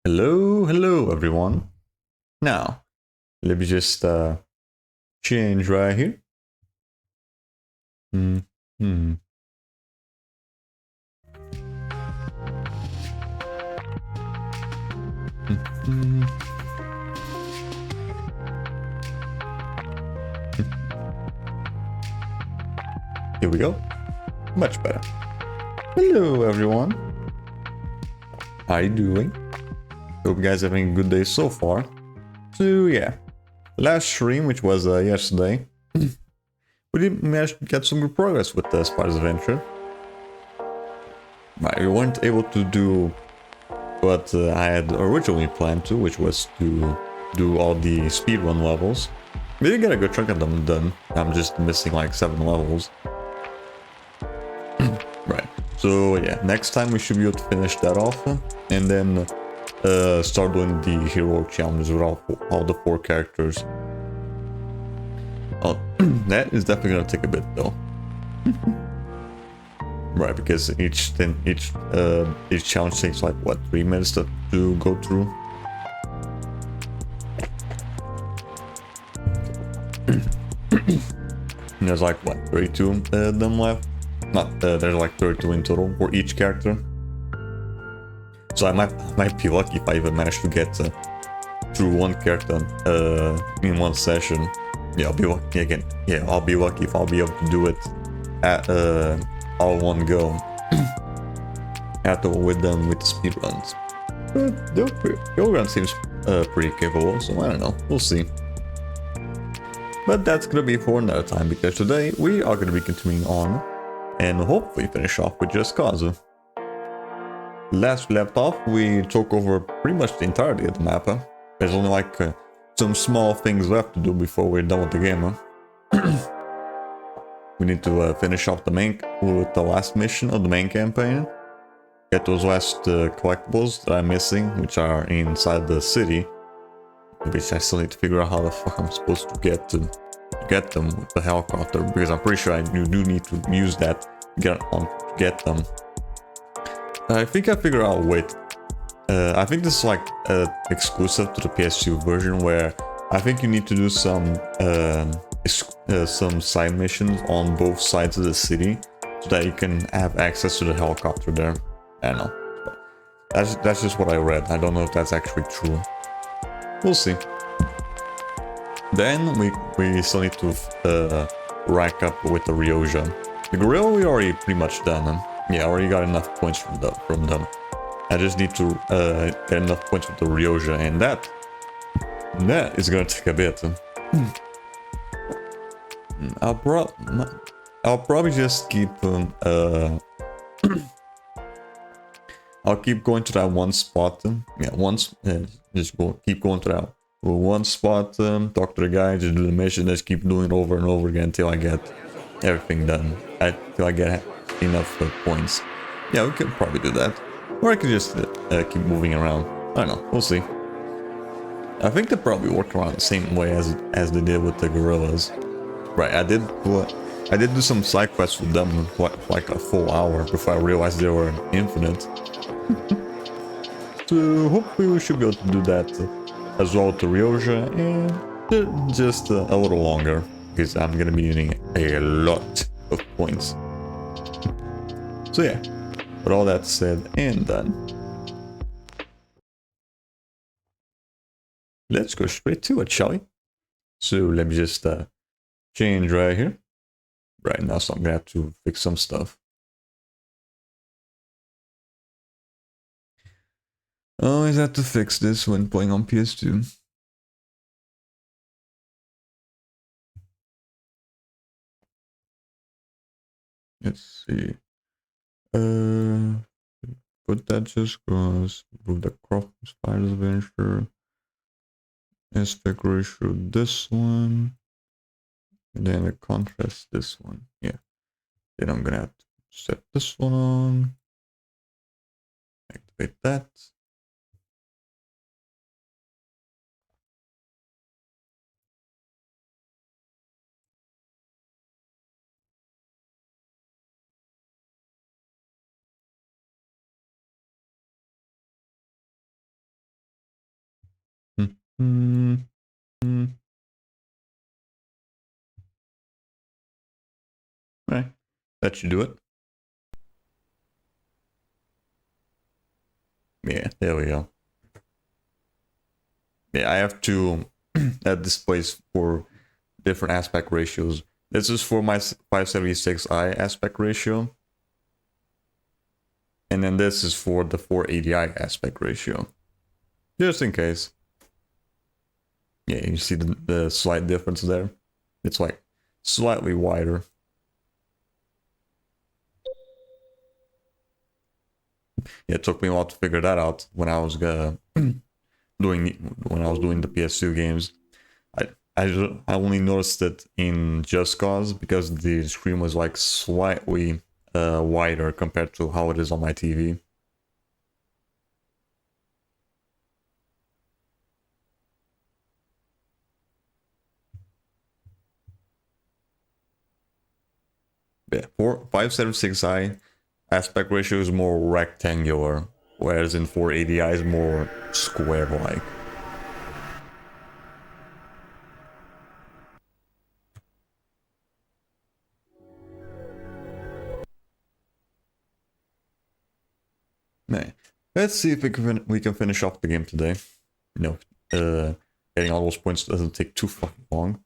Hello everyone. Now, let me just change right here. Here we go. Much better. Hello everyone. How you doing? Hope you guys are having a good day so far. So yeah, last stream, which was yesterday, we did manage to get some good progress with the Spider's Adventure. Right, we weren't able to do what I had originally planned to, which was to do all the speedrun levels. We did get a good chunk of them done. I'm just missing like 7 levels. Right, so yeah, next time we should be able to finish that off, and then start doing the heroic challenges with all the 4 characters. Oh, that is definitely gonna take a bit though. Right, because each challenge takes like what, 3 minutes to go through. And there's like what, 32 of them left? Not there's like 32 in total for each character. So I might be lucky if I even manage to get through one character in one session. Yeah, I'll be lucky again. Yeah, I'll be lucky if I'll be able to do it at all one go. After we're done with the speedruns. The run seems pretty capable, so I don't know. We'll see. But that's gonna be for another time, because today we are gonna be continuing on and hopefully finish off with Just Cause. Last we left off, we took over pretty much the entirety of the map. There's only like some small things left to do before we're done with the game. We need to finish off with the last mission of the main campaign. Get those last collectibles that I'm missing, which are inside the city. Which I still need to figure out how the fuck I'm supposed to get them with the helicopter, because I'm pretty sure you do need to use that to get them. I think I figured out a way. I think this is like exclusive to the PS2 version, where I think you need to do some side missions on both sides of the city so that you can have access to the helicopter there. I don't know. That's just what I read. I don't know if that's actually true. We'll see. Then we still need to rank up with the Ryoja. The gorilla we already pretty much done. Yeah, I already got enough points from them. I just need to get enough points with the Ryoja, and that is gonna take a bit. I'll probably just keep I'll keep going to that one spot. Keep going to that one spot. Talk to the guy, just do the mission, just keep doing it over and over again until I get everything done. Till I get enough points. Yeah, we could probably do that, or I could just keep moving around. I don't know. We'll see. I think they probably work around the same way as they did with the gorillas. Right, I did do some side quests with them for like a full hour before I realized they were infinite. So hopefully we should be able to do that as well to Ryoja, and just a little longer, because I'm gonna be needing a lot of points. So yeah, with all that said and done, let's go straight to it, shall we? So let me just change right here. Right now, so I'm gonna have to fix some stuff. Always have to fix this when playing on PS2. Let's see. Put that just across. Move the crop spiders adventure. Aspect ratio this one. And then the contrast this one. Yeah. Then I'm gonna have to set this one on. Activate that. Right. That should do it. Yeah, there we go. Yeah, I have to add displays for different aspect ratios. This is for my 576i aspect ratio. And then this is for the 480i aspect ratio. Just in case. Yeah, you see the slight difference there? It's like slightly wider. Yeah, it took me a while to figure that out when I was doing the PS2 games. I only noticed it in Just Cause because the screen was like slightly wider compared to how it is on my TV. Yeah, for 576i aspect ratio is more rectangular, whereas in 480i is more square-like. Man, let's see if we can finish off the game today. You know, getting all those points doesn't take too fucking long.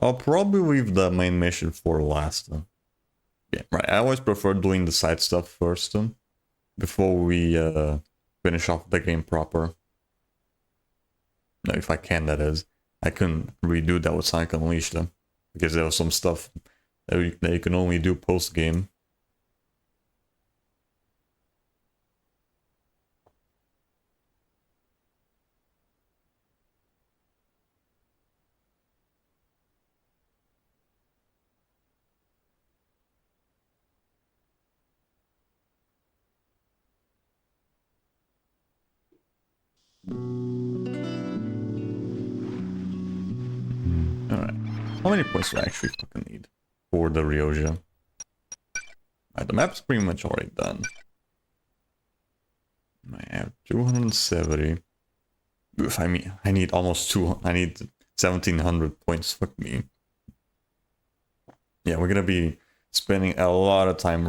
I'll probably leave the main mission for last. Yeah, right. I always prefer doing the side stuff first before we finish off the game proper. No, if I can, that is. I couldn't redo that with Sonic Unleashed because there was some stuff that you can only do post game. Alright. How many points do I actually fucking need for the Ryoja? The map's pretty much already done. I have 270. Oof, I mean, I need almost two. I need 1,700 points. Fuck me. Yeah, we're gonna be spending a lot of time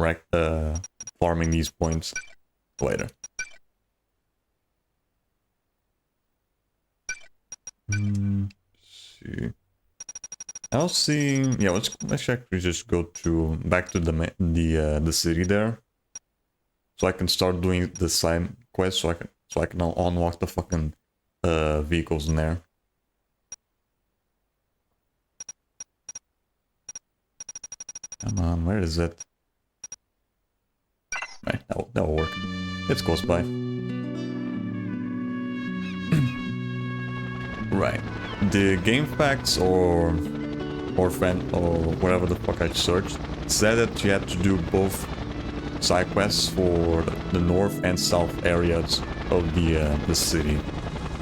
farming these points later. See. I was seeing. Yeah, let's actually just go to back to the city there, so I can start doing the side quest. So I can now unlock the fucking vehicles in there. Come on, where is it? Right, that'll work. It's close by. Right. The game facts or fan or whatever the fuck I searched said that you had to do both side quests for the north and south areas of the city.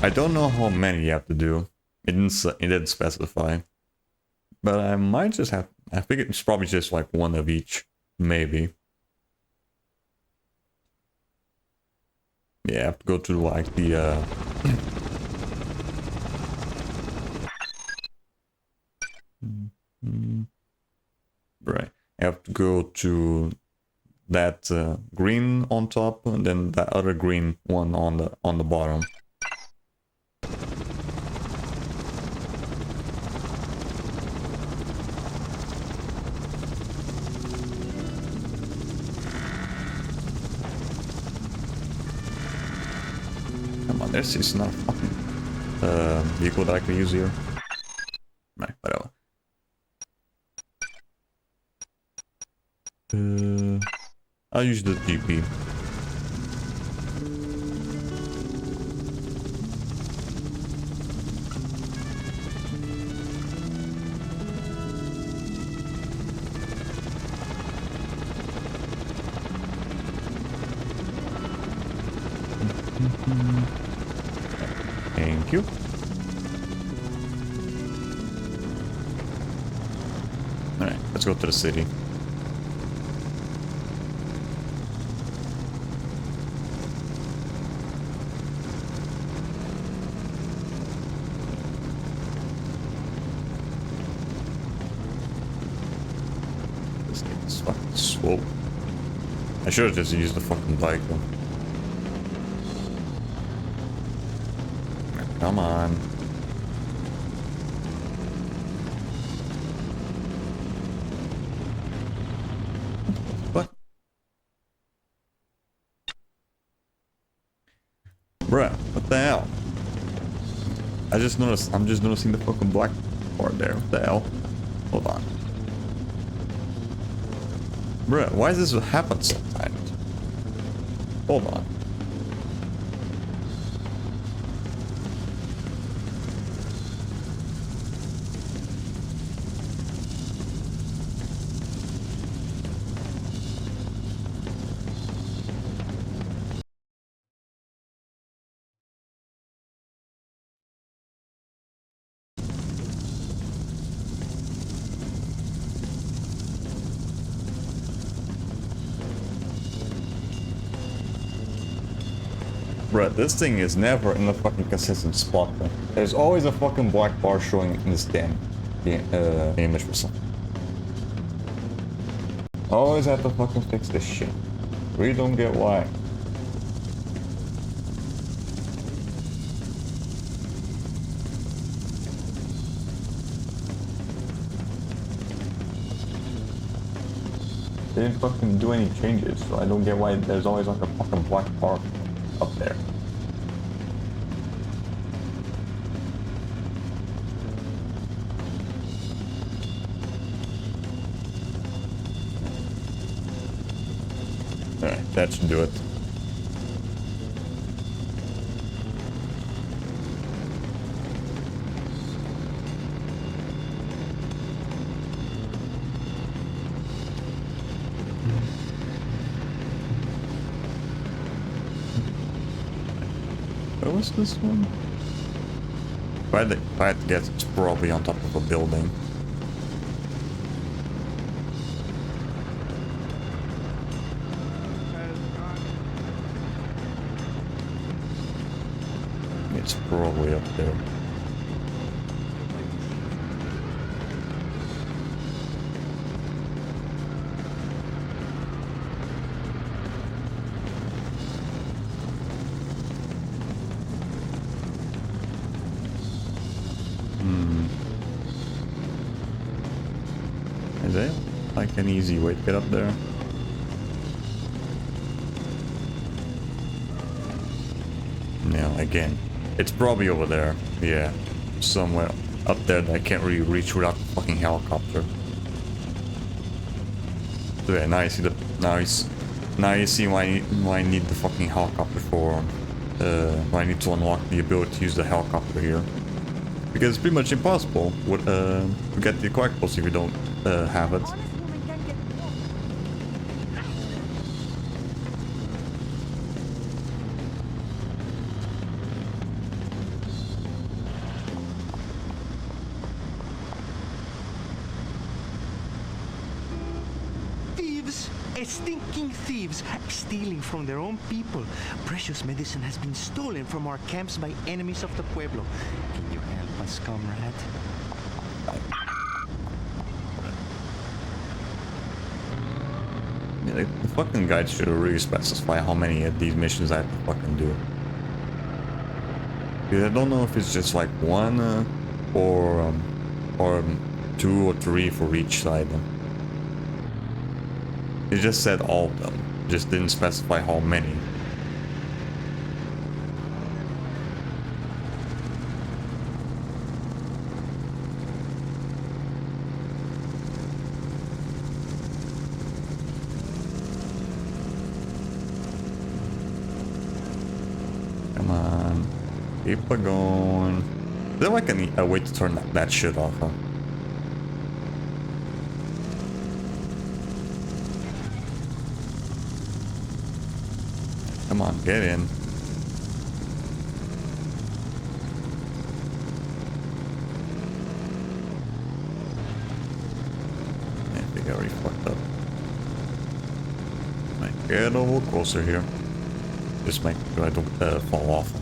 I don't know how many you have to do. It didn't specify. But I might just have. I think it's probably just like one of each, maybe. Yeah, I have to go to like the right. I have to go to that green on top and then that other green one on the bottom. Come on, there's just not a fucking vehicle that I can use here. Right, whatever. I'll use the GP. Thank you. Alright, let's go to the city. This thing is fucking slow. I should have just used the fucking bike though. Come on. What? Bruh, what the hell? I'm just noticing the fucking black part there. What the hell? Hold on. Bruh, why does this happen sometimes? Hold on. Bruh, this thing is never in a fucking consistent spot, though. There's always a fucking black bar showing in this damn image for something. Always have to fucking fix this shit. We don't get why. They didn't fucking do any changes, so I don't get why there's always like a fucking black bar up there. Alright, that should do it. Where was this one? If I had to guess, it's probably on top of a building. It's probably up there. Is there like an easy way to get up there? No, again, it's probably over there. Yeah, somewhere up there that I can't really reach without the fucking helicopter. So yeah, now you see the now you see why I need the fucking helicopter for. Why I need to unlock the ability to use the helicopter here, because it's pretty much impossible with, to get the collectibles if you don't have it. Stinking thieves stealing from their own people. Precious medicine has been stolen from our camps by enemies of the pueblo. Can you help us, comrade? Yeah, the fucking guide should really specify how many of these missions I have to fucking do. Yeah, I don't know if it's just like one or 2 or 3 for each side. It just said all of them, just didn't specify how many. Come on, keep it going. Is there like a way to turn that shit off, huh? Come on, get in. I think I already fucked up. Might get a little closer here. Just make sure I don't fall off.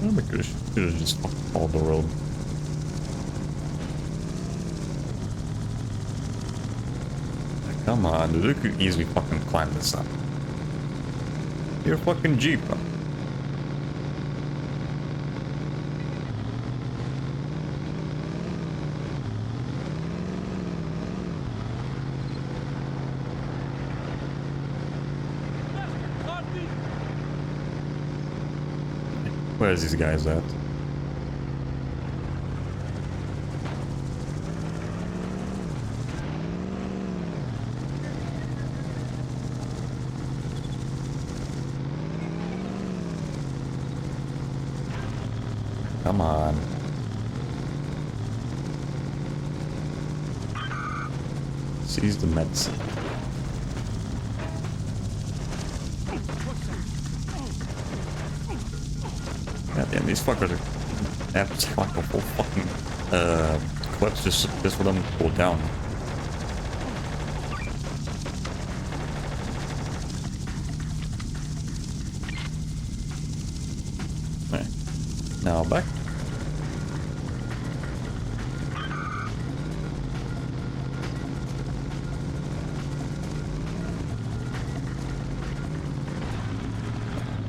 I could have just followed the road. Come on, dude, you could easily fucking climb this up. You're a fucking Jeep, huh? Where's these guys at? Come on. Seize the medicine. God damn, these fuckers are have like a whole fucking clips just for them to pull down. Okay. Now back.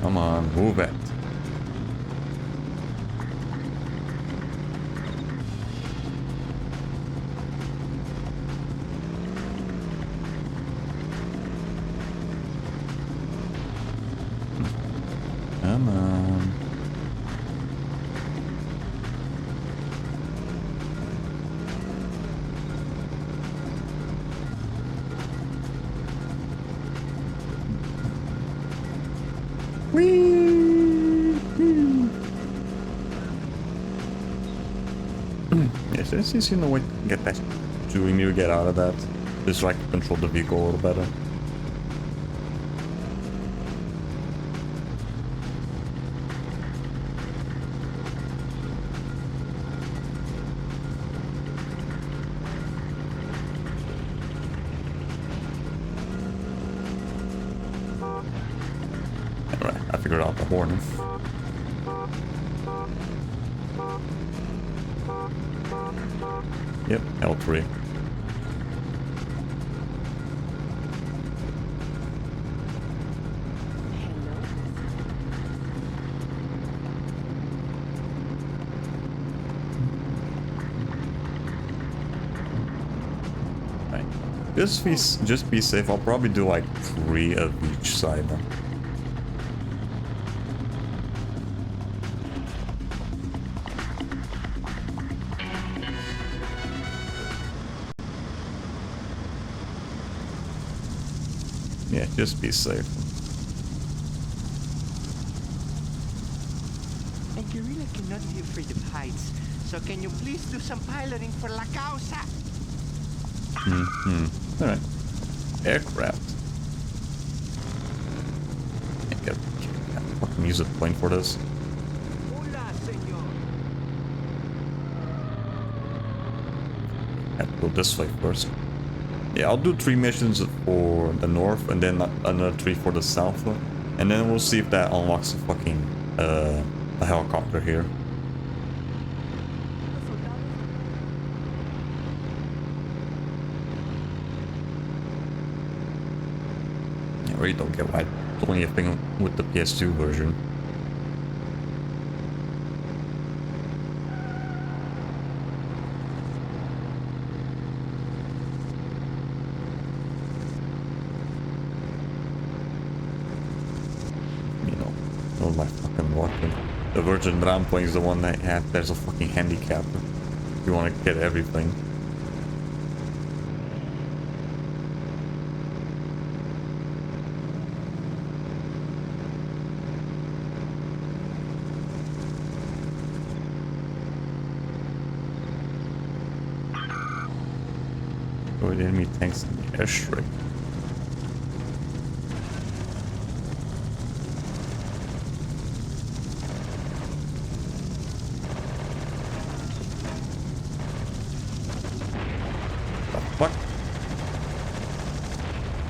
Come on, move it. Come on. Whee! Yes, there's easy no way to get that. Do we need to get out of that? Just so I can control the vehicle a little better. figured out the horn. Yep, L3. Just be safe. I'll probably do like 3 of each side. Yeah, just be safe. A gorilla cannot be afraid of heights, so can you please do some piloting for La Causa? Alright. Aircraft. Can't get a fucking use a plane for this. Hola, señor. Have to go this way first. Yeah, I'll do 3 missions for the north and then another 3 for the south. And then we'll see if that unlocks a fucking a helicopter here. I really don't get why it's only a thing with the PS2 version. My fucking weapon. The version that I'm playing is the one that there's a fucking handicap. If you want to get everything. Oh, the enemy tanks in the airstrike.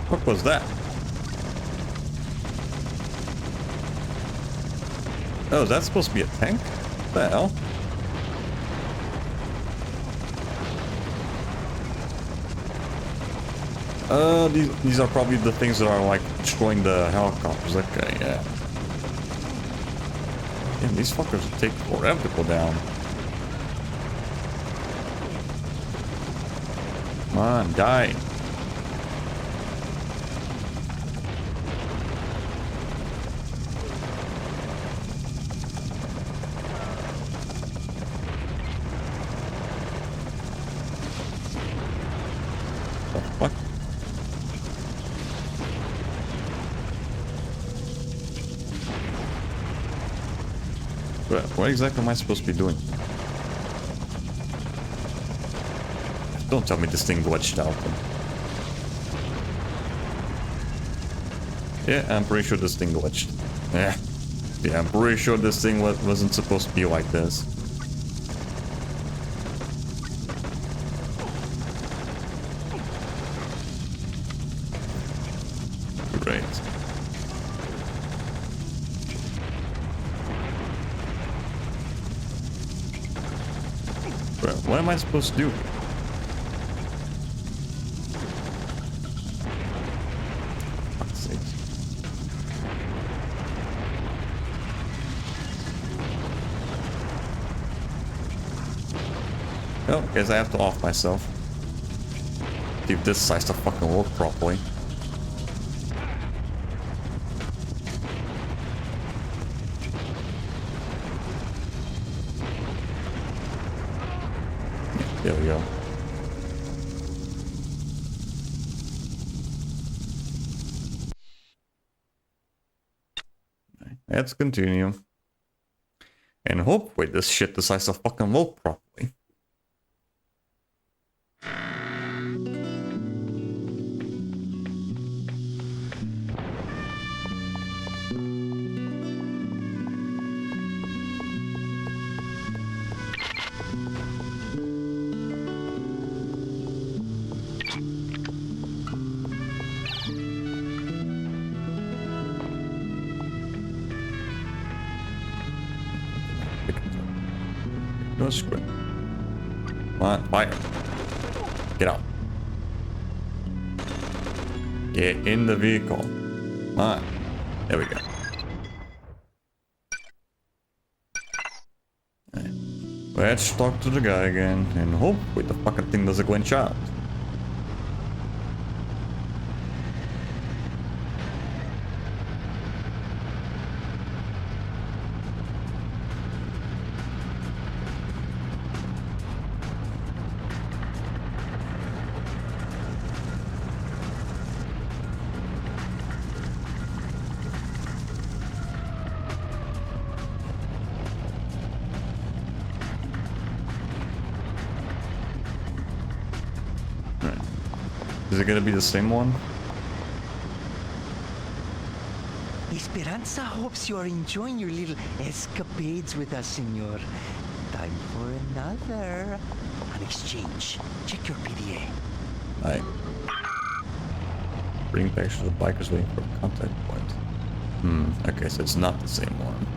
What was that? Oh, is that supposed to be a tank? What the hell? These are probably the things that are like destroying the helicopters. Okay, yeah. Damn, these fuckers take forever to go down. Come on, die. What? What exactly am I supposed to be doing? Don't tell me this thing glitched out. Yeah, I'm pretty sure this thing glitched. Yeah, I'm pretty sure this thing wasn't supposed to be like this. Great. Bro, what am I supposed to do? Fuck's sake. Well, guess I have to off myself. See if this size to fucking work properly. There we go. Let's continue. And hopefully this shit decides to fucking work properly. No script. Come on, fire. Get out. Get in the vehicle. Come on. There we go. Right. Let's talk to the guy again and hopefully the fucking thing doesn't glitch out. Is it gonna be the same one? Esperanza hopes you are enjoying your little escapades with us, senor. Time for another. An exchange. Check your PDA. Alright. Bring pictures of the bikers waiting for a contact point. Okay, so it's not the same one.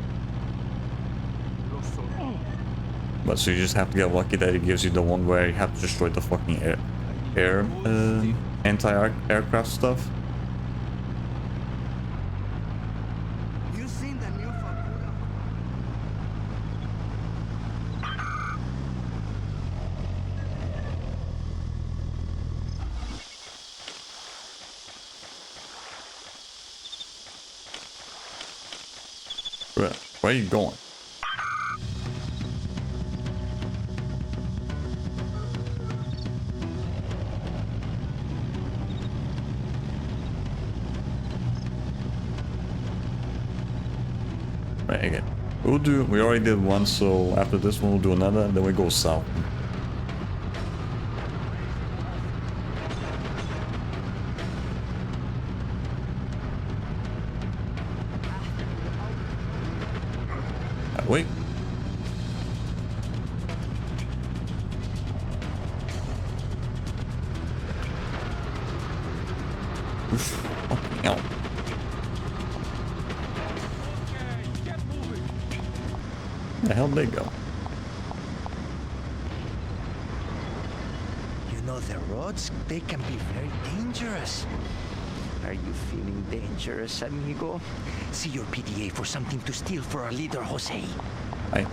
But so you just have to get lucky that it gives you the one where you have to destroy the fucking anti-aircraft stuff. You seen the new Fakura? Where are you going? Right, again. We already did one, so after this one we'll do another, and then we go south. Wait. Oof. Fucking hell. Where the hell did they go? You know the roads, they can be very dangerous. Are you feeling dangerous, amigo? See your PDA for something to steal for our leader, Jose. Hi.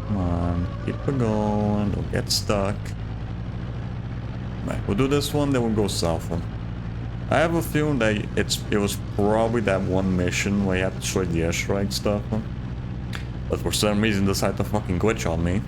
Come on, keep it going, don't get stuck. Right, we'll do this one, then we'll go south one. I have a feeling that it was probably that one mission where you have to destroy the airstrike stuff. But for some reason decided to fucking glitch on me.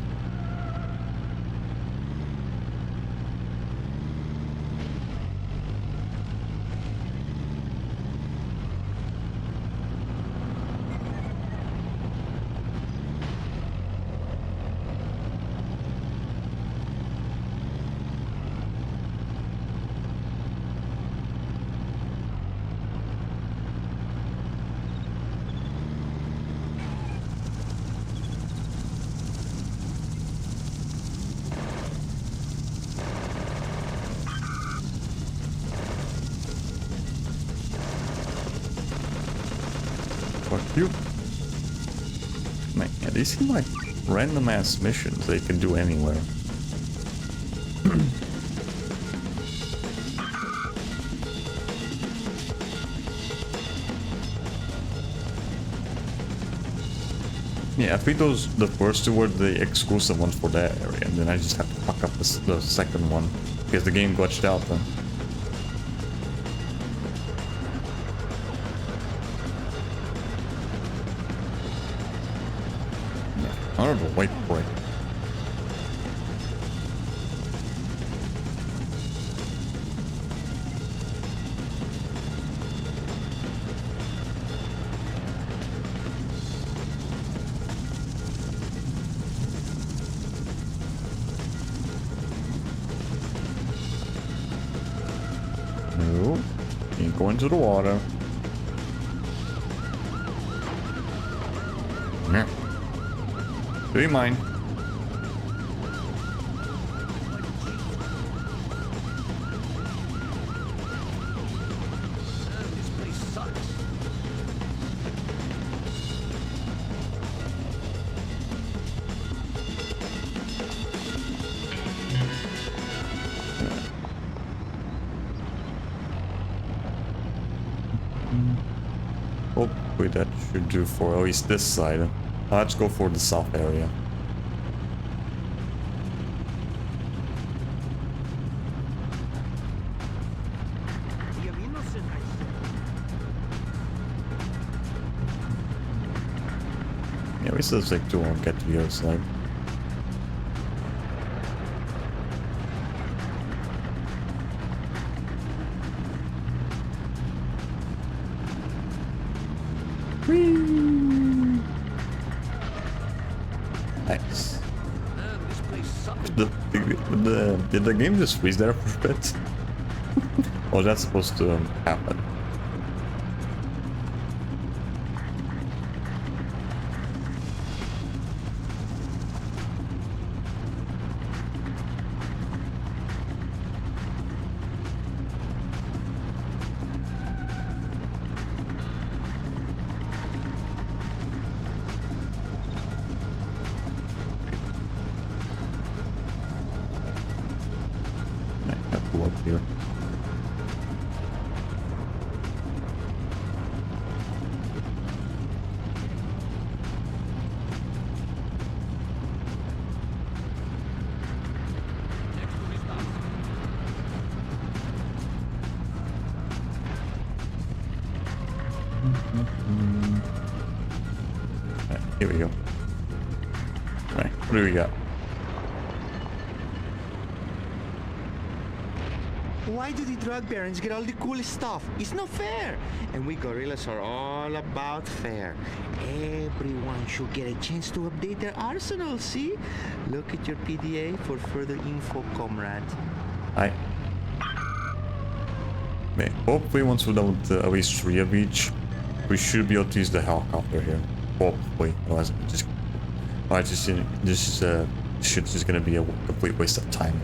Fuck you. Man, yeah, these seem like random ass missions they can do anywhere. Yeah, I think the first two were the exclusive ones for that area, and then I just have to fuck up the second one because the game glitched out then. I don't know, wait for it. No, can't go into the water. Yeah. Do you mind? Wait, that should do for at least this side. Let's go for the south area. Yeah, we still take too long to get to the other side. Nice. Did the game just freeze there for a bit? Or was that supposed to happen? Here. Right, here we go. Right, what do we got? Why do the drug barons get all the coolest stuff? It's not fair. And we gorillas are all about fair. Everyone should get a chance to update their arsenal, see? Look at your PDA for further info, comrade. Hopefully once we're done with at least 3 of each, we should be able to use the helicopter here. Hopefully. Otherwise, this shit's just gonna be a complete waste of time.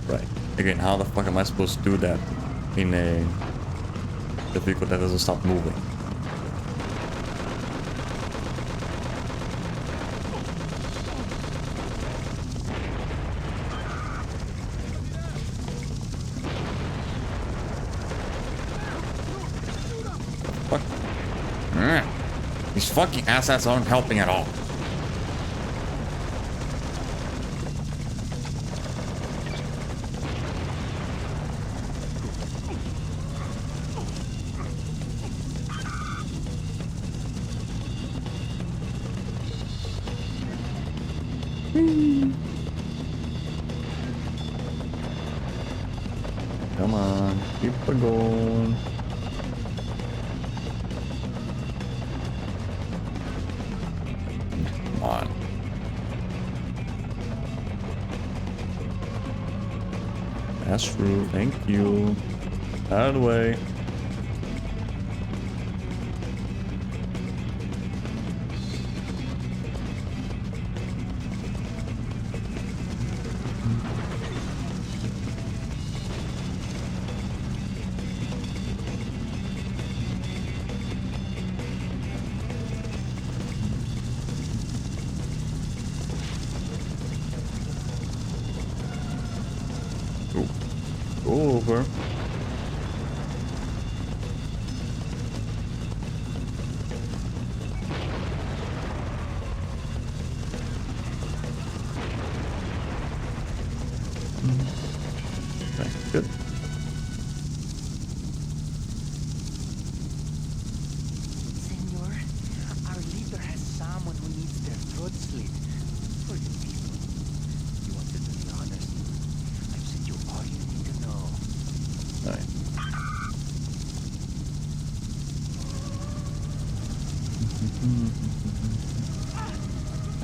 Right. Again, how the fuck am I supposed to do that in a vehicle that doesn't stop moving? What? These fucking assets aren't helping at all. Come on, keep it going. Come on. That's true, thank you. Out of the way. Go over. Okay, good. Senor, our leader has someone who needs their throat slit. For you people. You wanted to be honest. I've sent you all you need to know. Alright.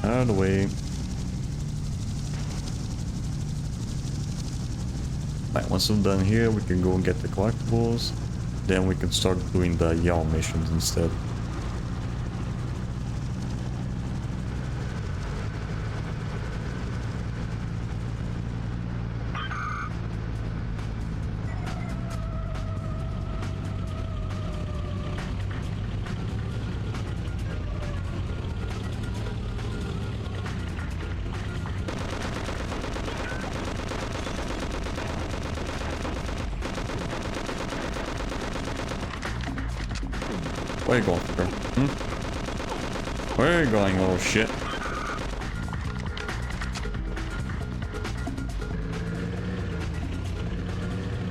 Out of the way. Right, once I'm done here, we can go and get the collectibles. Then we can start doing the yellow missions instead. Where are you going, fucker? Where are you going, little shit?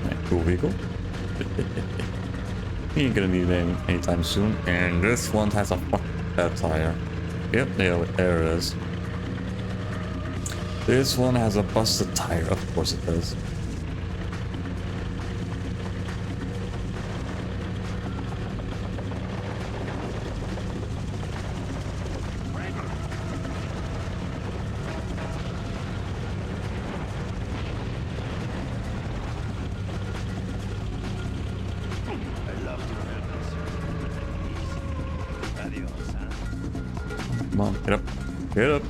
Right, cool vehicle. He ain't gonna need it anytime soon. And this one has a bad tire. Yep, there it is. This one has a busted tire. Of course it does. Come on, get up. Get up.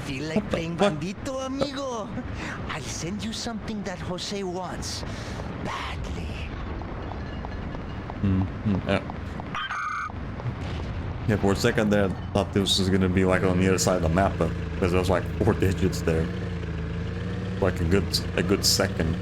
Feel like playing Bandito, amigo? I'll send you something that Jose wants. Badly. Yeah, for a second there, I thought this was gonna be like on the other side of the map, but because there was like 4 digits there. Like a good second.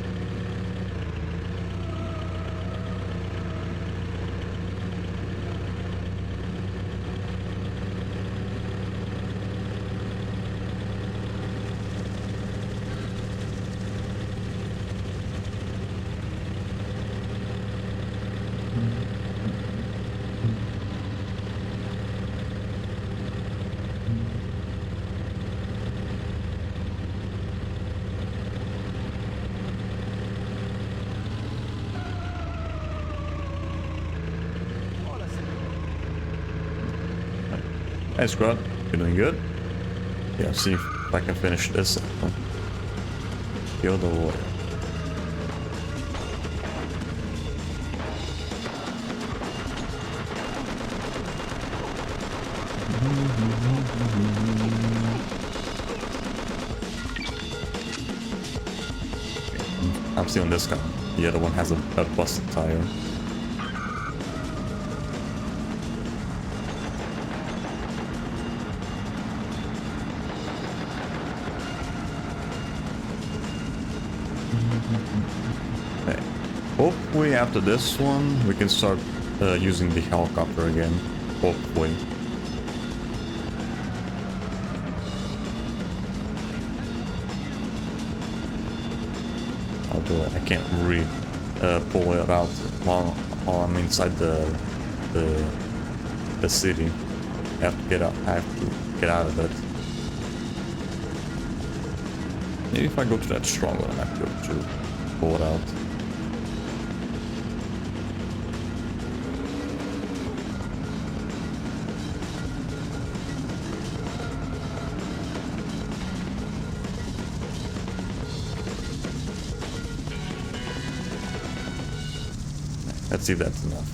Hey, Scrub. You doing good? Yeah, see if I can finish this up. Kill the water. I'm stealing this guy. The other one has a busted tire. Okay. Hopefully after this one we can start using the helicopter again. Hopefully. Although I can't really pull it out while I'm inside the city. I have to get out. I have to get out of it. Maybe if I go to that strong one, I might be able to pull it out. Let's see if that's enough.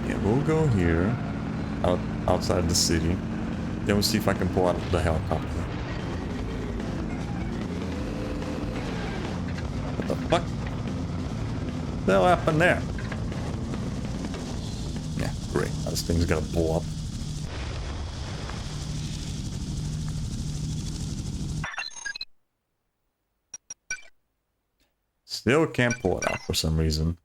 Yeah, we'll go here, outside the city. Then we'll see if I can pull out the helicopter. What the fuck? What the hell happened there? Yeah, great. Now this thing's gonna blow up. Still can't pull it out for some reason.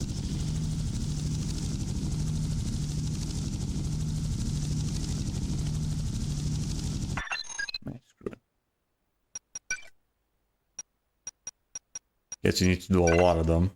Screw it. Guess you need to do a lot of them.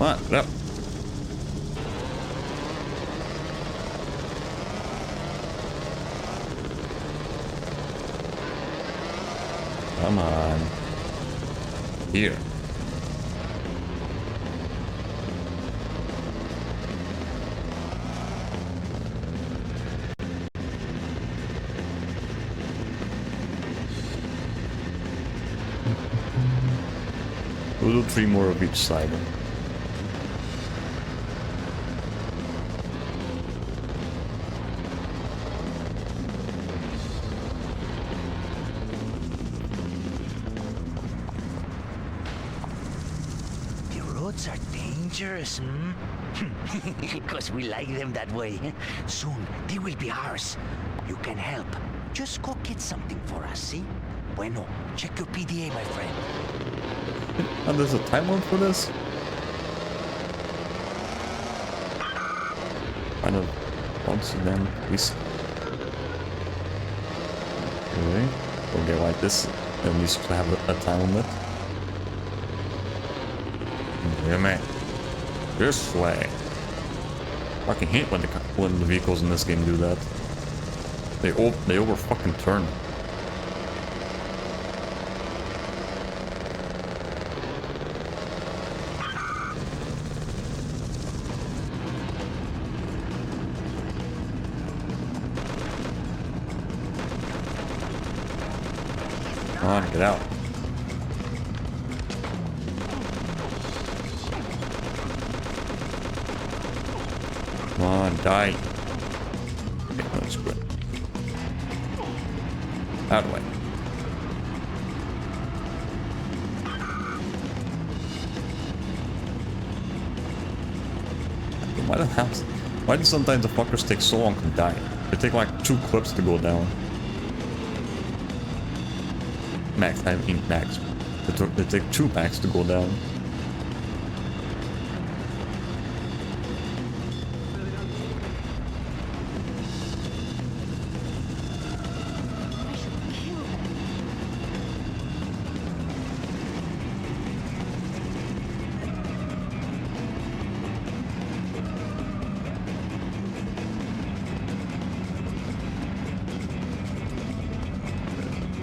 Come on, get up. Come on. Here. We'll do 3 more of each side. The roads are dangerous, hmm? Because we like them that way. Soon, they will be ours. You can help. Just go get something for us, see? Bueno, check your PDA, my friend. Oh, there's a time limit for this? I don't want to them, please. Okay. Okay, like this. It needs to have a time limit. Damn it. This way. I fucking hate when the vehicles in this game do that. They over fucking turn. Come on, get out. Come on, die. Okay, that's good. Out of the way. Why do sometimes the fuckers take so long to die? They take like 2 clips to go down. Max, I mean max. They take 2 max to go down.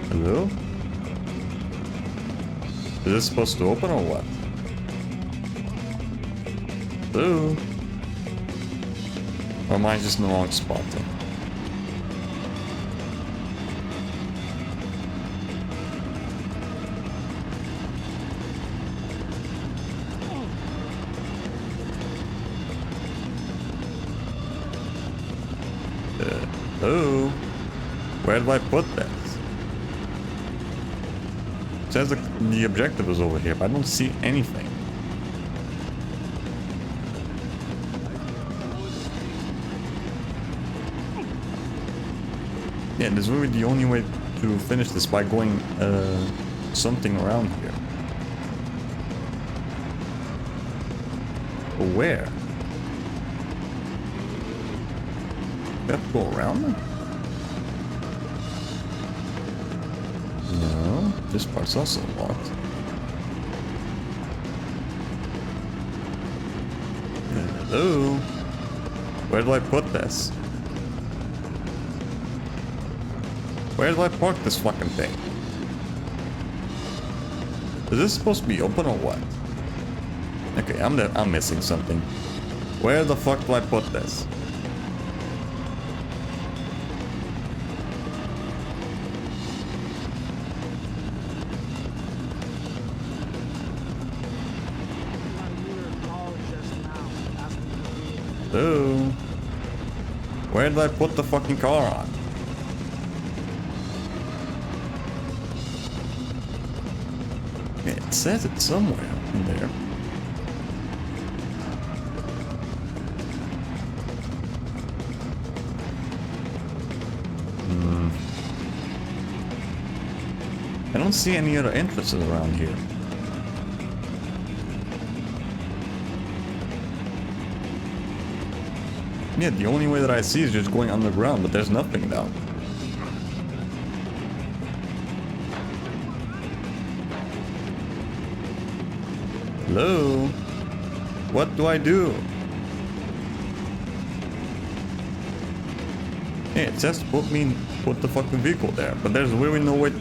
Hello? Is this supposed to open or what? Hello? Or am I just in the wrong spot then? Hello? Where do I put that? It says the objective is over here, but I don't see anything. Yeah, this is really the only way to finish this, by going something around here. But where? Do I have to go around them? No, this part's also locked. Hello? Where do I put this? Where do I park this fucking thing? Is this supposed to be open or what? Okay, I'm missing something. Where the fuck do I put this? Hello? Where did I put the fucking car on? Yeah, it says it's somewhere in there. I don't see any other entrances around here. Yeah, the only way that I see is just going underground, but there's nothing down. Hello? What do I do? Yeah, it says put the fucking vehicle there, but there's really no way,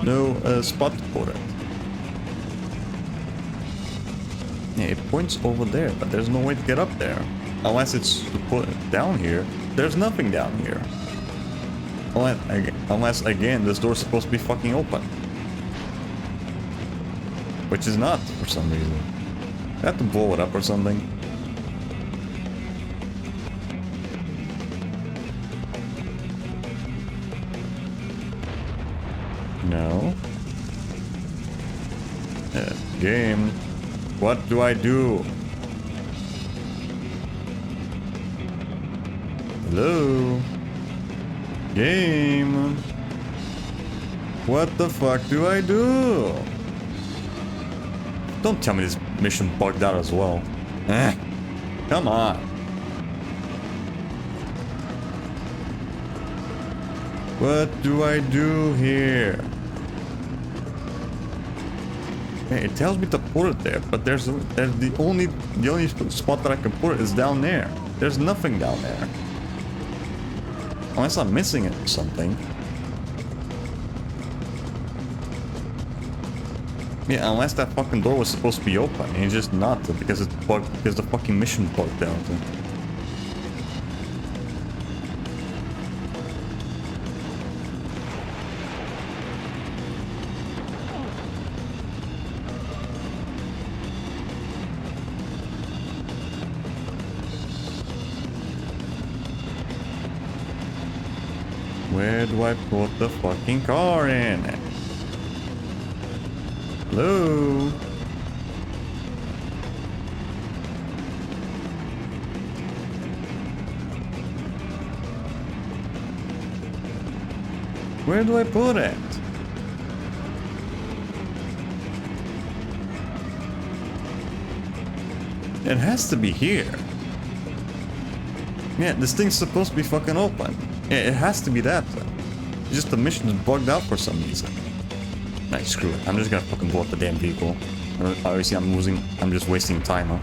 no spot to put it. Yeah, it points over there, but there's no way to get up there. Unless it's to put it down here. There's nothing down here. Unless again, this door's supposed to be fucking open. Which is not, for some reason. I have to blow it up or something. No. Game. What do I do? Hello? Game. What the fuck do I do? Don't tell me this mission bugged out as well. Come on. What do I do here? Yeah, it tells me to put it there, but there's the only spot that I can put it is down there. There's nothing down there. Unless I'm missing it or something. Yeah, unless that fucking door was supposed to be open, and it's just not because it's bugged, because the fucking mission bugged out. Where do I put the fucking car in? Hello? Where do I put it? It has to be here. Yeah, this thing's supposed to be fucking open. Yeah, it has to be that. It's just the mission's bugged out for some reason. Nah, screw it. I'm just gonna fucking blow up the damn vehicle. Obviously, I'm just wasting time, huh?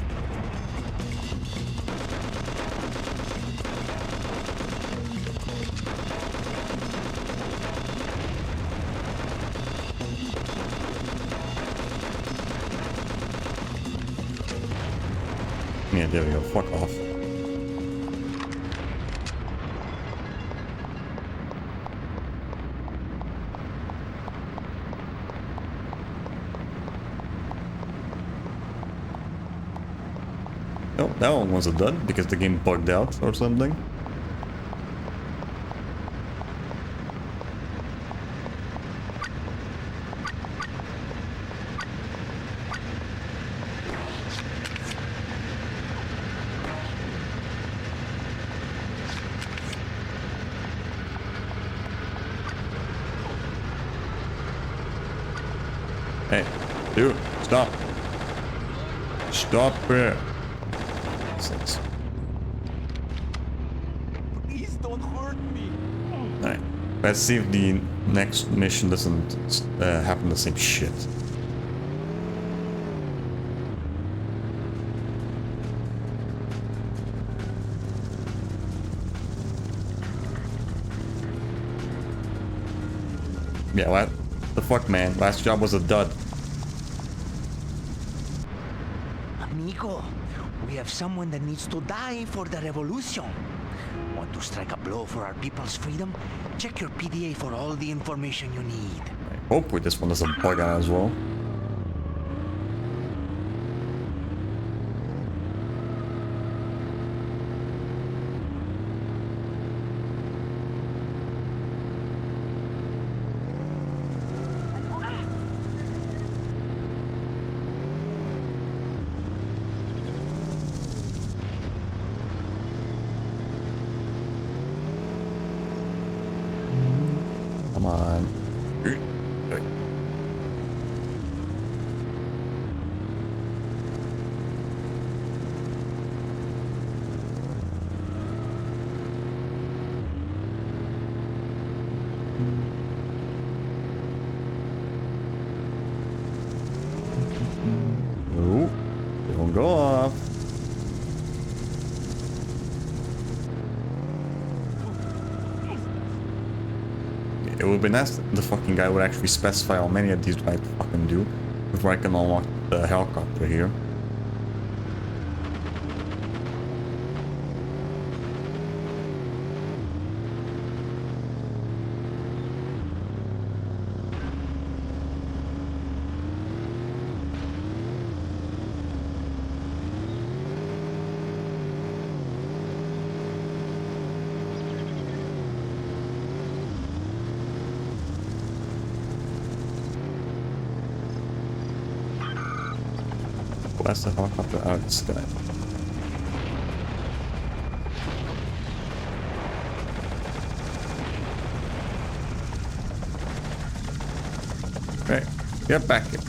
Yeah, there we go. Fuck off. Oh, that one was a dud because the game bugged out or something. Hey, dude, stop. Stop it. Thanks. Please don't hurt me. Alright, let's see if the next mission doesn't happen the same shit. Yeah, what the fuck, man? Last job was a dud. Amigo, we have someone that needs to die for the revolution. Want to strike a blow for our people's freedom? Check your PDA for all the information you need. Hopefully this one doesn't bug out as well. Come on. Oh, don't go off. it would be nice if the fucking guy would actually specify how many of these do I fucking do before I can unlock the helicopter here. Blast the helicopter out of the sky. Right, get back here.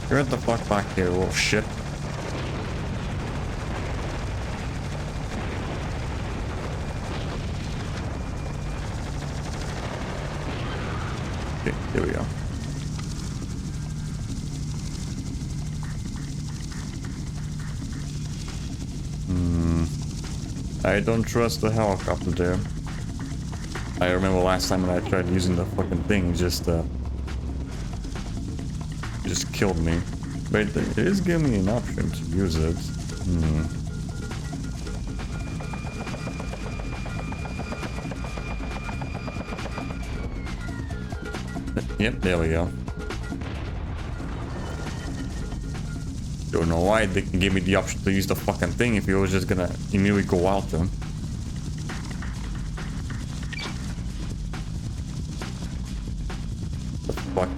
Get the fuck back here, little shit. Okay, here we go. I don't trust the helicopter there. I remember last time when I tried using the fucking thing, it just killed me. But it is giving me an option to use it. Yep, there we go. Don't know why they can give me the option to use the fucking thing if it was just gonna immediately go out then. The fuck?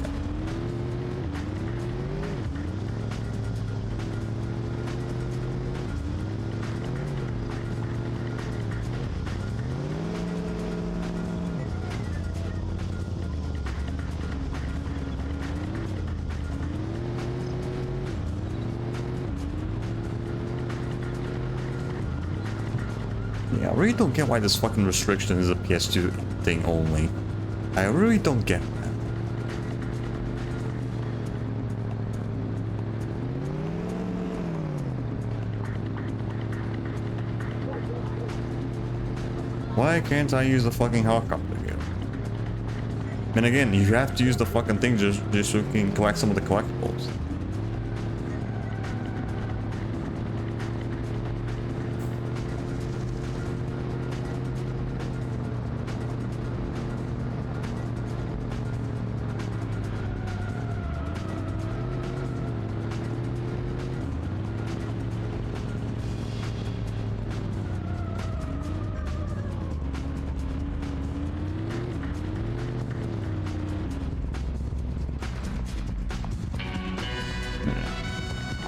Yeah, I really don't get why this fucking restriction is a PS2 thing only. I really don't get that. Why can't I use the fucking helicopter here? And again, you have to use the fucking thing just so you can collect some of the collectibles.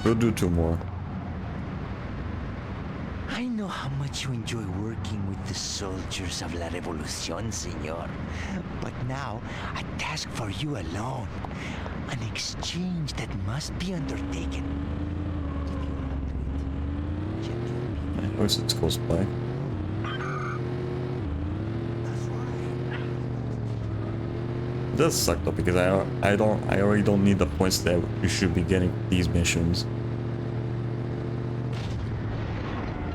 We'll do 2 more. I know how much you enjoy working with the soldiers of La Revolucion, senor. But now, a task for you alone. An exchange that must be undertaken. I wish it's close by. It does suck though, because I already don't need the points that you should be getting these missions.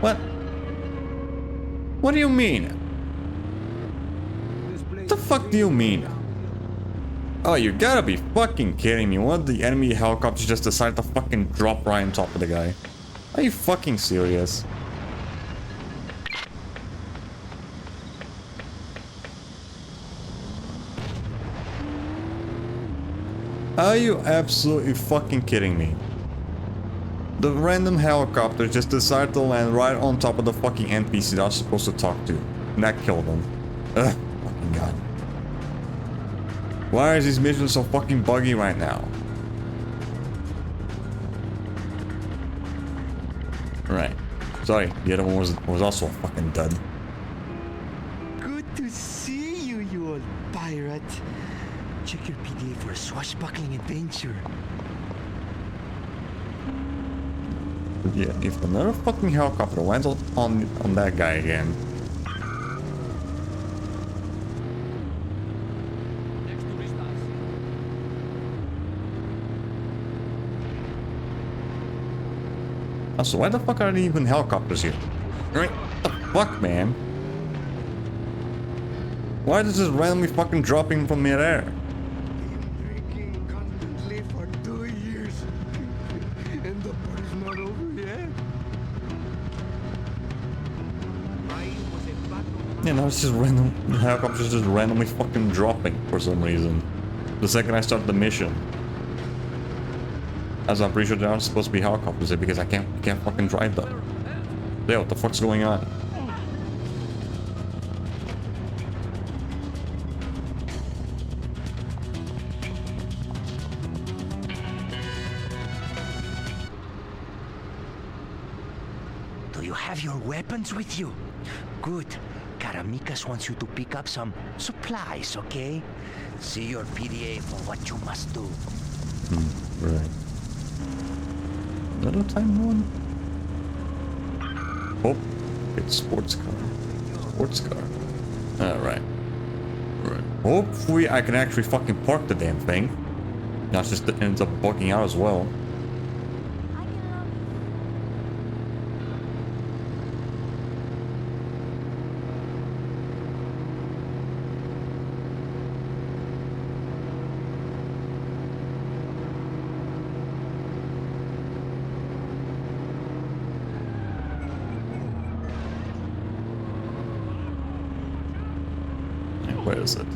What? What do you mean? What the fuck do you mean? Oh, you gotta be fucking kidding me. One of the enemy helicopters just decided to fucking drop right on top of the guy. Are you fucking serious? Are you absolutely fucking kidding me? The random helicopter just decided to land right on top of the fucking NPC that I was supposed to talk to. And that killed him. Ugh, fucking god. Why is this mission so fucking buggy right now? Right. Sorry, the other one was also a fucking dud. Good to see you, you old pirate. Check your PDA for a swashbuckling adventure. Yeah, if another fucking helicopter lands on that guy again. Also, why the fuck are there even helicopters here? Right? What the fuck, man? Why is this randomly fucking dropping from midair? Drinking constantly for 2 years. And the party's not over yet. Yeah, now it's just random helicopters just randomly fucking dropping for some reason. The second I start the mission. As I'm pretty sure there aren't supposed to be helicopters there because I can't fucking drive them. Yeah, what the fuck's going on? Do you have your weapons with you? Good. Karamikas wants you to pick up some supplies, okay? See your PDA for what you must do. Right. Another time one? Oh, it's sports car. Sports car. Alright. Right. Hopefully I can actually fucking park the damn thing. Not just it ends up bugging out as well. Where is it?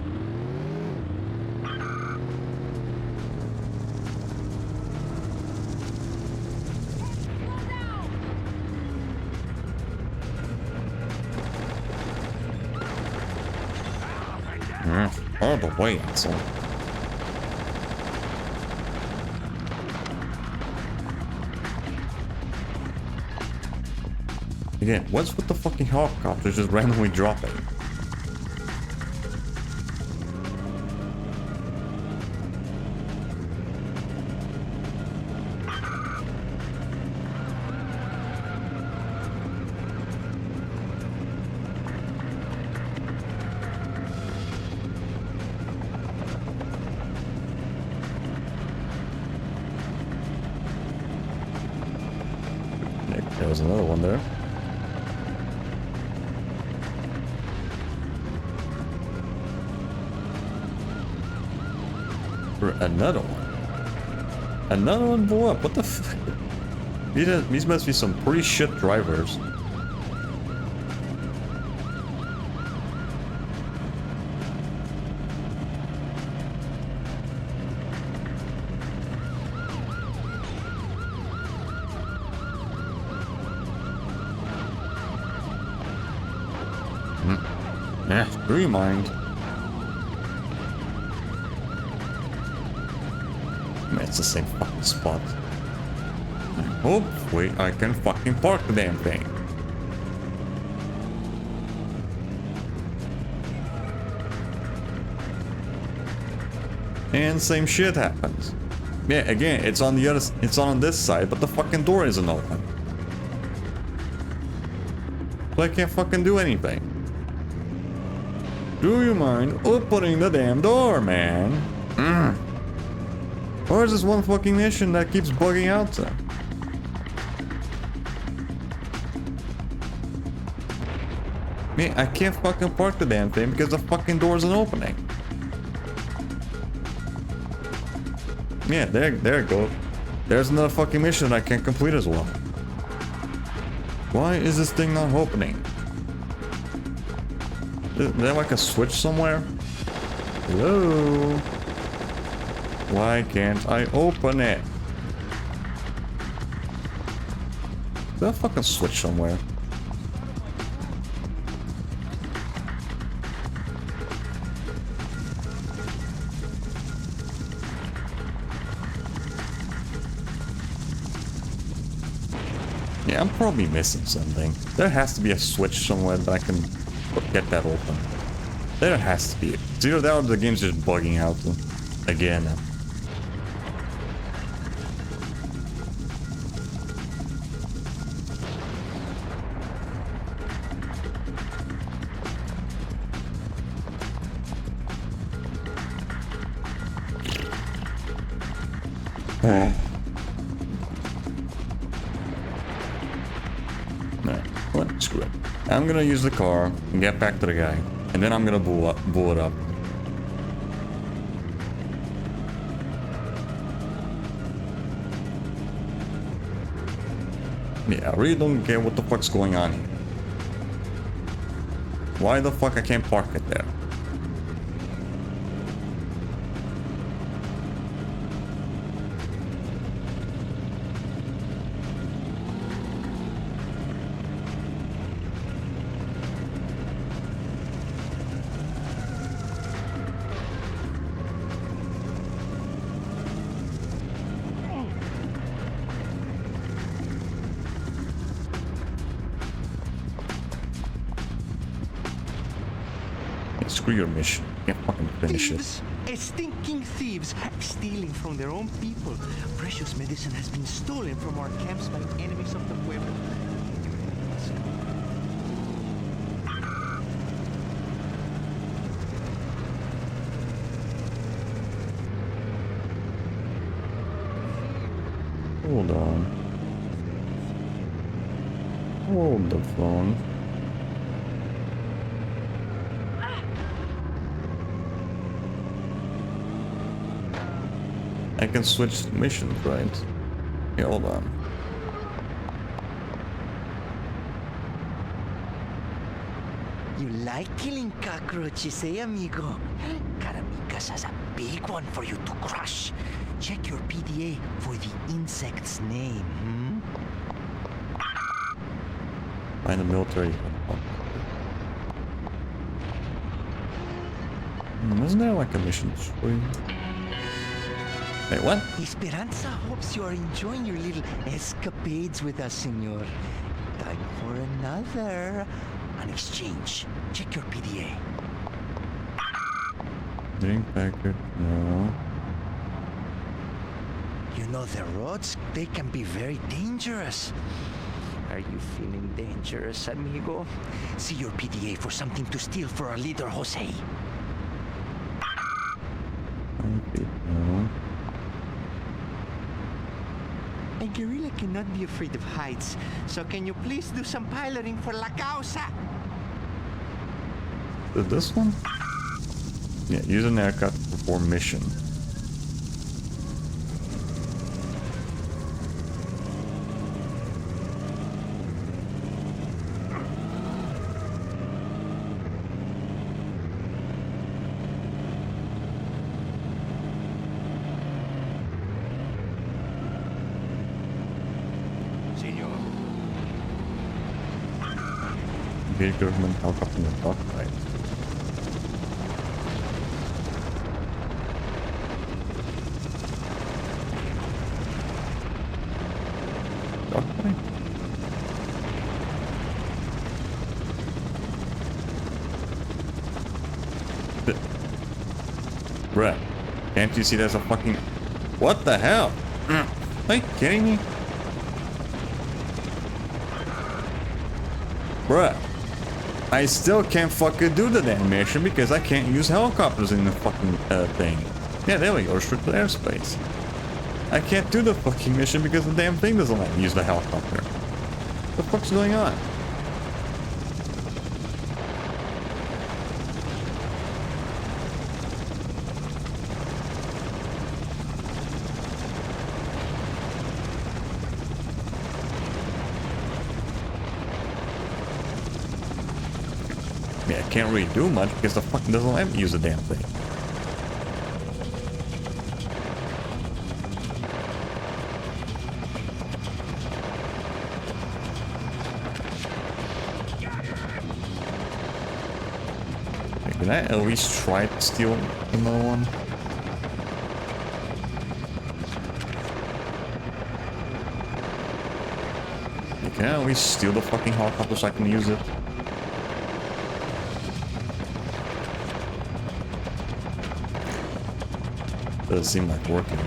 All the way, asshole. Again, what's with the fucking helicopters just randomly dropping? There was another one there. Another one. Another one blew up. What the fuck? These must be some pretty shit drivers. Do you mind? It's the same fucking spot. Hopefully I can fucking park the damn thing. And same shit happens. Yeah, again, it's on the other, it's on this side, but the fucking door isn't open. So I can't fucking do anything. Do you mind opening the damn door, man? Or is this one fucking mission that keeps bugging out then? Man, I can't fucking park the damn thing because the fucking door isn't opening. Yeah, there it goes. There's another fucking mission I can't complete as well. Why is this thing not opening? Is there like a switch somewhere? Hello? Why can't I open it? Is there a fucking switch somewhere? Yeah, I'm probably missing something. There has to be a switch somewhere that I can get that open. There has to be. It's either that or the game's just bugging out again. Nah, well, screw it. I'm gonna use the car and get back to the guy. And then I'm gonna blow it up. Yeah, I really don't get what the fuck's going on here. Why the fuck I can't park it there? Screw your mission. Can't fucking finish it. Thieves! Stinking thieves! Stealing from their own people. Precious medicine has been stolen from our camps by enemies of the pueblo. Hold on. Hold the phone. I can switch missions, right? Yeah, hold on. You like killing cockroaches, eh, amigo? Caramicas has a big one for you to crush. Check your PDA for the insect's name, hmm? Find the military. Isn't there like a mission tree? Wait, what? Esperanza hopes you are enjoying your little escapades with us, senor. Time for another. An exchange. Check your PDA. Drink packet, no. You know the roads, they can be very dangerous. Are you feeling dangerous, amigo? See your PDA for something to steal for our leader, Jose. No. A guerrilla cannot be afraid of heights, so can you please do some piloting for La Causa? Is this one? Yeah, use an aircraft to perform mission. Engage government helicopter in the dogfight. Dogfight? Bruh, can't you see there's a fucking... What the hell? Are you kidding me? Bruh. I still can't fucking do the damn mission because I can't use helicopters in the fucking thing. Yeah, there we go, restricted airspace. I can't do the fucking mission because the damn thing doesn't let me use the helicopter. What the fuck's going on? Yeah, I can't really do much because the fucking doesn't let me use the damn thing. Okay, can I at least try to steal another one? Yeah, can I at least steal the fucking helicopter so I can use it? Doesn't seem like working.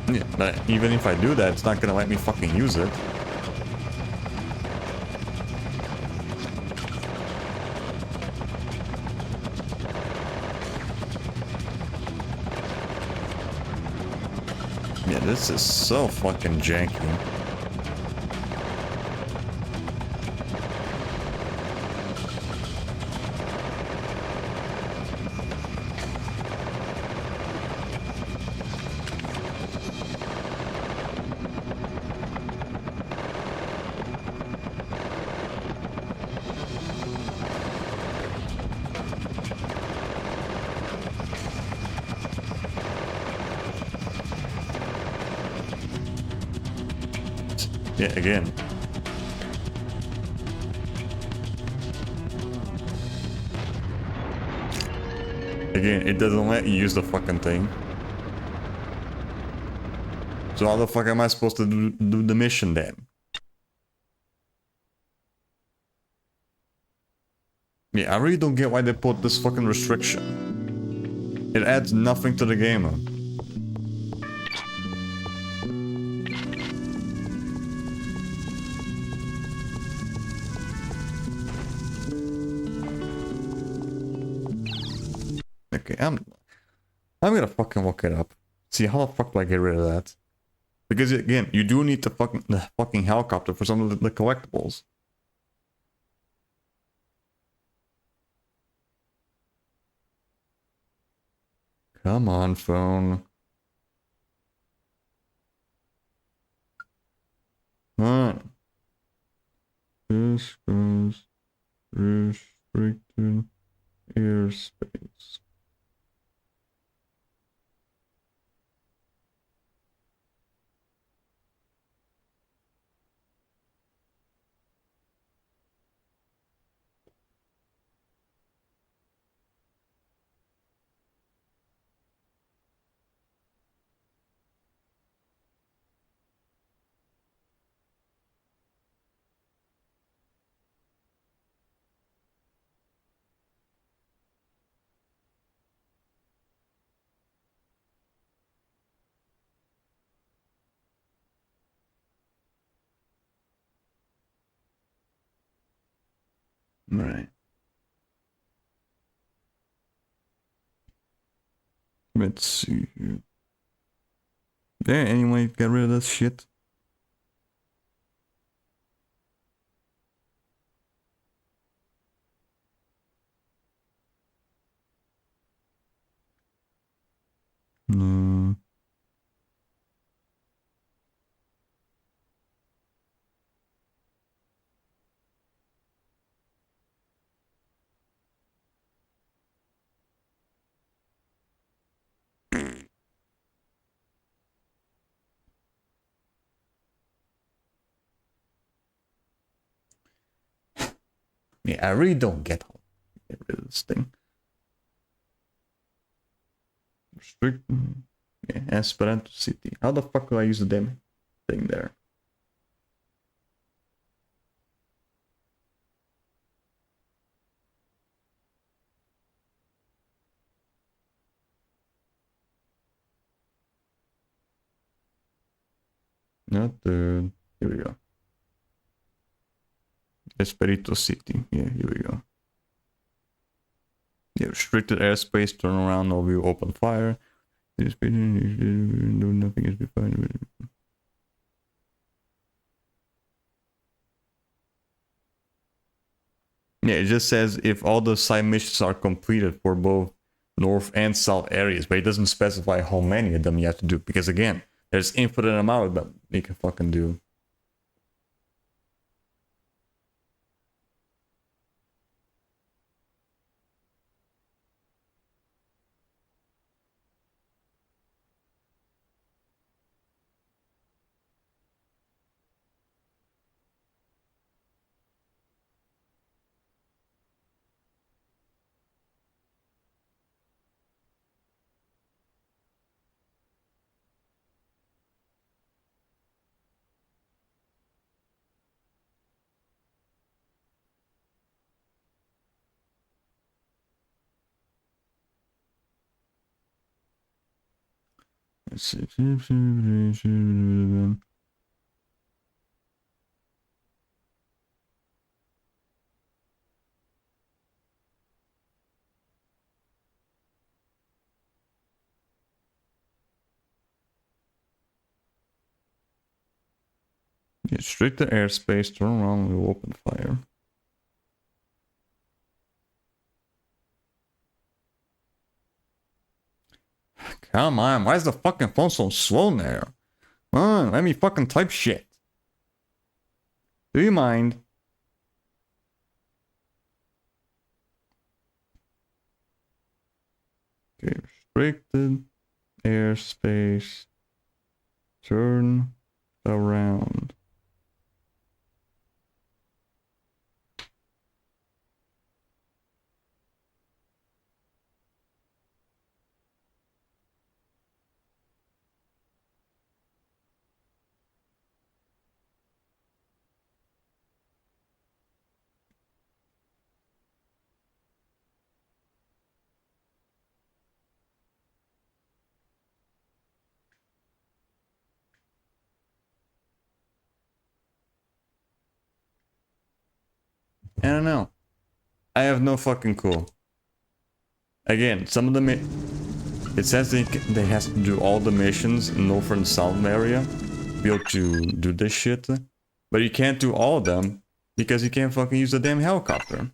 Yeah, but even if I do that, it's not gonna let me fucking use it. Yeah, this is so fucking janky. Yeah, again. Again, it doesn't let you use the fucking thing. So how the fuck am I supposed to do the mission then? Yeah, I really don't get why they put this fucking restriction. It adds nothing to the game. Okay, I'm gonna fucking look it up. See how the fuck do I get rid of that? Because again, you do need the fucking helicopter for some of the collectibles. Come on, phone. Come on. This goes restricted airspace. Right. Let's see here. There, anyway, get rid of that shit. No. Yeah, I really don't get how to get rid of this thing. Restrict. Yeah, Esperanto City. How the fuck do I use the damn thing there? Not the. Here we go. Esperito City. Yeah, here we go. Yeah, restricted airspace, turn around, no view, open fire. Do nothing is defined. Yeah, it just says if all the side missions are completed for both north and south areas, but it doesn't specify how many of them you have to do. Because again, there's infinite amount of them you can fucking do. Let's see. Restrict the airspace, turn around, we'll open fire. Come on, why is the fucking phone so slow now? Come on, let me fucking type shit. Do you mind? Okay, restricted airspace. Turn around. I don't know. I have no fucking clue. Again, some of them... It says they has to do all the missions in North and South area to be able to do this shit. But you can't do all of them because you can't fucking use the damn helicopter.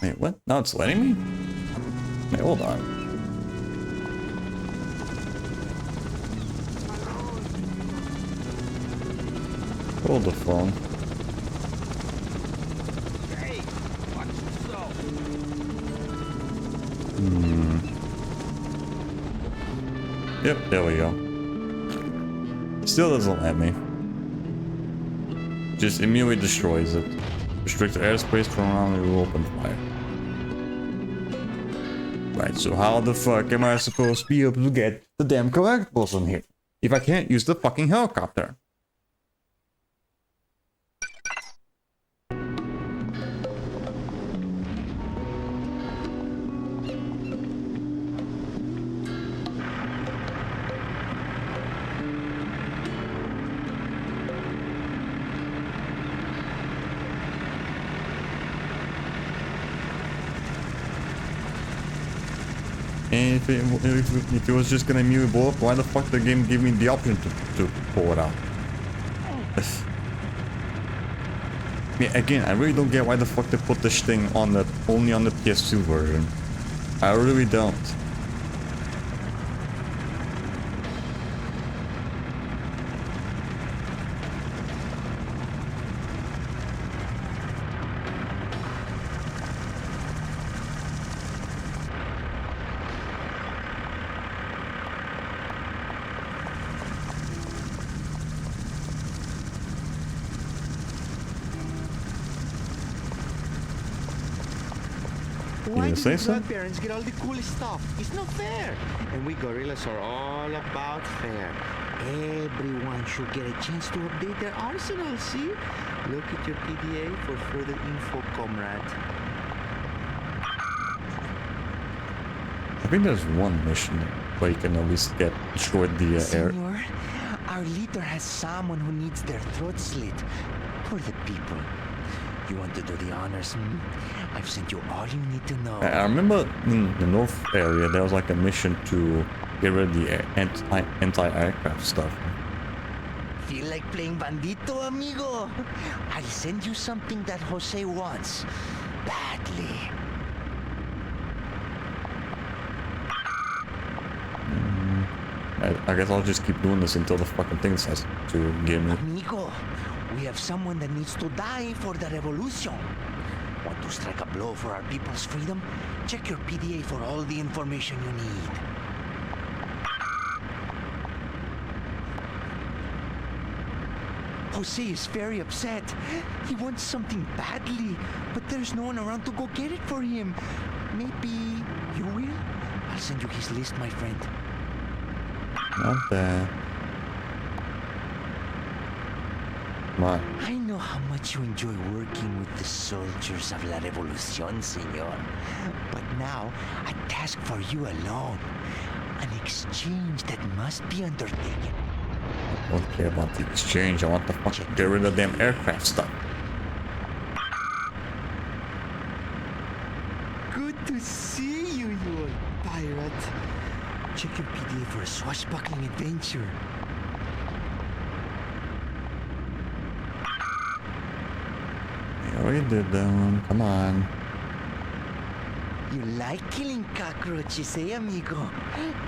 Wait, what? Now it's letting me? Wait, hold on. Hold the phone. Hey, watch yourself. Yep, there we go. Still doesn't let me. Just immediately destroys it. Restrict airspace from around the open fire. Right, so how the fuck am I supposed to be able to get the damn collectibles in here if I can't use the fucking helicopter? And if it was just gonna immediately blow up, why the fuck the game give me the option to pull it out? Yeah, again, I really don't get why the fuck they put this thing on the only on the PS2 version. I really don't. Why You do say the so? drug barons get all the cool stuff? It's not fair. And we gorillas are all about fair. Everyone should get a chance to update their arsenal, see? Look at your PDA for further info, comrade. I think there's one mission where you can at least get destroyed the air. Senor, our leader has someone who needs their throat slit. For the people. You want to do the honors, hmm? I've sent you all you need to know. I remember in the north area there was like a mission to get rid of the anti-aircraft stuff. Feel like playing bandito, amigo? I'll send you something that Jose wants. Badly. I guess I'll just keep doing this until the fucking thing says to give me. Amigo, we have someone that needs to die for the revolution. Want to strike a blow for our people's freedom? Check your PDA for all the information you need. Jose is very upset. He wants something badly, but there's no one around to go get it for him. Maybe you will? I'll send you his list, my friend. Not bad. Come on. I know how much you enjoy working with the soldiers of La Revolución, senor. But now, a task for you alone. An exchange that must be undertaken. I don't care about the exchange. I want to fucking get rid of damn aircraft stuff. Good to see you, you old pirate. Check your PDA for a swashbuckling adventure. I already did that one. Come on. You like killing cockroaches, eh, amigo?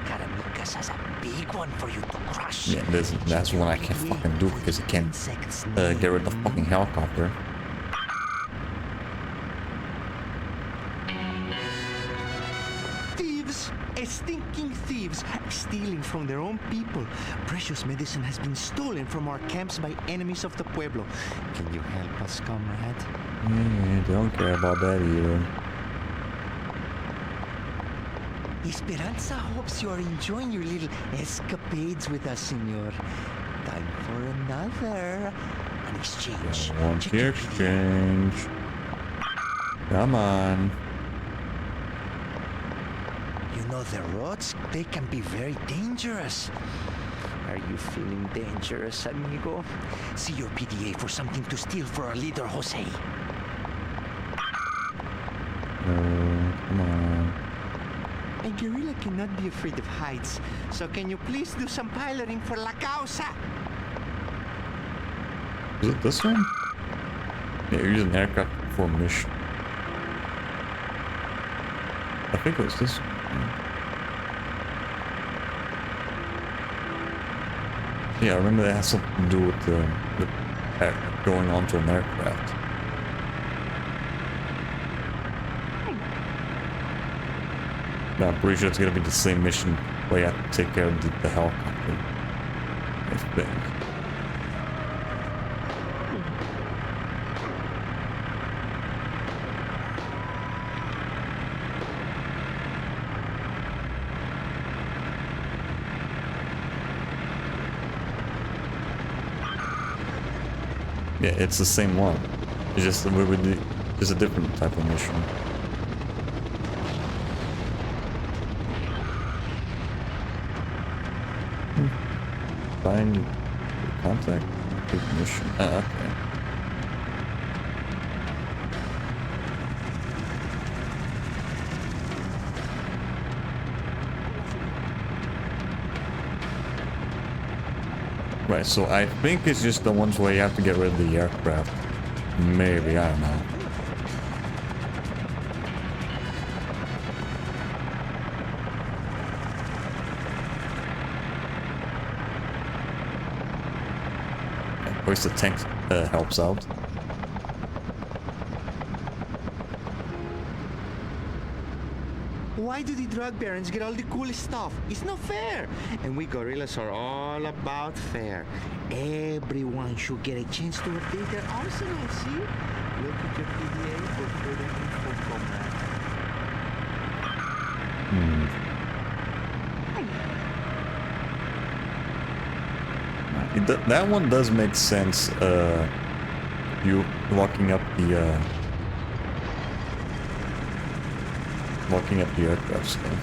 Caramicas has a big one for you to crush. Yeah, that's one I can't fucking do because I can't get rid of the fucking helicopter. Thieves! Stinking thieves! Stealing from their own people. Precious medicine has been stolen from our camps by enemies of the pueblo. Can you help us, comrade? Yeah, don't care about that either. Esperanza hopes you are enjoying your little escapades with us, senor. Time for another. An exchange. Want Check the your exchange. Come on. You know, the roads, they can be very dangerous. Are you feeling dangerous, amigo? See your PDA for something to steal for our leader, Jose. Come on. A guerrilla cannot be afraid of heights, so can you please do some piloting for La Causa? Is it this one? Yeah, you're using aircraft for a mission. I think it was this one. Yeah, I remember that has something to do with going onto an aircraft. No, I'm pretty sure it's gonna be the same mission where you have to take care of the helicopter. I think. Yeah, it's the same one. It's just it's a different type of mission. Find contact mission. Ah, okay. Right, so I think it's just the ones where you have to get rid of the aircraft. Maybe, I don't know. At least the tank helps out. Why do the drug barons get all the cool stuff? It's not fair. And we gorillas are all about fair. Everyone should get a chance to update their arsenal, see? Look at your PDA for further info, comrade. That one does make sense, you locking up the aircraft stuff.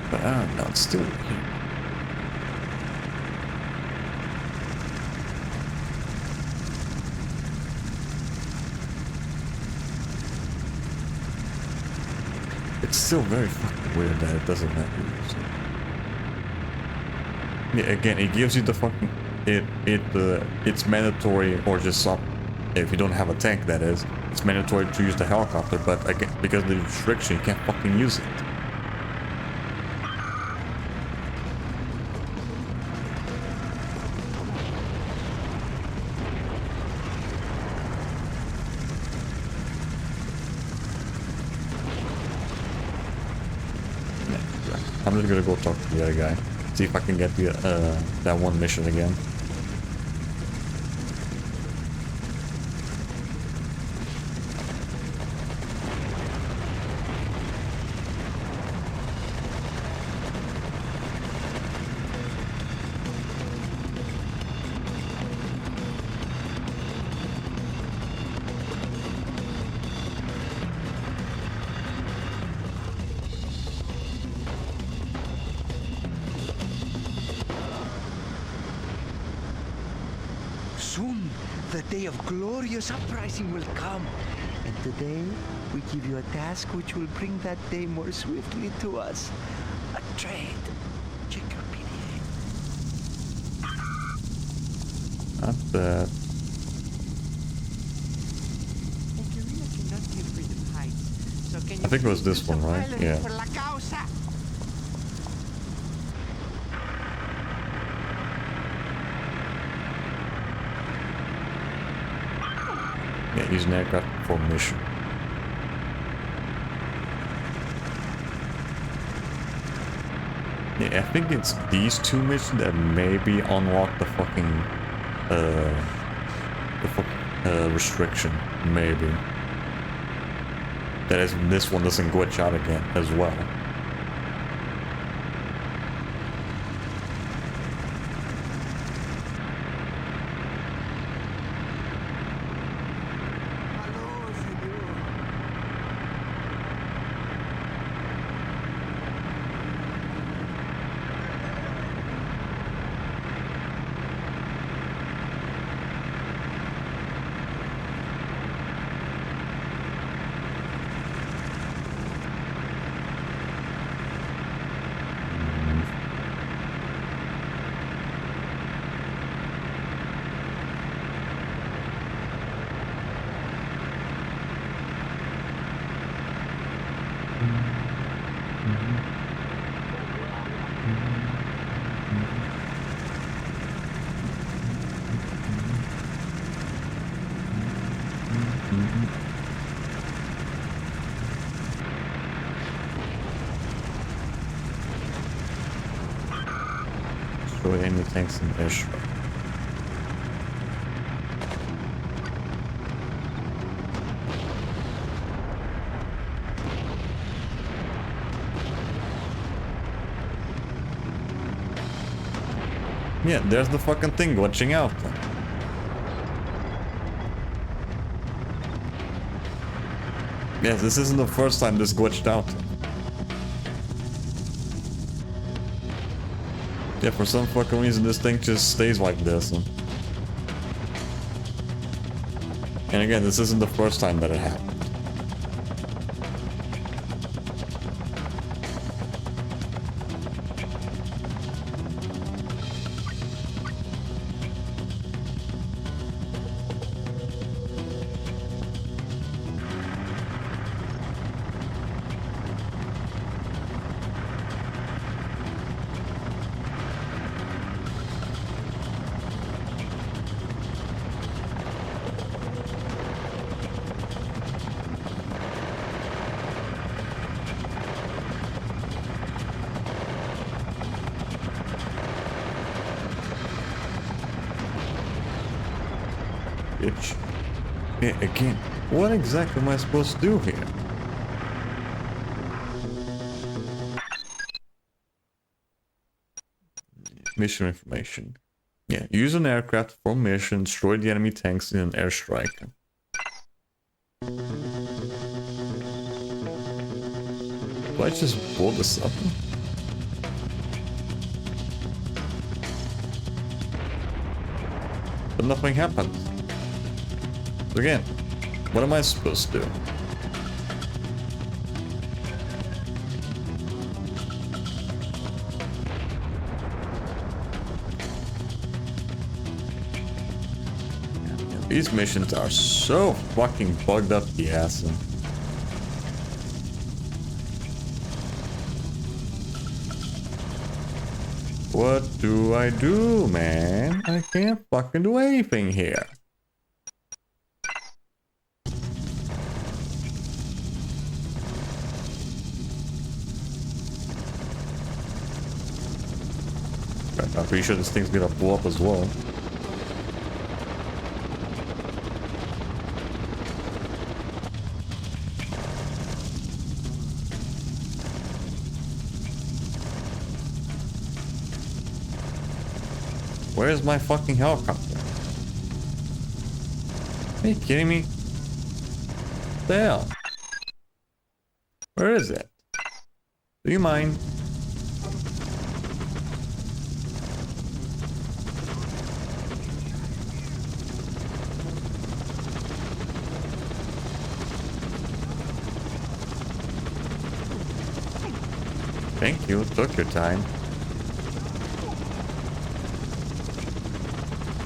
But I don't know, it's still here. It's still very fucking weird that it doesn't let you use it. Yeah, again, it gives you the fucking it's mandatory, or just some, if you don't have a tank, that is, it's mandatory to use the helicopter, but again, because of the restriction, you can't fucking use it. I'm just gonna go talk to the other guy. See if I can get the that one mission again. Soon, the day of glorious uprising will come. And today, we give you a task which will bring that day more swiftly to us. A trade. Check your PDA. Not bad. I think it was this one, right? Yeah. Yeah, use an aircraft for mission. Yeah, I think it's these two missions that maybe unlock the fucking restriction. Maybe. That is, this one doesn't glitch out again as well. Destroy enemy tanks in airstrike. Yeah, there's the fucking thing glitching out. Yes, this isn't the first time this glitched out. Yeah, for some fucking reason this thing just stays like this. And again, this isn't the first time that it happened. Bitch. Yeah, again, what exactly am I supposed to do here? Mission information. Yeah, use an aircraft for mission, destroy the enemy tanks in an airstrike. Do I just blow this up? But nothing happened. So again, what am I supposed to do? These missions are so fucking bugged up the ass. What do I do, man? I can't fucking do anything here. I'm pretty sure this thing's gonna blow up as well. Where's my fucking helicopter? Are you kidding me? What the hell? Where is it? Do you mind? Thank you, took your time.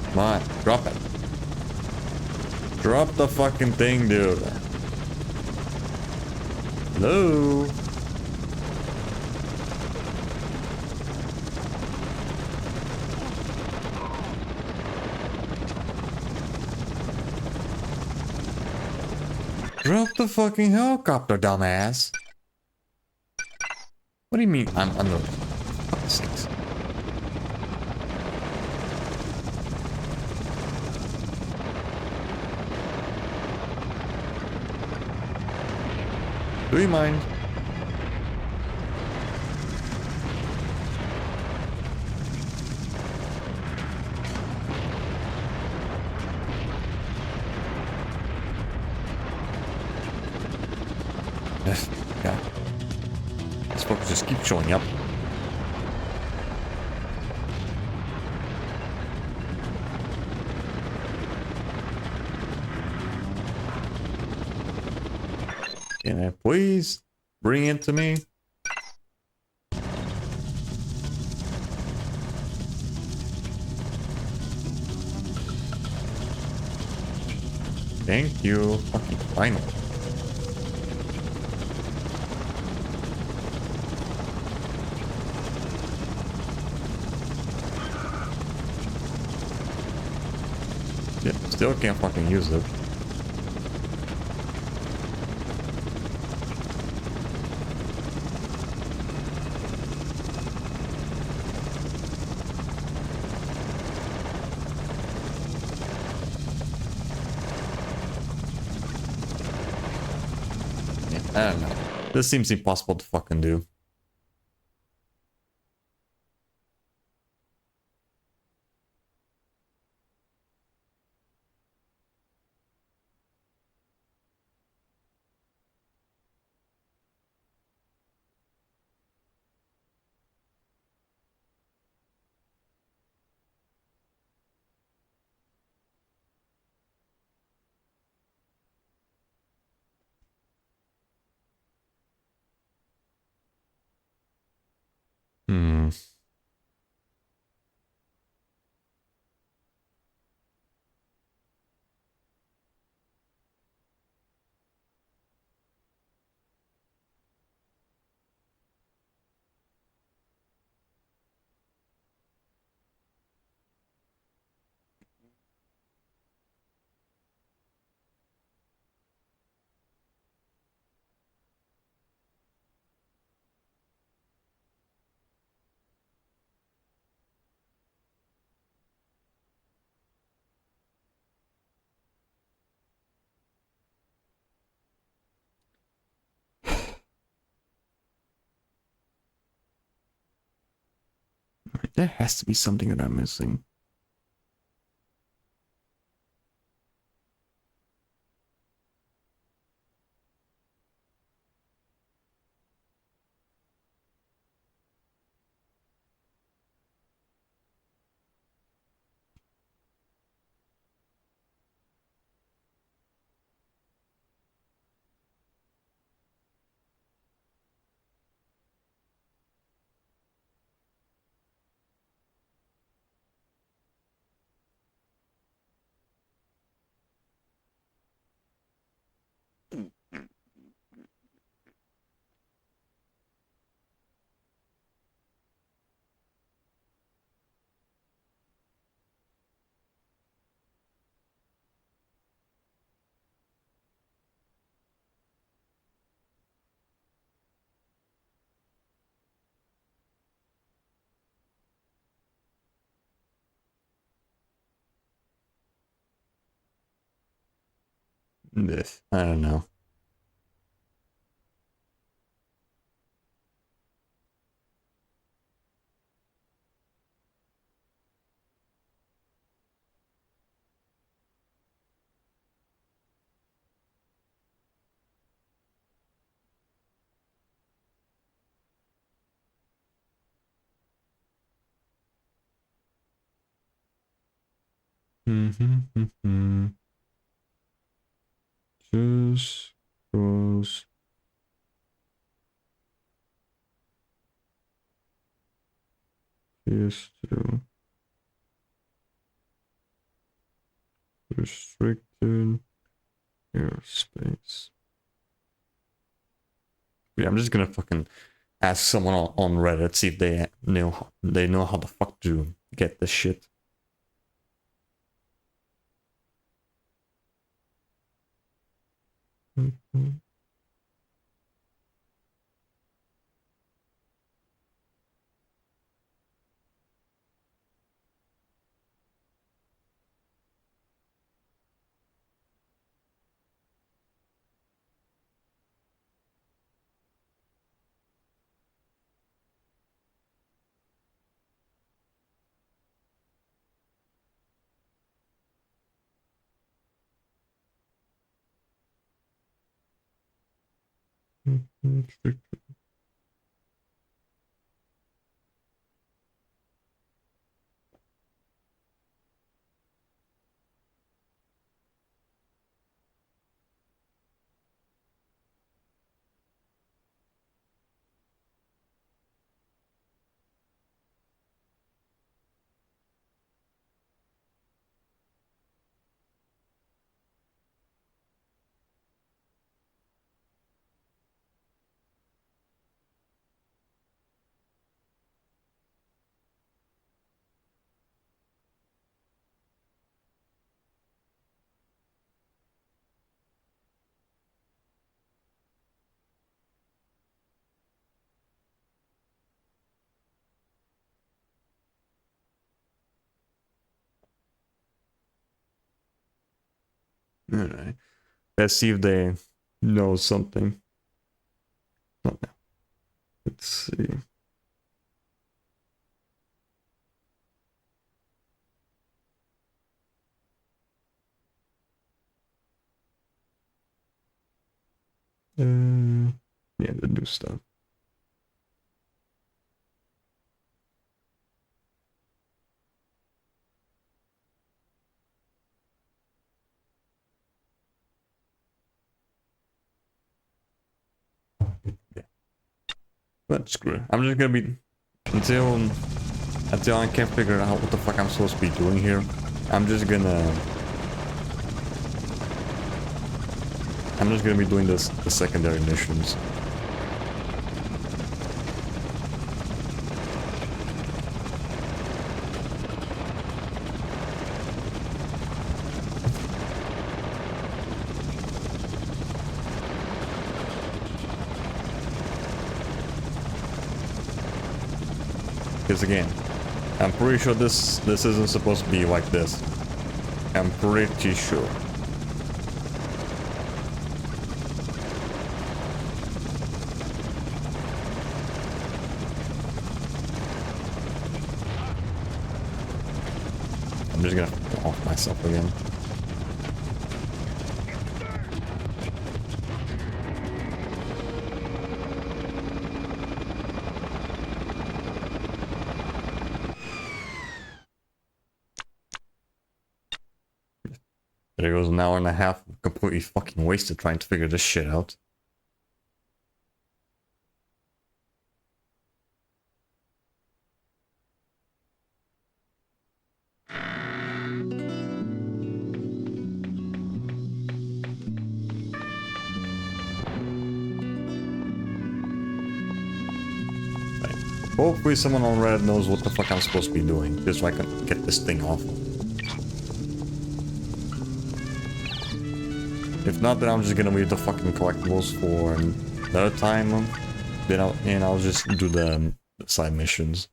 Come on, drop it. Drop the fucking thing, dude. Hello? Drop the fucking helicopter, dumbass. What do you mean I'm under? Fuck sakes. Do you mind? Yeah. These fuckers just keep showing up. Can I please bring it to me? Thank you. Fucking finally. Yeah, still can't fucking use it. I don't know. This seems impossible to fucking do. Hmm. There has to be something that I'm missing. This. I don't know. Mm-hmm. Just goes PS2 restricted airspace. Yeah, I'm just gonna fucking ask someone on Reddit, see if they know how the fuck to get this shit. Mm-hmm. Alright. Let's see if they know something. Not now. Let's see. Yeah, the new stuff. Yeah. But screw it. I'm just gonna be until I can't figure out what the fuck I'm supposed to be doing here. I'm just gonna be doing the secondary missions. Because again, I'm pretty sure this isn't supposed to be like this. I'm pretty sure. I'm just gonna off myself again. There goes an hour and a half completely fucking wasted trying to figure this shit out. Hopefully someone on Reddit knows what the fuck I'm supposed to be doing, just so I can get this thing off. If not, then I'm just gonna leave the fucking collectibles for another time. Then I'll just do the side missions.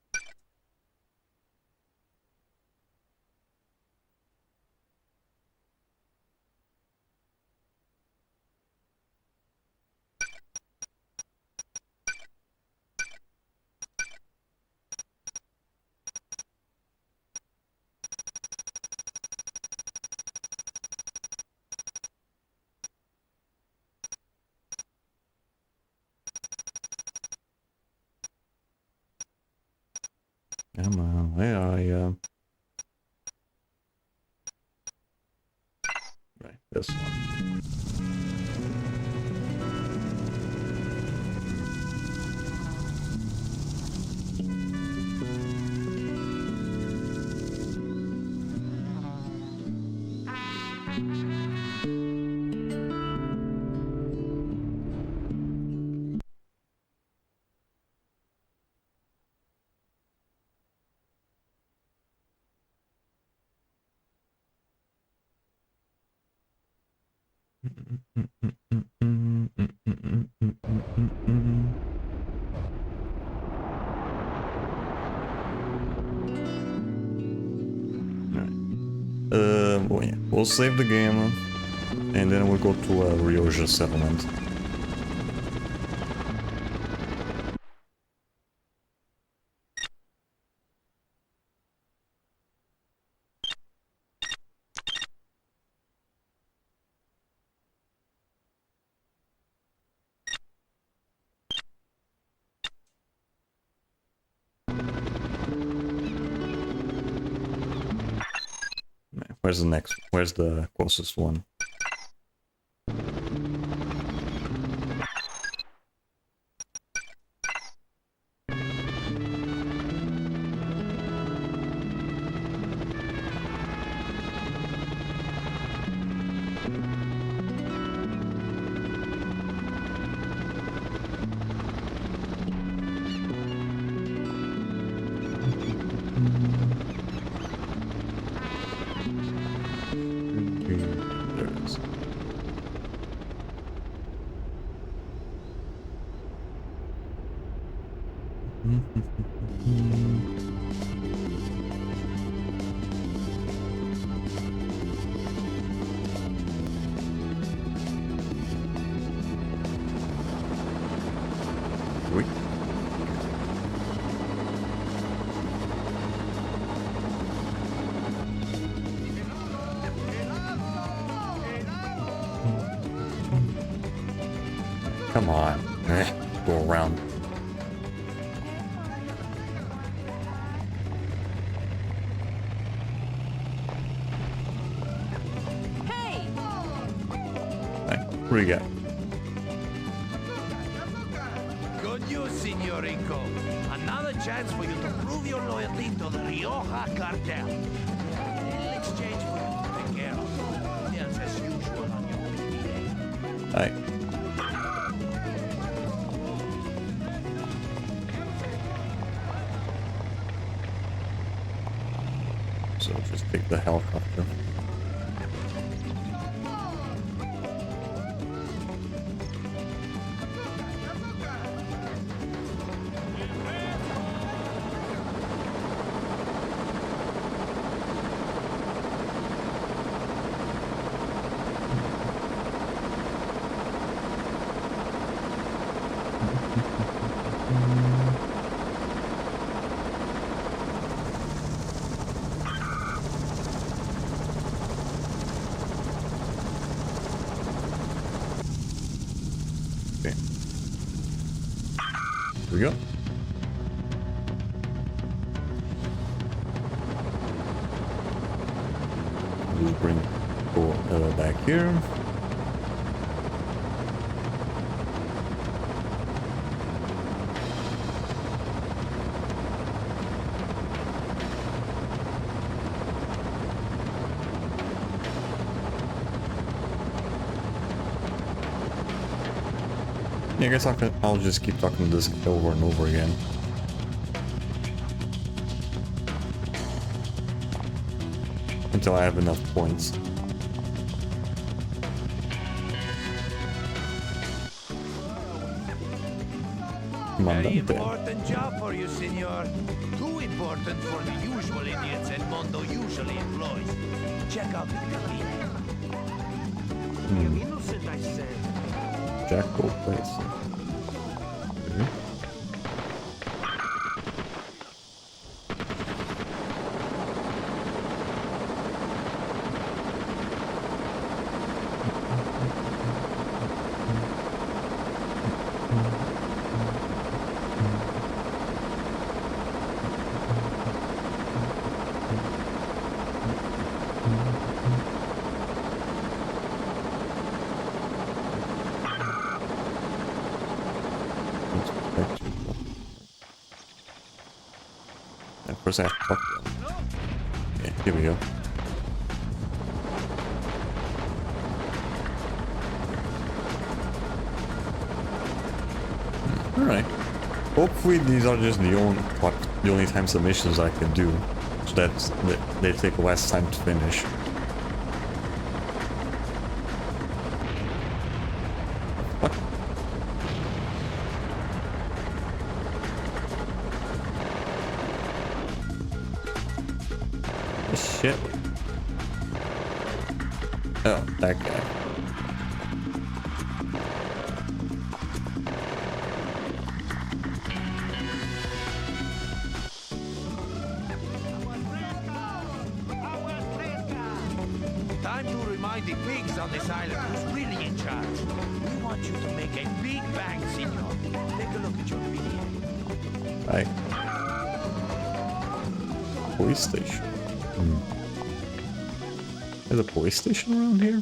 Come on, where are you? Right, this one. Well, yeah, we'll save the game, and then we'll go to Ryoja settlement. Where's the next? Where's the closest one? There it is. Come on. Go around. Hey! Hey, what do you got? Good news, Senorico. Another chance for you to prove your loyalty to the Rioja cartel. In exchange for you to take care of details as usual on your PDA. Hey. So just take the helicopter. Okay. Here we go. Just bring back here. Yeah, I guess I'll just keep talking to this over and over again. Until I have enough points. Come on, Very don't they? important job for you, senor. Too important for the usual idiots that Mondo usually employs. Check out the PDA. Innocent, I said. Jackal place. Okay. Of course I have to talk to them. Yeah, here we go. Alright. Hopefully these are just the only time submissions I can do. So that they take less time to finish. What? Shit. Oh, that guy. Time to remind the pigs on this island who's really in charge. We want you to make a big bang, senor. Take a look at your PDA. Hi. Police station. There's a police station around here?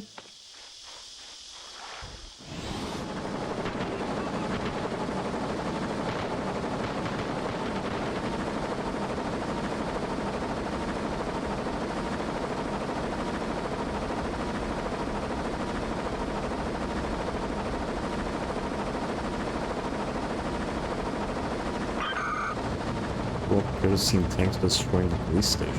Well, kerosene tanks destroying the police station.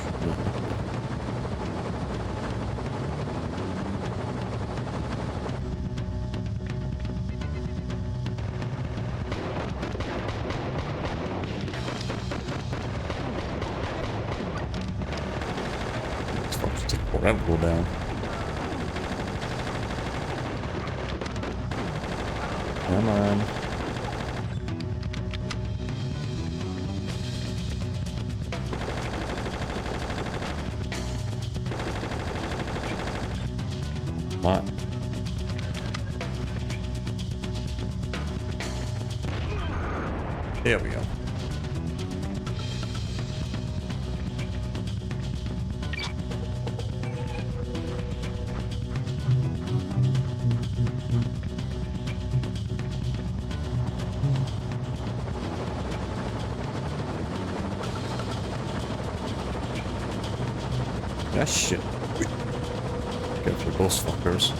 It's supposed to take forever to go down. Come on. Come on. There we go. Ah, shit. Careful, those fuckers.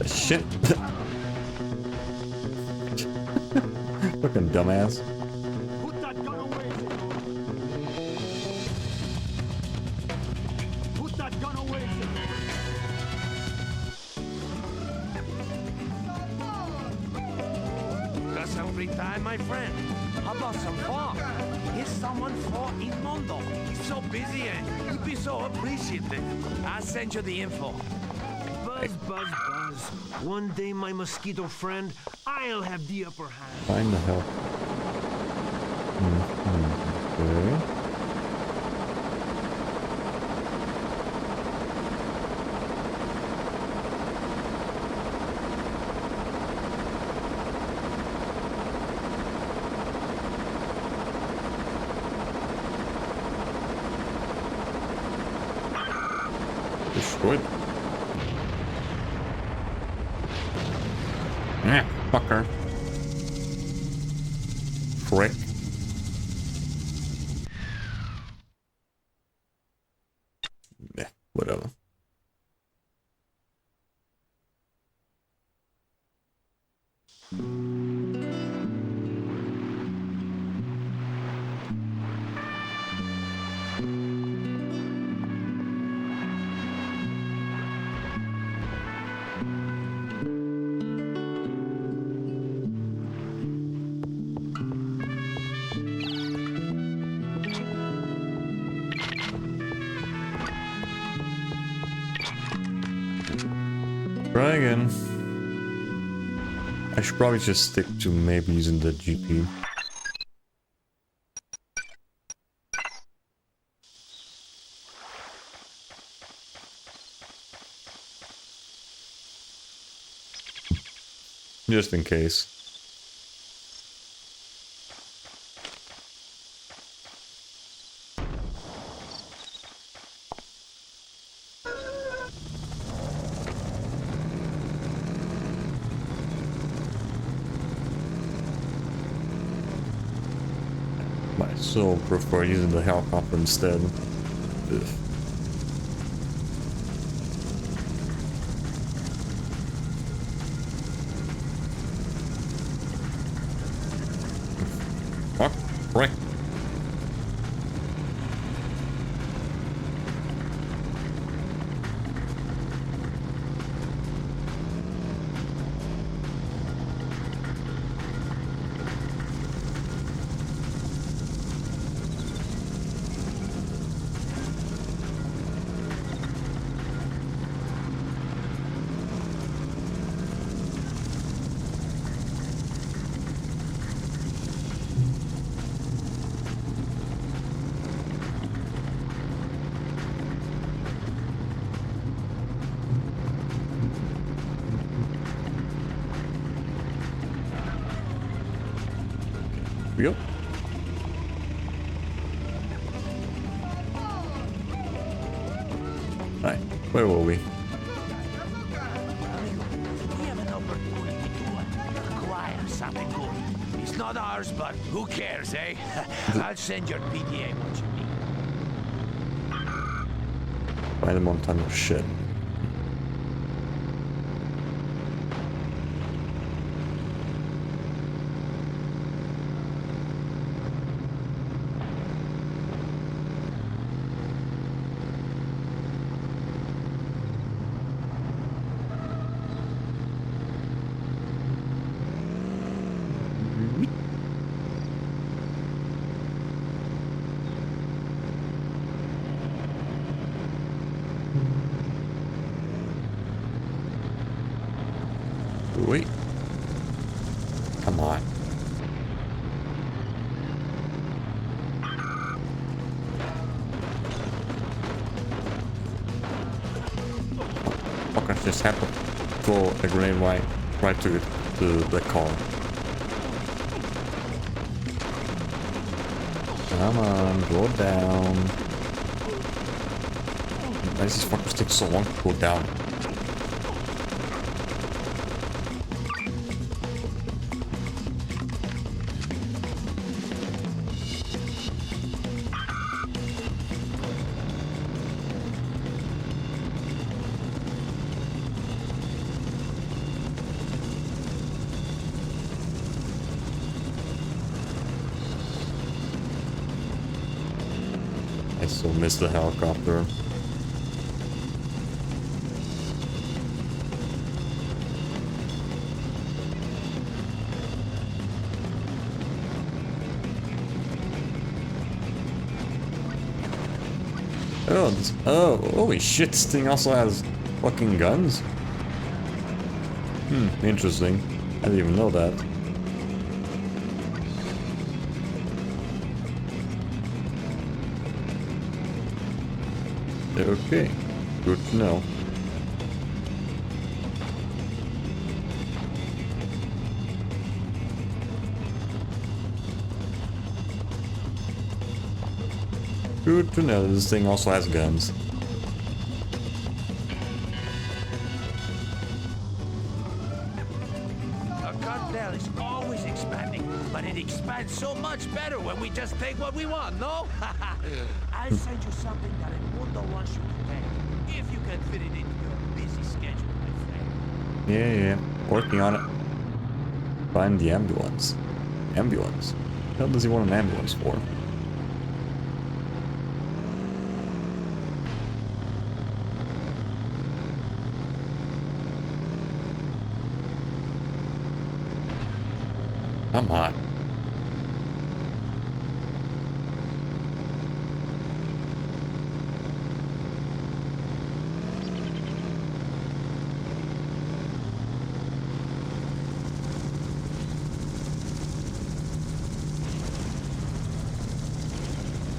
Shit. Fucking dumbass. Put that gun away! Put that gun away! Got some free time, my friend? How about some fun? Here's someone for Inmondo. He's so busy and he'd be so appreciative. I'll send you the info. Buzz, buzz, buzz. One day, my mosquito friend, I'll have the upper hand. Find the help. Okay. Destroyed. Yeah, fucker. Frick. Yeah, whatever. Try again. I should probably just stick to maybe using the GP. Just in case. I so prefer using the helicopter instead. Ugh. Fuck, right. Yep. Right, where were we? We have an opportunity to acquire something good. It's not ours, but who cares, eh? I'll send your PDA what you need. Find a mountain of shit. Wait. Come on. had to throw a grenade right to the car. Come on, go down. Why does these fuckers take so long to go down? I still miss the helicopter. Oh, holy shit, this thing also has fucking guns? Interesting. I didn't even know that. Okay, good to know. Good to know this thing also has guns. A cartel is always expanding, but it expands so much better when we just take what we want, no? I'll send you something that El Mundo wants you to pay, if you can fit it into your busy schedule, my friend. Yeah, working on it. Find the ambulance. Ambulance? What the hell does he want an ambulance for? Come on.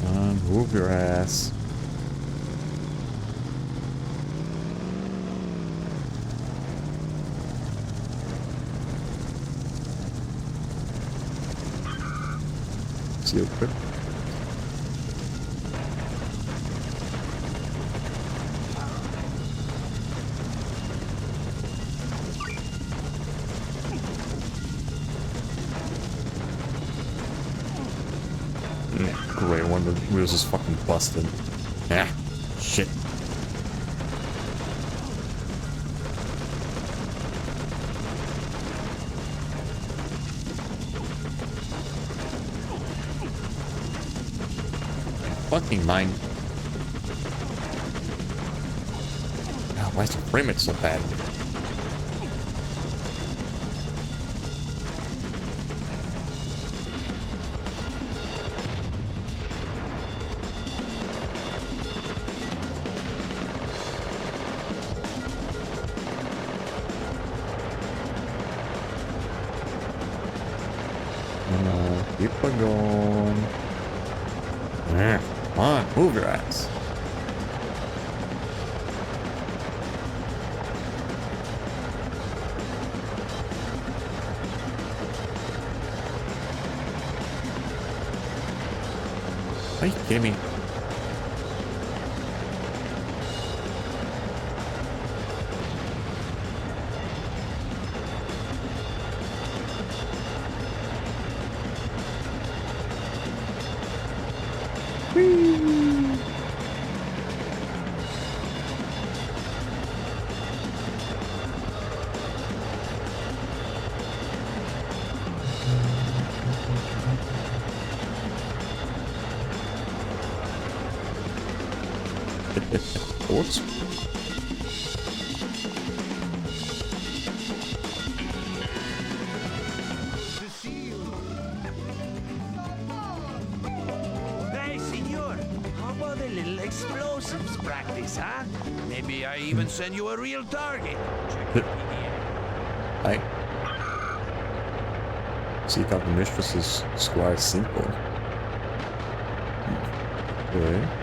Come on, move your ass. See you quick. Great, one of the wheels is fucking busted. Yeah, shit. Fucking mine. God, why is the frame rate so bad? Keep it going. Yeah, come on, move your ass. Are you kidding me? Thoughts? Hey, senor, how about a little explosives practice, huh? Maybe I even send you a real target. Check it out. Hi. Seek out the mistress's squire simple. Okay. Hmm.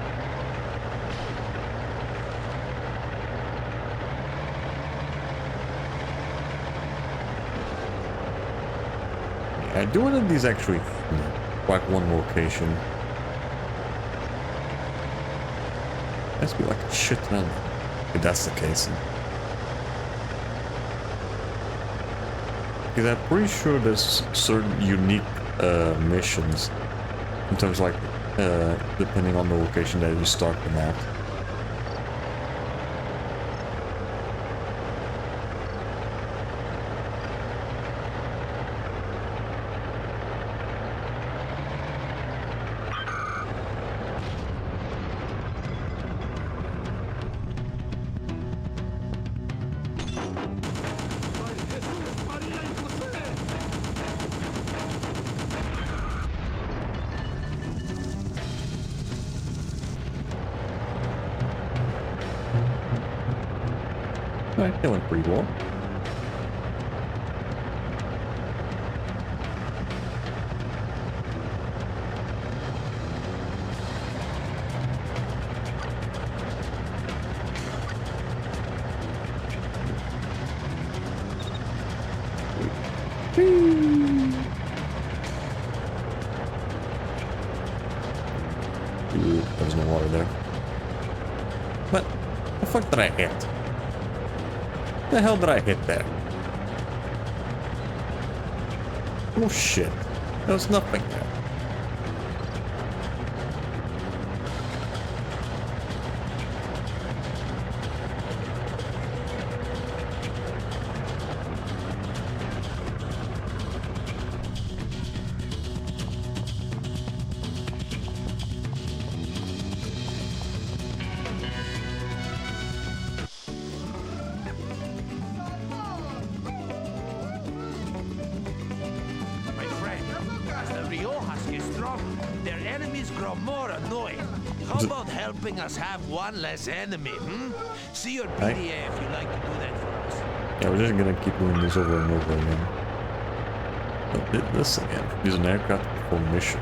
I do one of these actually quite one location. Must be like a shit ton. If that's the case. Because I'm pretty sure there's certain unique missions in terms like depending on the location that you start them at. Alright, that went pretty well. Ooh, there's no water there. What the fuck did I hit? The hell did I hit there? Oh shit. There was nothing there. My friend, as the Riojas get stronger, their enemies grow more annoying. How about helping us have one less enemy, See your PDA if you'd like to do that for us. Yeah, we're just gonna keep doing this over and over again. But this again. Use an aircraft for mission.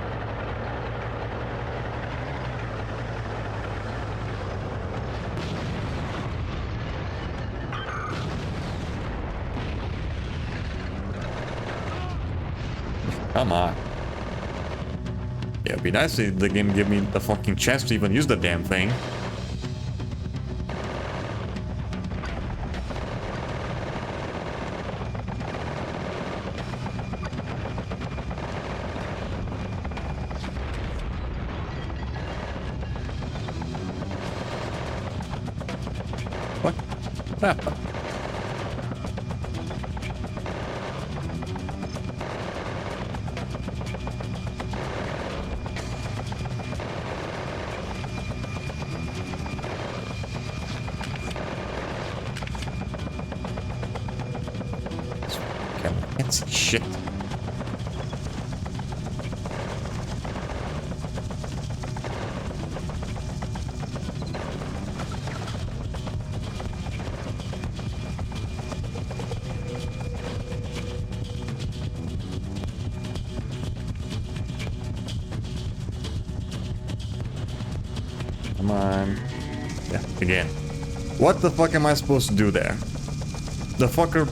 Come on. Yeah, it'd be nice if the game give me the fucking chance to even use the damn thing. What? What happened? Can't see shit. Come on. Yeah, again. What the fuck am I supposed to do there? The fucker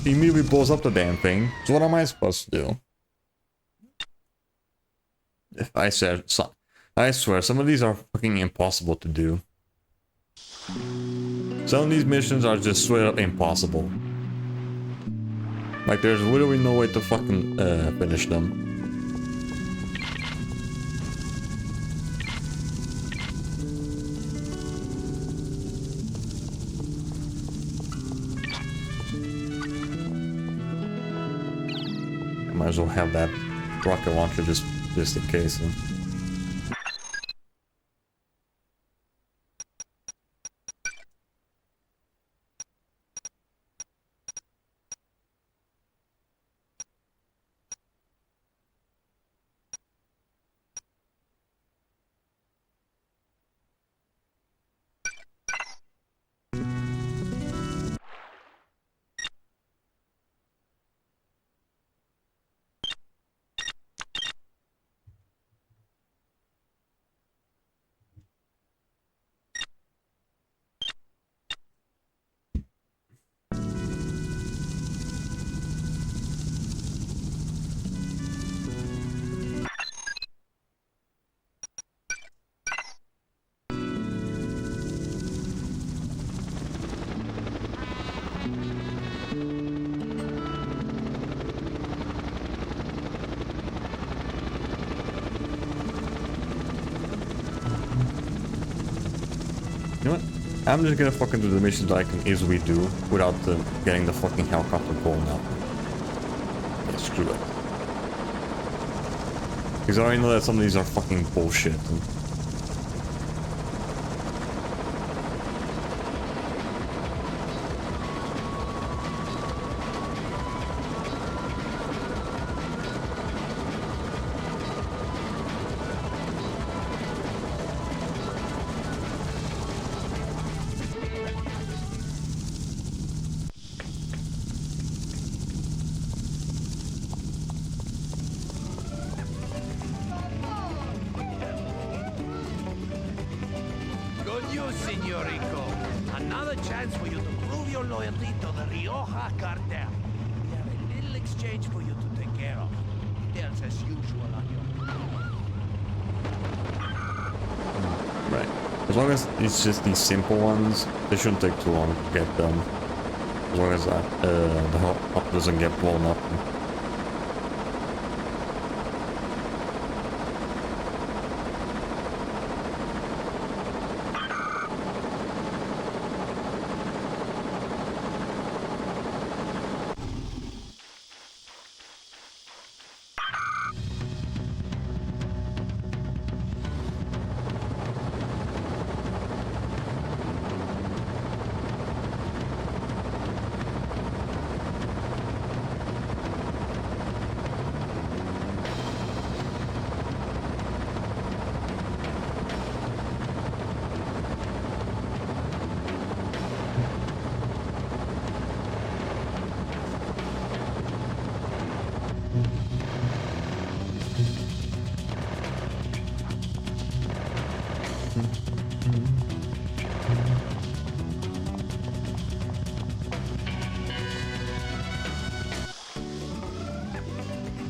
immediately blows up the damn thing. So what am I supposed to do? If I said so, I swear some of these are fucking impossible to do. Some of these missions are just straight up impossible. Like there's literally no way to fucking finish them. Might as well have that rocket launcher just in case. Huh? I'm just gonna fucking do the missions that I can easily do without getting the fucking helicopter blown up. Yeah, screw it. Because I already know that some of these are fucking bullshit. Good news, Senor Rico. Another chance for you to prove your loyalty to the Rioja cartel. We have a little exchange for you to take care of. Details as usual on your... Right. As long as it's just these simple ones, they shouldn't take too long to get done. As long as the helicopter doesn't get blown up.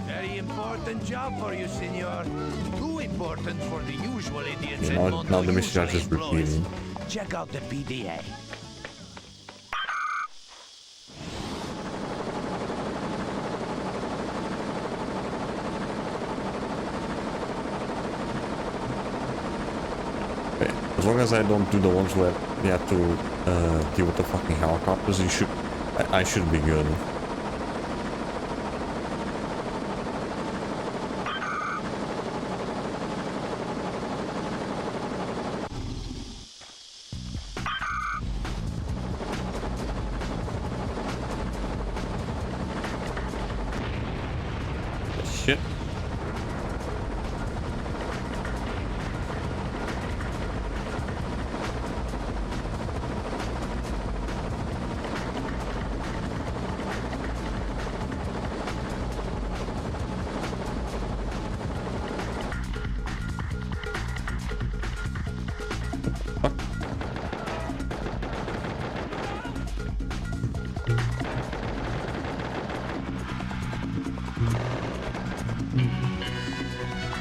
Very important job for you, senor. Too important for the usual idiots Yeah, and now the Mondo mission are usually just employs. repeating. Check out the PDA. Okay. As long as I don't do the ones where you have to deal with the fucking helicopters, I should be good. Shit.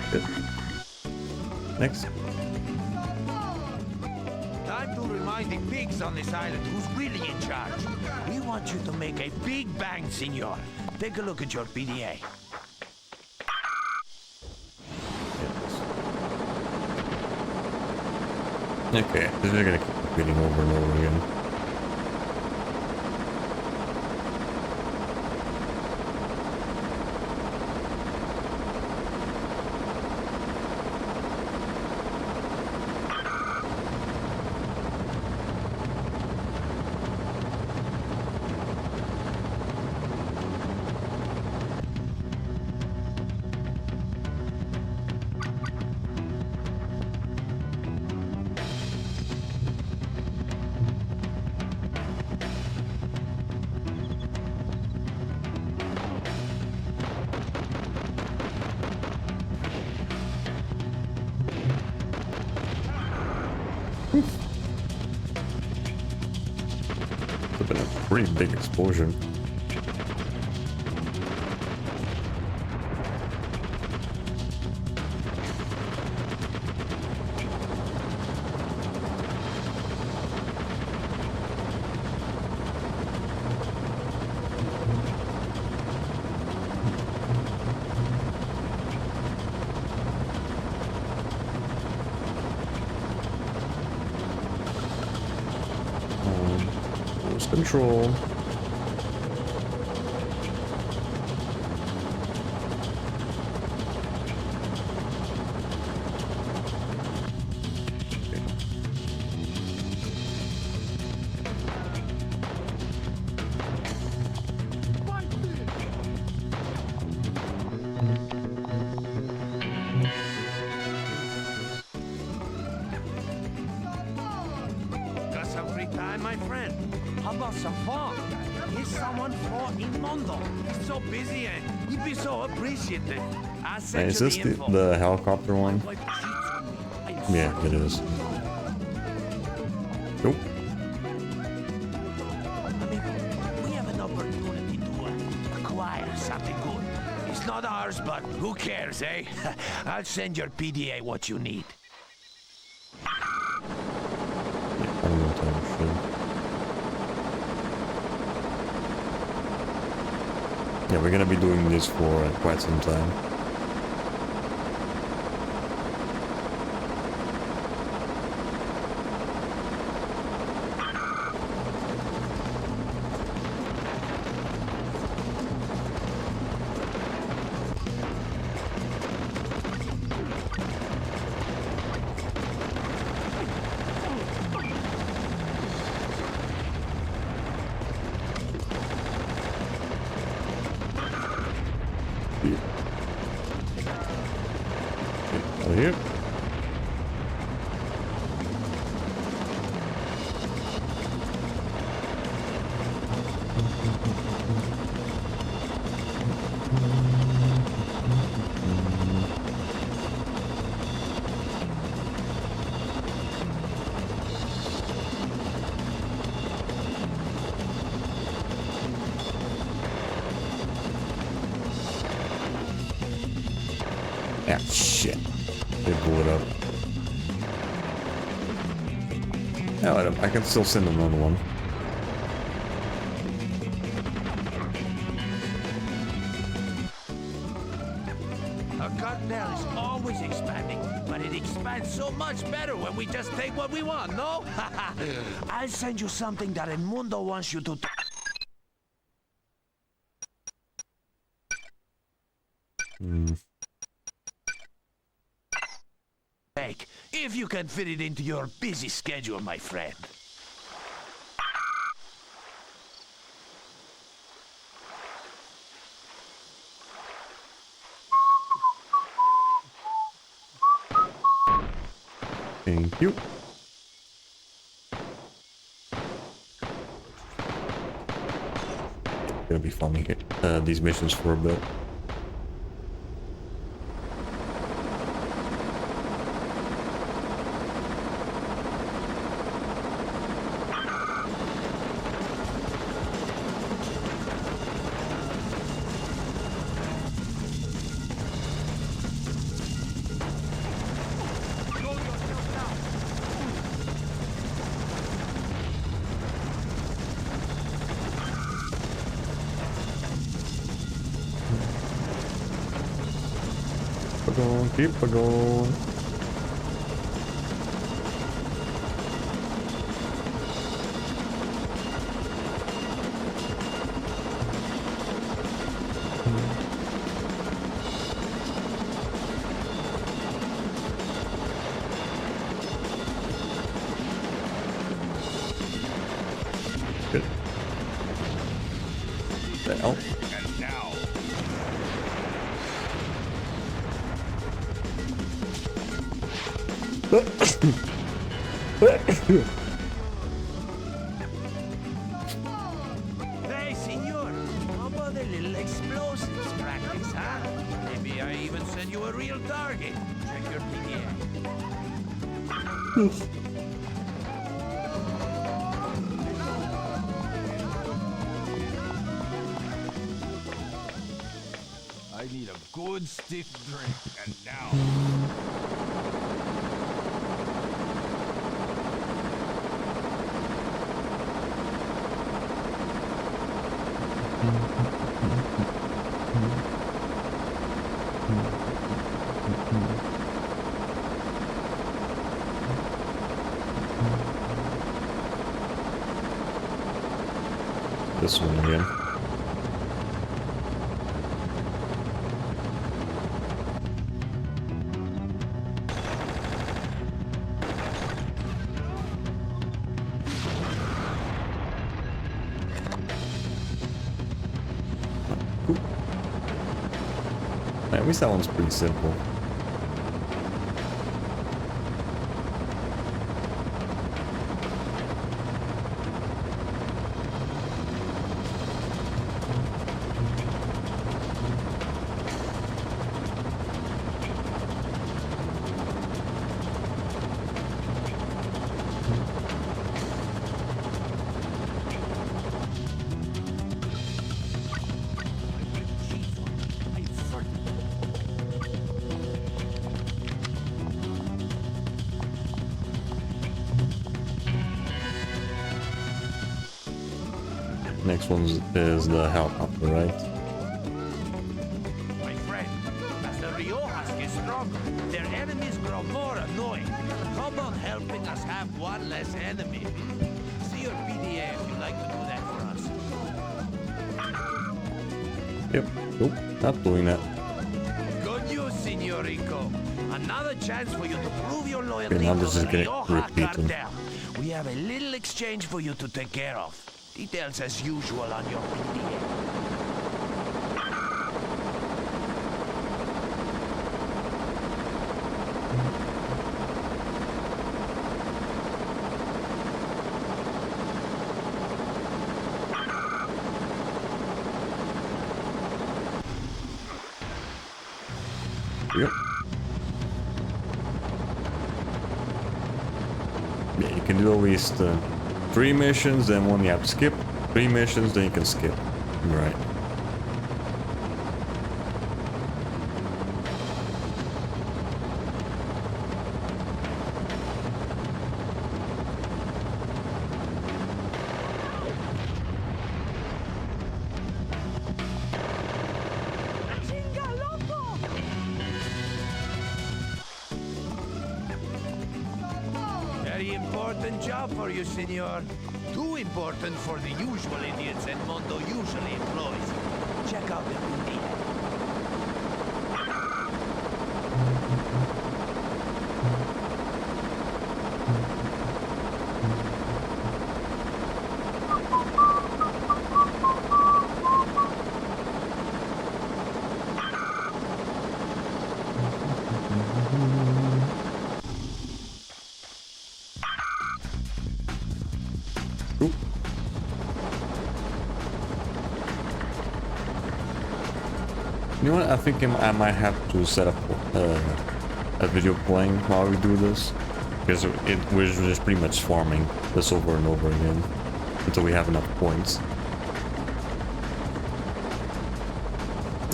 Good. Next. Time to remind the pigs on this island who's really in charge. We want you to make a big bang, senor. Take a look at your PDA. Okay, this is gonna keep repeating over and over again. It's been a pretty big explosion. Lost control. Got some free time, my friend? How about some fun? Here's someone for Imondo. He's so busy and he'd be so appreciative. I'll send Is you this the the, info. the helicopter one? My wife cheats on me. I'm Yeah, it is. Nope. Amigo, we have an opportunity to acquire something good. It's not ours, but who cares, eh? I'll send your PDA what you need. Yeah, I'm gonna tell him shit. Yeah, we're gonna be doing this for quite some time. Out of here. Ah, shit. They blew it up. Yeah, I can still send another one. A cartel is always expanding, but it expands so much better when we just take what we want, no? I'll send you something that El Mundo wants you to... Take, if you can fit it into your busy schedule, my friend. Thank you. Gonna be fun here. These missions for a bit. Keep going. Good. The hell? And now... Hey, senor. How about a little explosives practice, huh? Maybe I even send you a real target. Check your PDA. I need a good stiff drink. And now... this one again. Cool. At least that one's pretty simple. Next one is the helicopter, right? My friend, as the Riojas get stronger, their enemies grow more annoying. How about helping us have one less enemy? See your PDA if you'd like to do that for us. Yep. Nope. Not doing that. Good news, Señorico. Another chance for you to prove your loyalty Okay, now to this is the getting Rioja repeated. cartel. We have a little exchange for you to take care of. Details as usual on your PDA. Yep. Yeah, you can do at least 3 missions, then one you have to skip. 3 missions, then you can skip. Right. Very important job for you, senor. Too important for the usual idiots and Mondo usually employs. Check out the PDA. Oop. You know what? I think I might have to set up a video playing while we do this, because we're just pretty much farming this over and over again until we have enough points.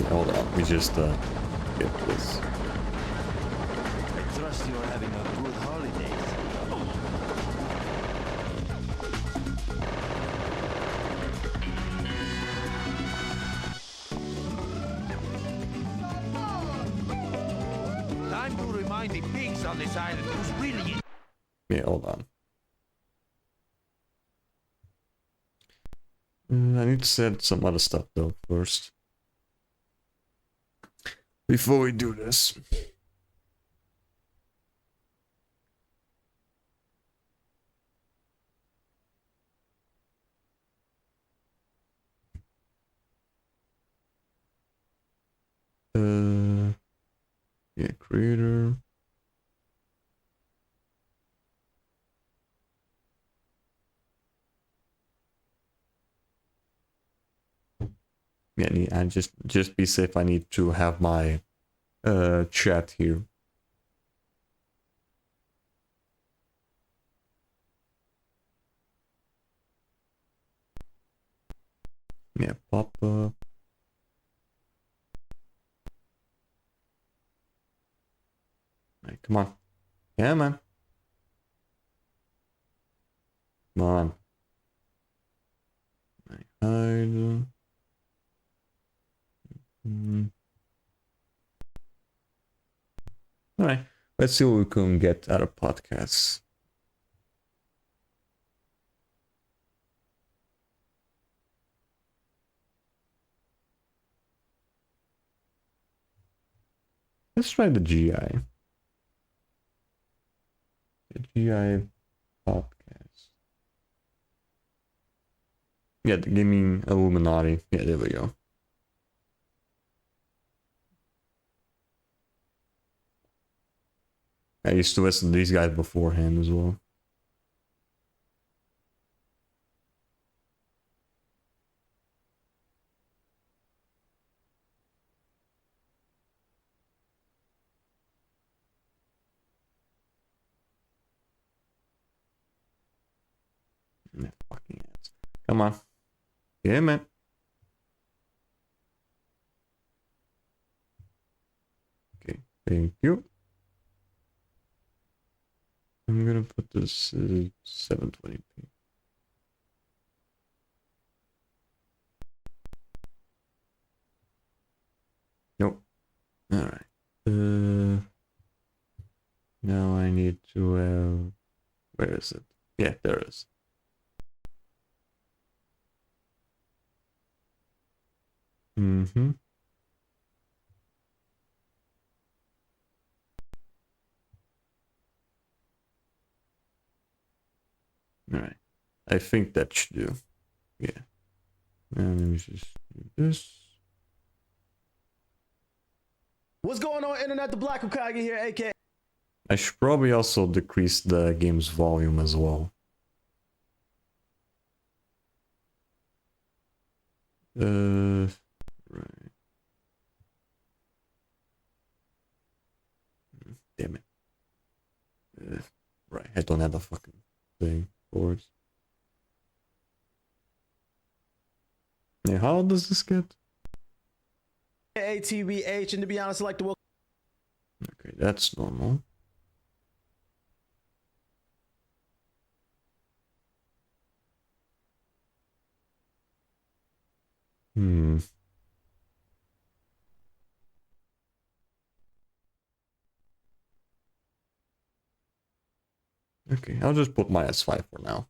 Yeah, hold on, we just get this. I trust you are having a good holiday. Time to remind the pigs on this island who's really Yeah, hold on. I need to set some other stuff though first. Before we do this. Yeah, creator. Yeah, and just be safe. I need to have my chat here. Yeah, pop up. Right, come on. Yeah, man. Come on. Right, hide. All right, let's see what we can get out of podcasts. Let's try the GI. The GI podcast. Yeah, the gaming Illuminati. Yeah, there we go. I used to listen to these guys beforehand as well. Yeah, fucking ass. Come on. Yeah, man. Okay, thank you. I'm gonna put this 720p. Nope. All right. Now I need to. Where is it? Yeah, there it is. Mm-hmm. All right. I think that should do. Yeah. Now let me just do this. What's going on, Internet? The Black Hokage here, aka. I should probably also decrease the game's volume as well. Right. Damn it. Right, I don't have the fucking thing for it. Yeah, how does this get? ATBH, and to be honest, I like to welcome. Okay, that's normal. Okay, I'll just put my S5 for now.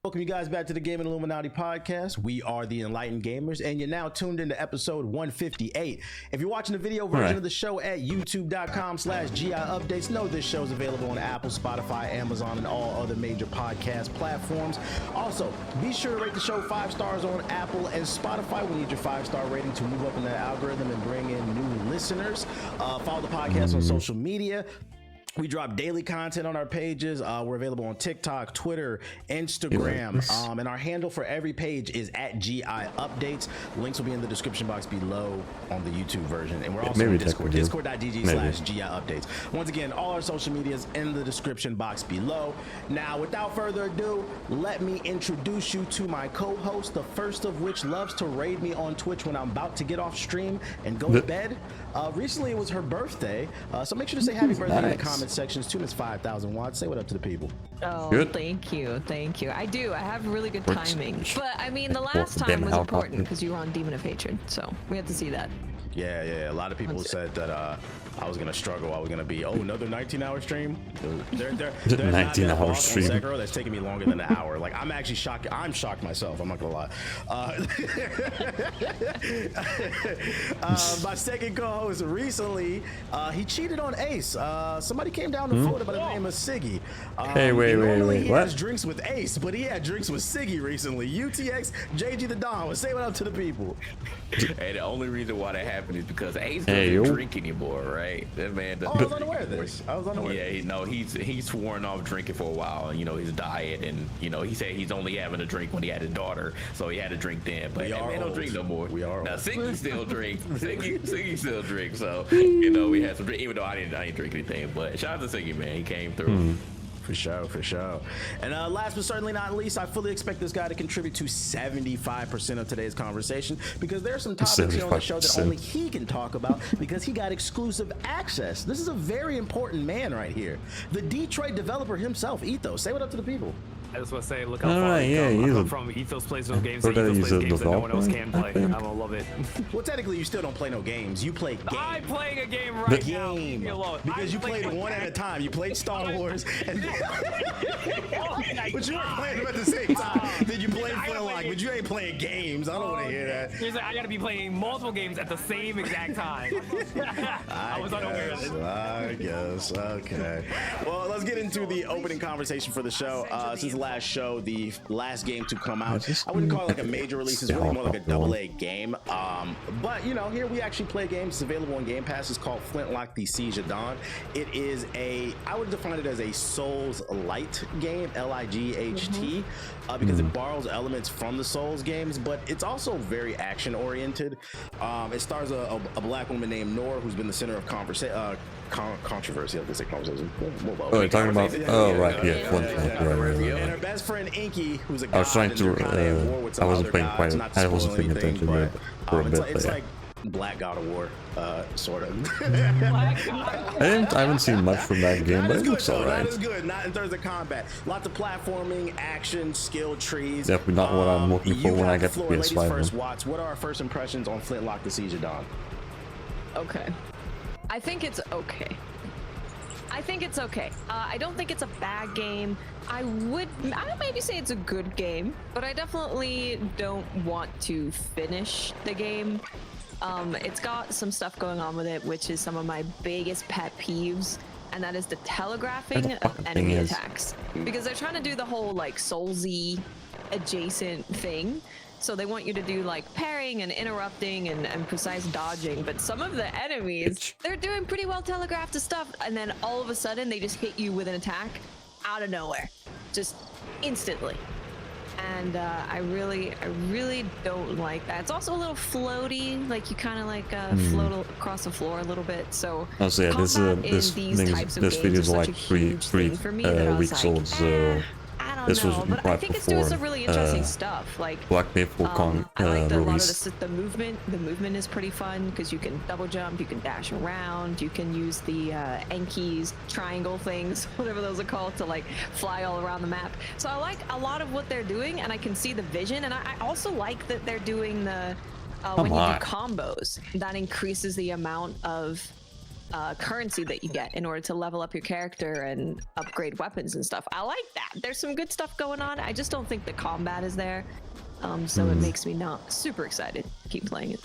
Welcome you guys back to the Gaming Illuminati podcast. We are the Enlightened Gamers, and you're now tuned into episode 158. If you're watching the video version of the show at youtube.com/GI Updates, know this show is available on Apple, Spotify, Amazon, and all other major podcast platforms. Also, be sure to rate the show 5 stars on Apple and Spotify. We need your 5-star rating to move up in that algorithm and bring in new listeners. Follow the podcast on social media. We drop daily content on our pages. We're available on TikTok, Twitter, Instagram, and our handle for every page is at GI Updates. Links will be in the description box below on the YouTube version, and we're also in Discord, discord.gg/GI Updates. Once again, all our social medias in the description box below. Now, without further ado, let me introduce you to my co-host, the first of which loves to raid me on Twitch when I'm about to get off stream and go to bed. Recently, it was her birthday, so make sure to say happy birthday in the comment sections. Tune is 5,000 watts. Say what up to the people. Oh, good. Thank you. I do. I have really good timing. But I mean, the last time was important because you were on Demon of Hatred, so we had to see that. Yeah. A lot of people said that I was gonna struggle. I was gonna be another 19-hour stream. They're 19-hour stream. Sekiro that's taking me longer than an hour. Like, I'm actually shocked. I'm shocked myself. I'm not gonna lie. My second co-host recently, he cheated on Ace. Somebody came down to Florida by the name of Siggy. Hey, wait. He has drinks with Ace, but he had drinks with Siggy recently. UTX JG the Don. Say what up to the people. Hey, the only reason why that happened is because Ace doesn't drink anymore, right? That man doesn't. I was unaware of this. Yeah, he's sworn off drinking for a while, and his diet, and he said he's only having a drink when he had his daughter, so he had a drink then. But that man don't drink no more. We are. Now Siggy still drinks. Siggy still drinks. So we had some drink, even though I didn't drink anything. But shout out to Siggy, man. He came through. For sure. And last but certainly not least, I fully expect this guy to contribute to 75% of today's conversation, because there are some topics here on the show that only he can talk about because he got exclusive access. This is a very important man right here. The Detroit developer himself, Ethos. Say what up to the people. I just want to say, look how far I come from Ethos plays those games, Ethos plays games that no one else can play. I'm gonna love it. Well, technically, you still don't play no games. You play games. I'm playing a game right now. Because you played one at a time. You played Star Wars, but you weren't playing them at the same time. Did you play Flintlock? But you ain't playing games. I don't want to hear that. He's like, I gotta be playing multiple games at the same exact time. I was unaware of this. I guess. Okay. Well, let's get into the opening conversation for the show. Since the last show, the last game to come out, I wouldn't call it like a major release. It's really more like a AA game. But you know, here we actually play games. It's available on Game Pass. It's called Flintlock: The Siege of Dawn. It is I would define it as a Souls-light game, L-I-G-H-T, because it borrows elements from the Souls games, but it's also very action-oriented. It stars a black woman named Noor, who's been the center of controversy. I was gonna say conversation. Oh, you're talking about? Oh, right, yeah. And her best friend Inky, who's a god. I was trying to. I wasn't paying quite. I wasn't paying attention for a bit. It's like Black God of War, sort of. I haven't seen much from that game, but it looks alright. That is good. Not in terms of combat. Lots of platforming, action, skill trees. Definitely not what I'm looking for when I get the PS5. First, Watts, what are our first impressions on Flintlock: The Siege of Dawn? Okay. I think it's okay. I don't think it's a bad game. I would maybe say it's a good game, but I definitely don't want to finish the game. It's got some stuff going on with it, which is some of my biggest pet peeves, and that is the telegraphing of enemy attacks. Because they're trying to do the whole like Soulsy adjacent thing. So they want you to do like parrying and interrupting and precise dodging, but some of the enemies, they're doing pretty well telegraphed stuff, and then all of a sudden they just hit you with an attack out of nowhere, just instantly. And I really don't like that. It's also a little floaty, like you kind of like float across the floor a little bit. So yeah, this video is like three weeks old, so this was but right I think it's before doing some really interesting stuff. Like Black Myth will come I like a lot of release. the movement. The movement is pretty fun because you can double jump, you can dash around, you can use the Enki's triangle things, whatever those are called, to like fly all around the map. So I like a lot of what they're doing, and I can see the vision. And I also like that they're doing the when you do combos, that increases the amount of currency that you get in order to level up your character and upgrade weapons and stuff. I like that. There's some good stuff going on. I just don't think the combat is there. So it makes me not super excited to keep playing it.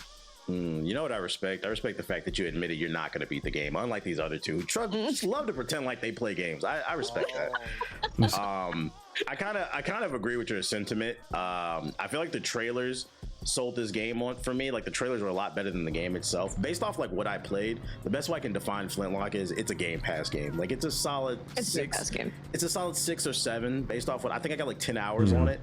You know what I respect? I respect the fact that you admitted you're not going to beat the game, unlike these other two. Just love to pretend like they play games. I respect that. I kind of agree with your sentiment. I feel like the trailers sold this game on for me. Like the trailers were a lot better than the game itself. Based off like what I played, the best way I can define Flintlock is it's a Game Pass game. Like it's a solid six. It's a solid 6 or 7 based off what I think I got like 10 hours on it.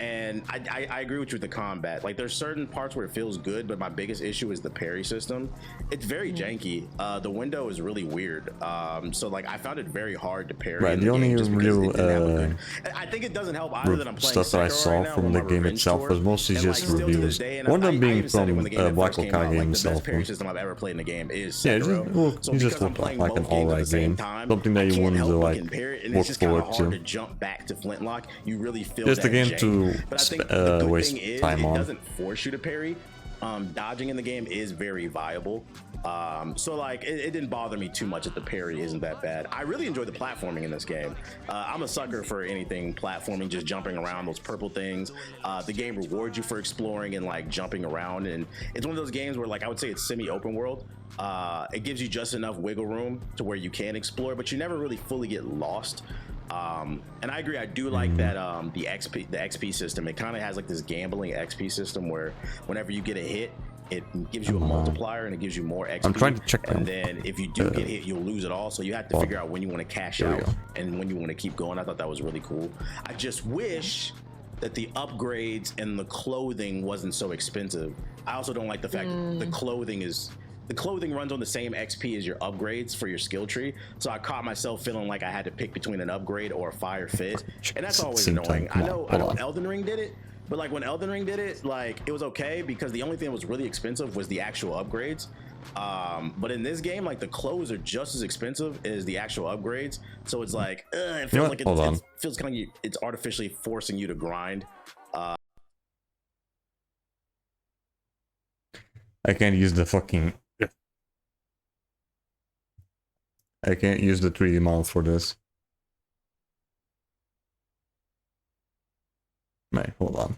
And I agree with you with the combat. Like there's certain parts where it feels good, but my biggest issue is the parry system. It's very janky. The window is really weird. So like I found it very hard to parry. Right, the only real I think it doesn't help either that I'm playing stuff that I saw from the game itself was mostly just reviews. One of them being from Black Okada game itself. The best parry system I've ever played in a game is Sekiro. It just looked like an alright game. Something that you wanted to like look forward to. Jump back to Flintlock. You really feel just a game to but I think the good waste thing is time on. It doesn't force you to parry. Dodging in the game is very viable. So like it didn't bother me too much that the parry isn't that bad. I really enjoy the platforming in this game. I'm a sucker for anything platforming, just jumping around, those purple things. The game rewards you for exploring and like jumping around, and it's one of those games where like I would say it's semi-open world. It gives you just enough wiggle room to where you can explore, but you never really fully get lost. And I agree, I do like that the XP system. It kind of has like this gambling XP system where whenever you get a hit, it gives you a multiplier and it gives you more XP. I'm trying to check and then if you do get hit, you'll lose it all. So you have to figure out when you want to cash out and when you want to keep going. I thought that was really cool. I just wish that the upgrades and the clothing wasn't so expensive. I also don't like the fact that the clothing runs on the same XP as your upgrades for your skill tree. So I caught myself feeling like I had to pick between an upgrade or a fire fit. And that's always annoying. I know Elden Ring did it, but like when Elden Ring did it, like it was okay because the only thing that was really expensive was the actual upgrades. But in this game, like the clothes are just as expensive as the actual upgrades. So it's like, it feels like it feels kind of, it's artificially forcing you to grind. I can't use the fucking... I can't use the 3D model for this. Right, hold on.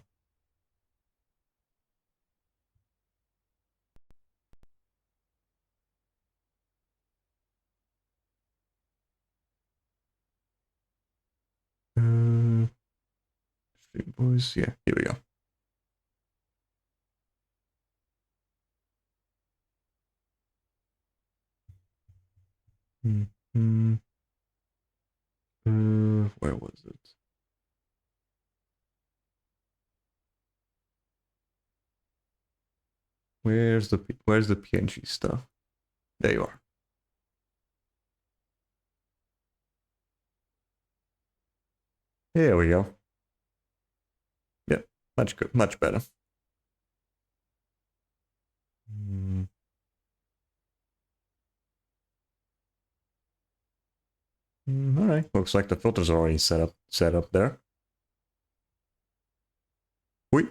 Street Boys, yeah, here we go. Where was it? Where's the PNG stuff? There you are. There we go. Yep, much good, much better. All right, looks like the filters are already set up there. Wait.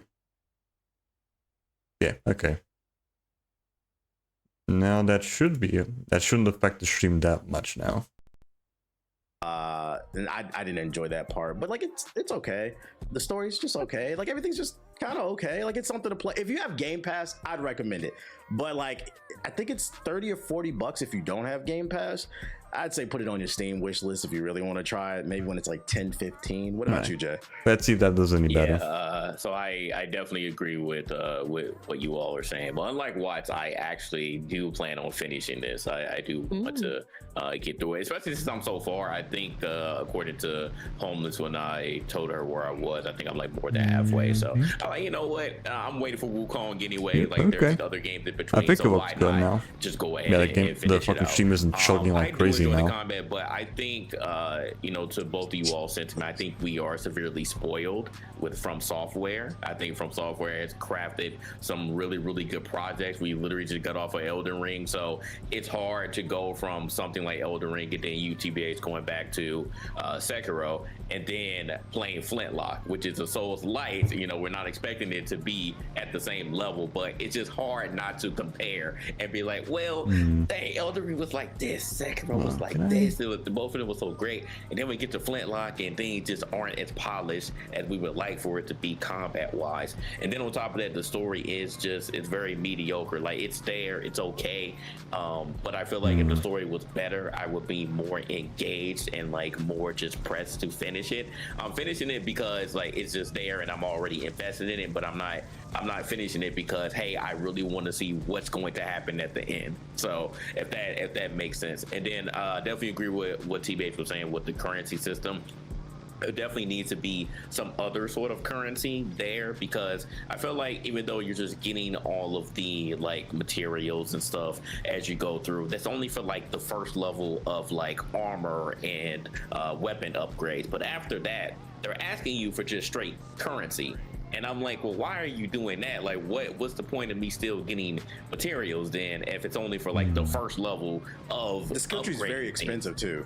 Yeah, okay. Now that shouldn't affect the stream that much now. And I didn't enjoy that part, but like it's okay. The story's just okay. Like everything's just kind of okay. Like it's something to play. If you have Game Pass, I'd recommend it. But like I think it's 30 or 40 bucks if you don't have Game Pass. I'd say put it on your Steam wish list if you really want to try it. Maybe when it's like 10, 15. What about you, Jay? Let's see if that does any better. So I definitely agree with what you all are saying. But unlike Watts, I actually do plan on finishing this. I do want to get through it, especially since I'm so far. I think according to Homeless, when I told her where I was, I think I'm like more than halfway. So I'm like, you know what? I'm waiting for Wukong anyway. Like there's other games in between. I think so it looks good now. Just go ahead. Yeah, the game, the fucking stream isn't chugging like crazy now. The combat, but I think you know, to both of you all sentiment, I think we are severely spoiled with From Software. I think From Software has crafted some really good projects. We literally just got off of Elden Ring, so it's hard to go from something like Elden Ring and then UTBA's going back to Sekiro and then playing Flintlock, which is a Souls light. You know, we're not expecting it to be at the same level, but it's just hard not to compare and be like, well, dang, Elden Ring was like this, Sekiro was like this. Both of them were so great, and then we get to Flintlock and things just aren't as polished as we would like for it to be combat wise. And then on top of that, the story is just, it's very mediocre. Like it's there, it's okay, but I feel like if the story was better, I would be more engaged and like more just pressed to finish it. I'm finishing it because like it's just there and I'm already invested in it, but I'm not finishing it because, hey, I really want to see what's going to happen at the end. So if that makes sense. And then definitely agree with what T-Bates was saying with the currency system. It definitely needs to be some other sort of currency there, because I feel like even though you're just getting all of the like materials and stuff as you go through, that's only for like the first level of like armor and weapon upgrades. But after that, they're asking you for just straight currency. And I'm like, well, why are you doing that? Like, what's the point of me still getting materials then if it's only for like the first level of the skill tree is very expensive too.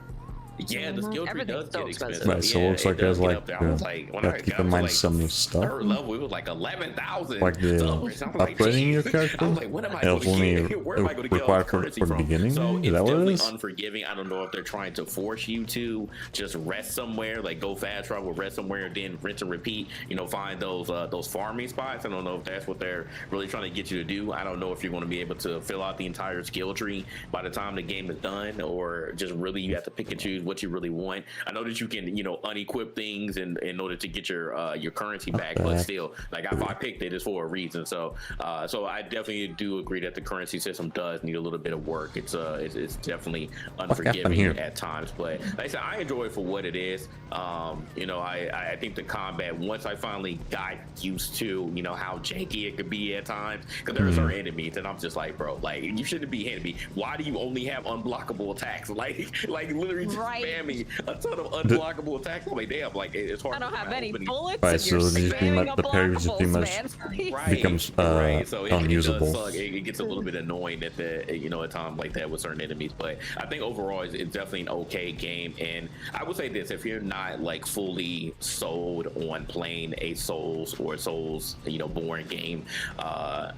Yeah, the skill tree does get expensive. Right, so it looks like there's like, you have to keep in mind some new stuff. Third level, it was like 11,000. Like the upgrading your character. I was like, what am I going to get? Where am I going to get all the currency from? The beginning? So is it's that what definitely it is? unforgiving. I don't know if they're trying to force you to just rest somewhere, like go fast travel, rest somewhere, and then rinse and repeat. You know, find those farming spots. I don't know if that's what they're really trying to get you to do. I don't know if you're going to be able to fill out the entire skill tree by the time the game is done, or just really you have to pick and choose what you really want. I know that you can, you know, unequip things in order to get your currency back, but still, like if I picked it, it's for a reason. So I definitely do agree that the currency system does need a little bit of work. It's definitely unforgiving at times, but like I said, I enjoy it for what it is. You know, I think the combat, once I finally got used to, you know, how janky it could be at times, because there are certain enemies and I'm just like, bro, like you shouldn't be hitting me. Why do you only have unblockable attacks? Like literally just spamming a ton of unblockable attacks. I'm like, damn, like it's hard. I don't have any bullets. Right, so the parry just pretty much becomes so unusable. It gets a little bit annoying at the, you know, at times like that with certain enemies. But I think overall it's definitely an okay game. And I would say this: if you're not like fully sold on playing a Souls or Souls, you know, boring game,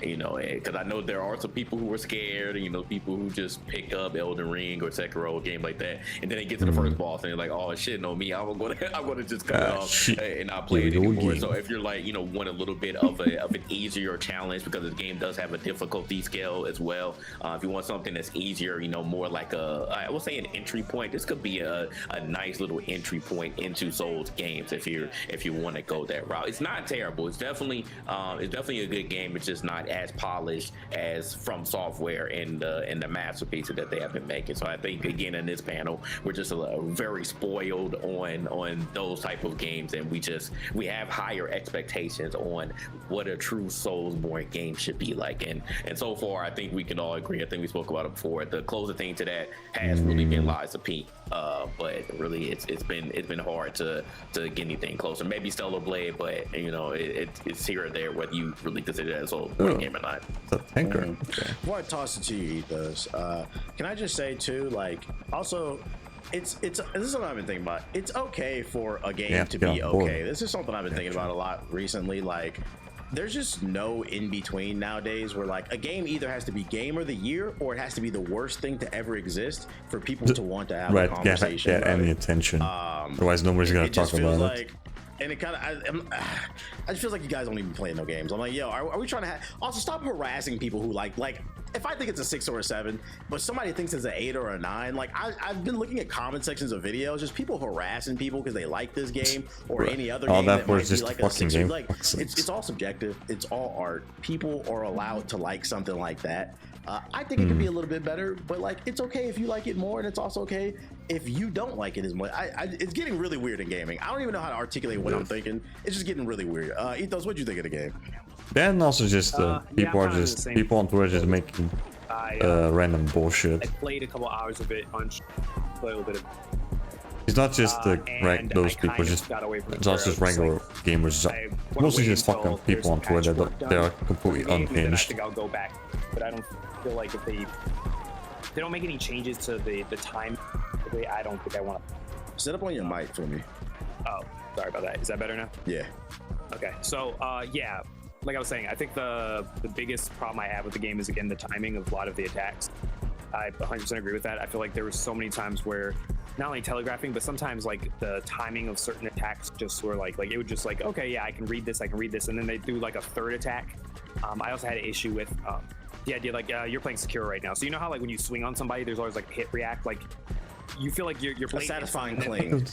you know, because I know there are some people who are scared, you know, people who just pick up Elden Ring or Sekiro, a game like that, and then it gets to the first boss and you're like, oh shit, no me, I'm gonna just cut it off and not play it anymore. So if you're like, want a little bit of an easier challenge, because the game does have a difficulty scale as well. If you want something that's easier, more like I would say an entry point, this could be a nice little entry point into Souls games if you want to go that route. It's not terrible. It's definitely a good game. It's just not as polished as From Software and the masterpieces that they have been making. So I think again in this panel we're just very spoiled on those type of games, and we have higher expectations on what a true Soulsborne game should be like. And so far I think we can all agree. I think we spoke about it before. The closest thing to that has really been Lies of P. But really it's been hard to get anything closer. Maybe Stellar Blade, but it's here or there whether you really consider that a Soulsborne game or not. Okay. Before I toss it to you, Ethos, can I just say too, like, also it's this is something I've been thinking about. It's okay for a game to be okay. This is something I've been thinking about a lot recently. Like, there's just no in between nowadays where like a game either has to be game of the year or it has to be the worst thing to ever exist for people to want to have a conversation. Get any attention. Otherwise nobody's gonna talk about it. And it kind of, I just feel like you guys don't even play no games. I'm like, yo, are we trying to also stop harassing people who like, if I think it's a 6 or a 7, but somebody thinks it's an 8 or a 9, like I've been looking at comment sections of videos, just people harassing people because they like this game or any other game that might be like a 6 or, like, it's all subjective. It's all art. People are allowed to like something like that. I think it could be a little bit better, but like it's okay if you like it more, and it's also okay if you don't like it as much. It's getting really weird in gaming. I don't even know how to articulate what I'm thinking. It's just getting really weird. Ethos, what'd you think of the game? Then also just people on Twitter just making random bullshit. I played a couple hours of it on play a little bit of. It's not just those people, it's also just regular gamers. Mostly just fucking people on Twitter that they are completely unhinged. I think I'll go back, but I don't feel like if they don't make any changes to the time, I don't think I want to. Set up on your mic for me. Oh, sorry about that. Is that better now? Yeah. Okay, so yeah, like I was saying, I think the biggest problem I have with the game is again the timing of a lot of the attacks. I 100% agree with that. I feel like there were so many times where not only telegraphing, but sometimes like the timing of certain attacks just were like it would just like, okay, yeah, I can read this, and then they do like a third attack. I also had an issue with the idea like you're playing Sekiro right now, so you know how like when you swing on somebody, there's always like hit react, like you feel like you're playing a satisfying cling.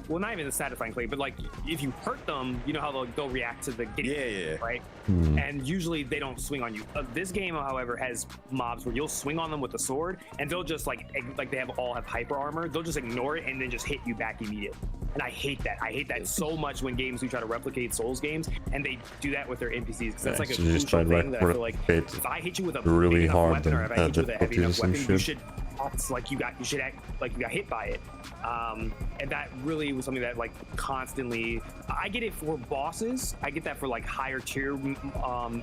Well, not even a satisfying cling, but like if you hurt them, you know how they'll react to the getting right? And usually they don't swing on you. This game, however, has mobs where you'll swing on them with the sword, and they'll just like they all have hyper armor. They'll just ignore it and then just hit you back immediately. And I hate that. I hate that so much when games who try to replicate Souls games and they do that with their NPCs, because that's like a crucial thing that I feel like if I hit you with a really big enough hard weapon, or if I hit you with a heavy enough weapon, you shit. should act like you got hit by it. And that really was something that like constantly, I get it for bosses, I get that for like higher tier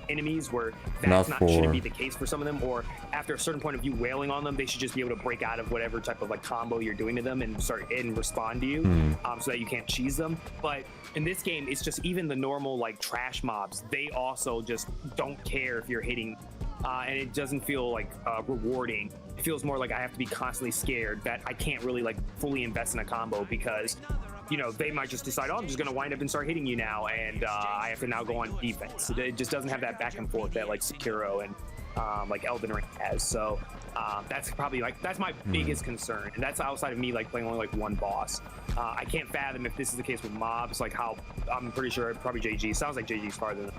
enemies where that's not shouldn't be the case for some of them, or after a certain point of you wailing on them, they should just be able to break out of whatever type of like combo you're doing to them and respond to you, so that you can't cheese them. But in this game, it's just even the normal like trash mobs, they also just don't care if you're hitting, and it doesn't feel like rewarding. It feels more like I have to be constantly scared that I can't really like fully invest in a combo, because they might just decide, oh, I'm just gonna wind up and start hitting you now, and I have to now go on defense. It just doesn't have that back and forth that like Sekiro and like Elden Ring has. So that's probably like that's my biggest concern, and that's outside of me like playing only like one boss. I can't fathom if this is the case with mobs, like how I'm pretty sure probably JG sounds like JG's farther than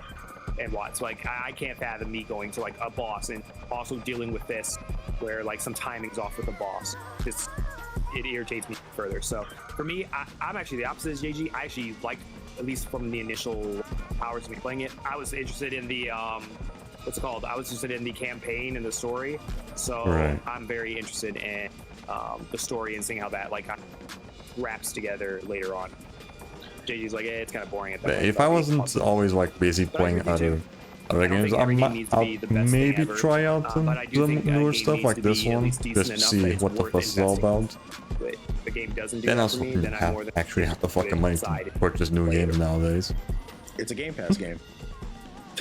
and Watts. Like I can't fathom me going to like a boss and also dealing with this where like some timing's off with the boss. It irritates me further. So for me, I'm actually the opposite as JG. I actually liked, at least from the initial hours of me playing it, I was interested in the what's it called? I was interested in the campaign and the story. So I'm very interested in the story and seeing how that like wraps together later on. JG's like, it's kind of boring at that point. If I wasn't always like busy playing other games, I'll maybe try out some newer stuff like this one, just to see what the fuss is all about. The game doesn't do then that also for me, then I more than actually have the fucking money to purchase new games nowadays. It's a Game Pass game.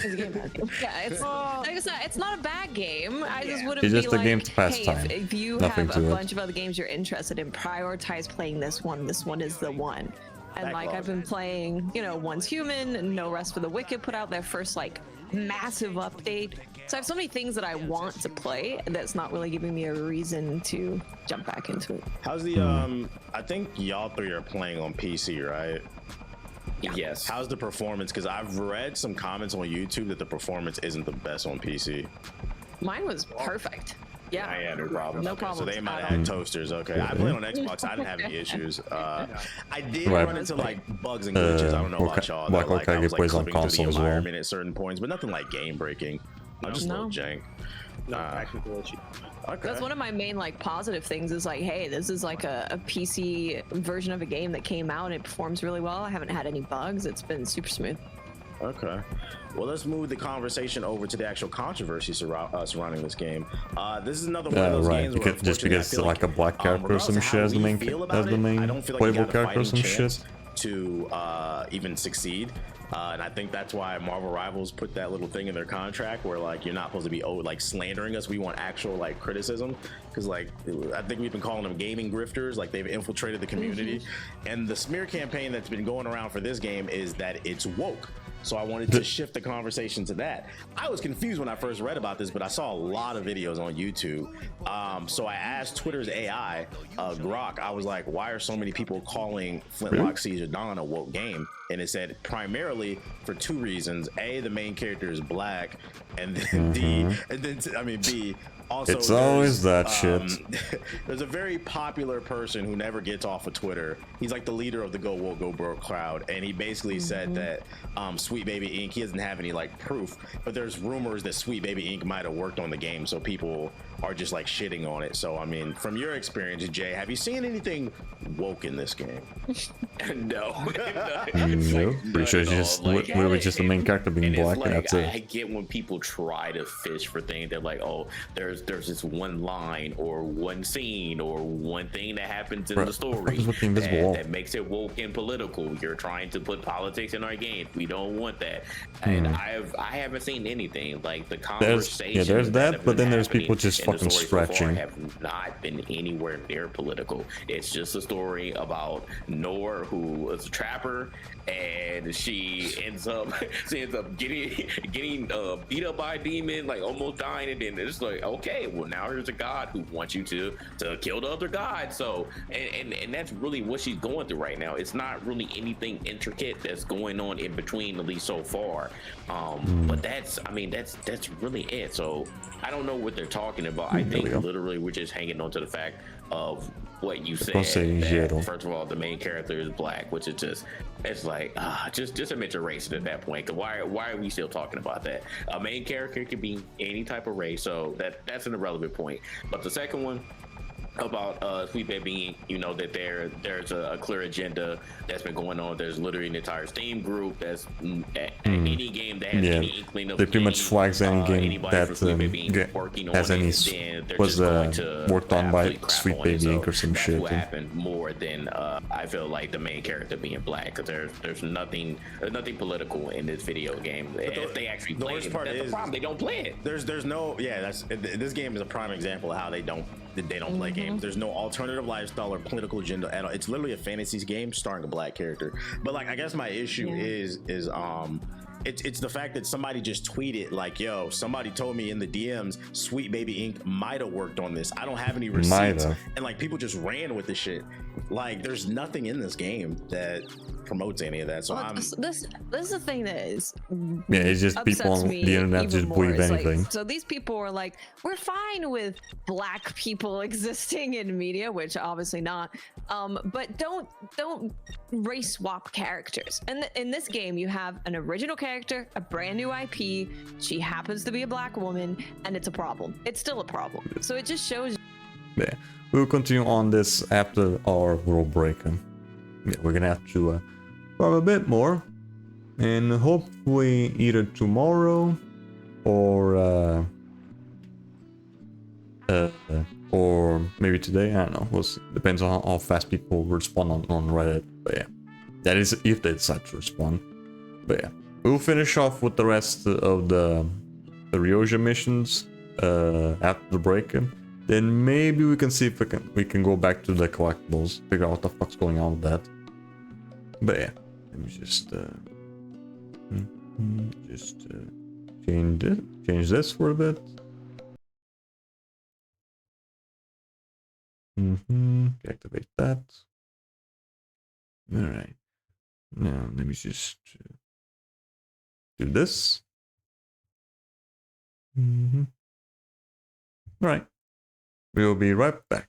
It's a game bad game. Yeah, it's like I said, it's not a bad game. I just wouldn't It's be just a like, game to pass hey, time. if you Nothing have a to it. bunch of other games you're interested in, prioritize playing this one. This one is the one. And like I've been playing, you know, Once Human and No Rest for the Wicked put out their first like massive update. So I have so many things that I want to play that's not really giving me a reason to jump back into it. How's the I think y'all three are playing on PC, right? Yeah. Yes. How's the performance? Because I've read some comments on YouTube that the performance isn't the best on PC. Mine was perfect. Yeah. I had no problem. No So problem. they might have had toasters. Okay, I played on Xbox. I didn't have any issues. I did run into like bugs and glitches. I don't know about y'all. That, like, I was like clipping through the environment at certain points, but nothing like game breaking. I'm just a little jank. Okay. That's one of my main like positive things is like, hey, this is like a PC version of a game that came out and it performs really well. I haven't had any bugs. It's been super smooth. Okay. Well, let's move the conversation over to the actual controversy surrounding this game. This is another one of those games where, just because it's like a black character or some shit as the main playable character or some shit to even succeed. And I think that's why Marvel Rivals put that little thing in their contract where like you're not supposed to be like slandering us. We want actual like criticism, because like I think we've been calling them gaming grifters. Like they've infiltrated the community, and the smear campaign that's been going around for this game is that it's woke. So I wanted to shift the conversation to that. I was confused when I first read about this, but I saw a lot of videos on YouTube. So I asked Twitter's AI, Grok, I was like, why are so many people calling Flintlock Siege of Dawn a woke game? And it said primarily for two reasons. A, the main character is black, and then B, also, it's always that shit. There's a very popular person who never gets off of Twitter. He's like the leader of the Go Woke Go Broke crowd, and he basically said that Sweet Baby Inc. He doesn't have any like proof, but there's rumors that Sweet Baby Inc. might have worked on the game, so people are just like shitting on it. So I mean, from your experience, Jay, have you seen anything woke in this game? No. No, pretty sure it's just literally just the main character being black, like, and that's it. I get when people try to fish for things. They're like, oh, there's this one line or one scene or one thing that happens in the story that makes it woke and political. You're trying to put politics in our game. We don't want that. And I haven't seen anything like the conversation. There's that, but then there's people just fucking stretching. Have not been anywhere near political. It's just a story about Noor, who is a trapper, and she ends up getting beat up by a demon, like almost dying, and then it's like, okay, well now here's a god who wants you to kill the other god. So and that's really what she's going through right now. It's not really anything intricate that's going on in between, at least so far. But that's really it. So I don't know what they're talking about. I think literally we're just hanging on to the fact of what you said. First of all, the main character is black, which is just, it's like just admit you're racist at that point. Why are we still talking about that? A main character can be any type of race, so that's an irrelevant point. But the second one about Sweet Baby, you know, that there's a clear agenda that's been going on. There's literally an entire Steam group that's any game that has any inkling of they pretty much flags any game that has any was worked on by Sweet Baby Inc. or some shit. What happened more than I feel like the main character being black, because there's nothing political in this video game. If they actually play it, that's the problem. They don't play it. There's no this game is a prime example of how they don't play games. There's no alternative lifestyle or political agenda at all. It's literally a fantasy game starring a black character. But like, I guess my issue is it's the fact that somebody just tweeted like, yo, somebody told me in the DMs Sweet Baby Inc. might have worked on this. I don't have any receipts. And like, people just ran with the shit. Like, there's nothing in this game that promotes any of that. So this is the thing that is it's just people on the internet just believe anything. Like, so these people are like, we're fine with black people existing in media, which obviously not, but don't race swap characters. And in this game you have an original character, a brand new IP, she happens to be a black woman, and it's a problem. It's still a problem. So it just shows. Yeah, we'll continue on this after our little break. We're gonna have to talk a bit more, and hopefully either tomorrow or maybe today. I don't know. We'll see. Depends on how fast people respond on Reddit. But yeah, that is if they decide to respond. But yeah, we'll finish off with the rest of the Ryoja missions after the break. Then maybe we can see if we can go back to the collectibles, figure out what the fuck's going on with that. But yeah, let me just change this for a bit. Activate that. All right. Now let me just do this. All right. We'll be right back.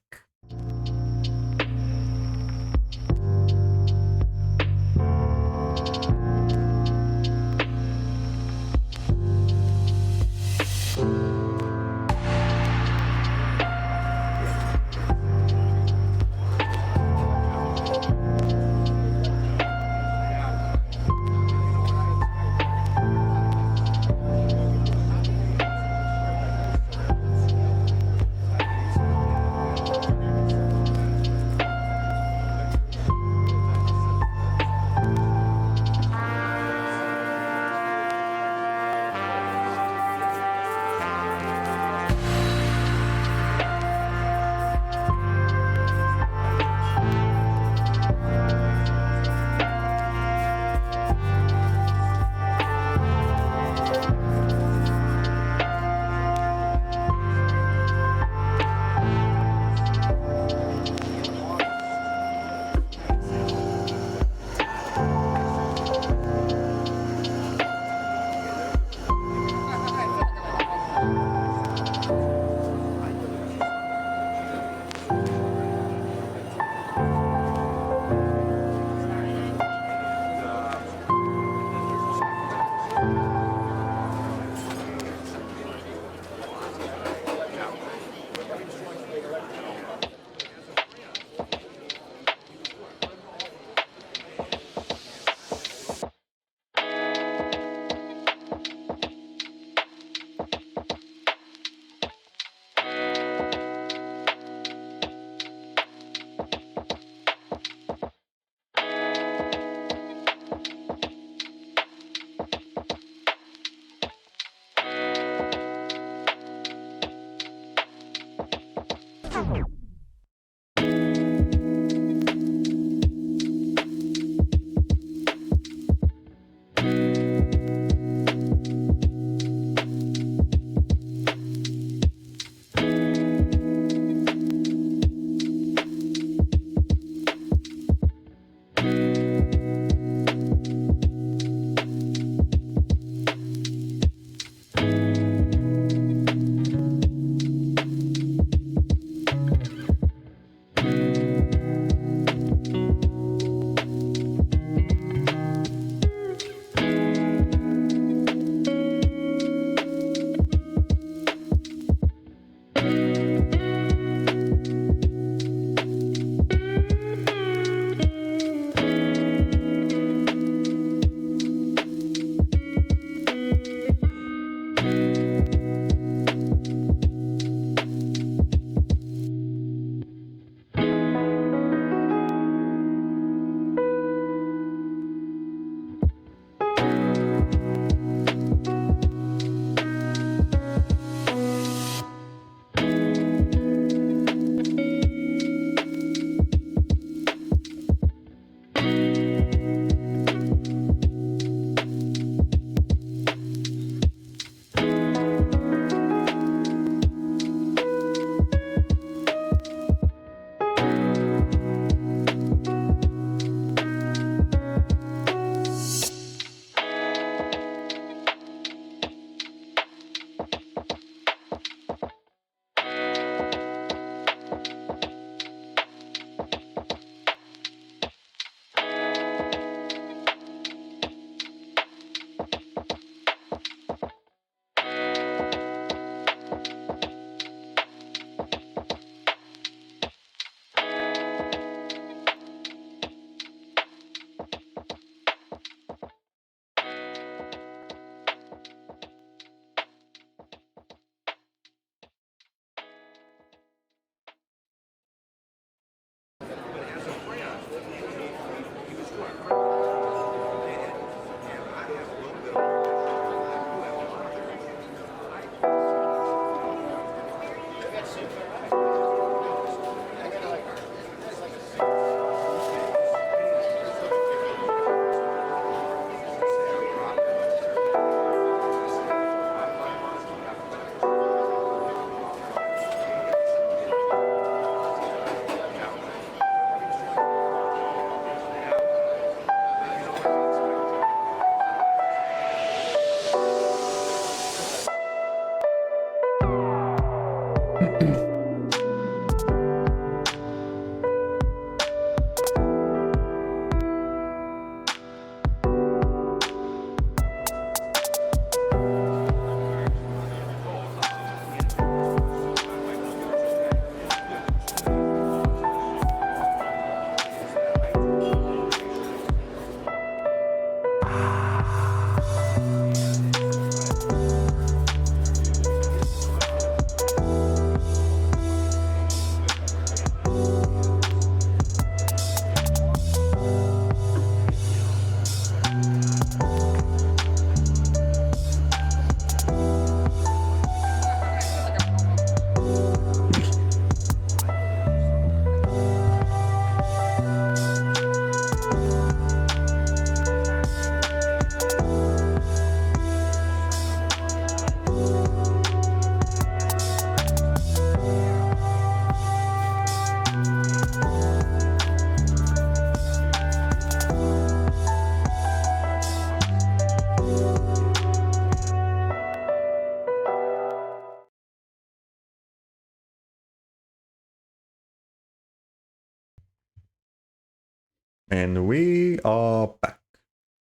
And we are back.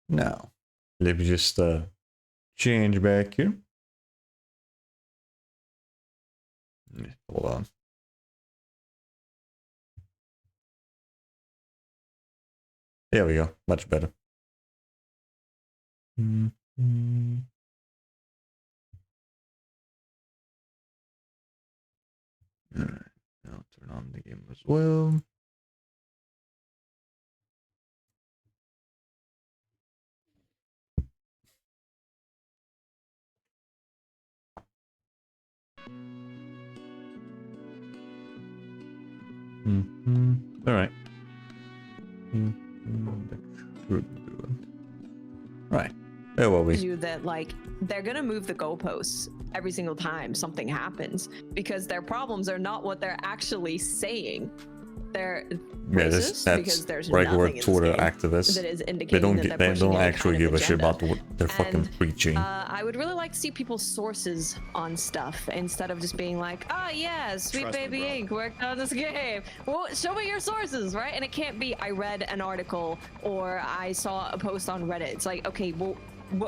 Now, let me just change back here. Hold on. There we go. Much better. Mm-hmm. Alright, now turn on the game as well. Alright. Right. Where were we? You that like they're gonna move the goalposts every single time something happens because their problems are not what they're actually saying. They're racist because there's regular nothing in Twitter this game activists. that is indicating They that they're pushing don't any actually kind of give a shit agenda. about what they're fucking preaching. I would really like to see people's sources on stuff instead of just being like, "Ah, yeah, Sweet Baby Inc. worked on this game." Well, show me your sources, right? And it can't be I read an article or I saw a post on Reddit. It's like, okay, well,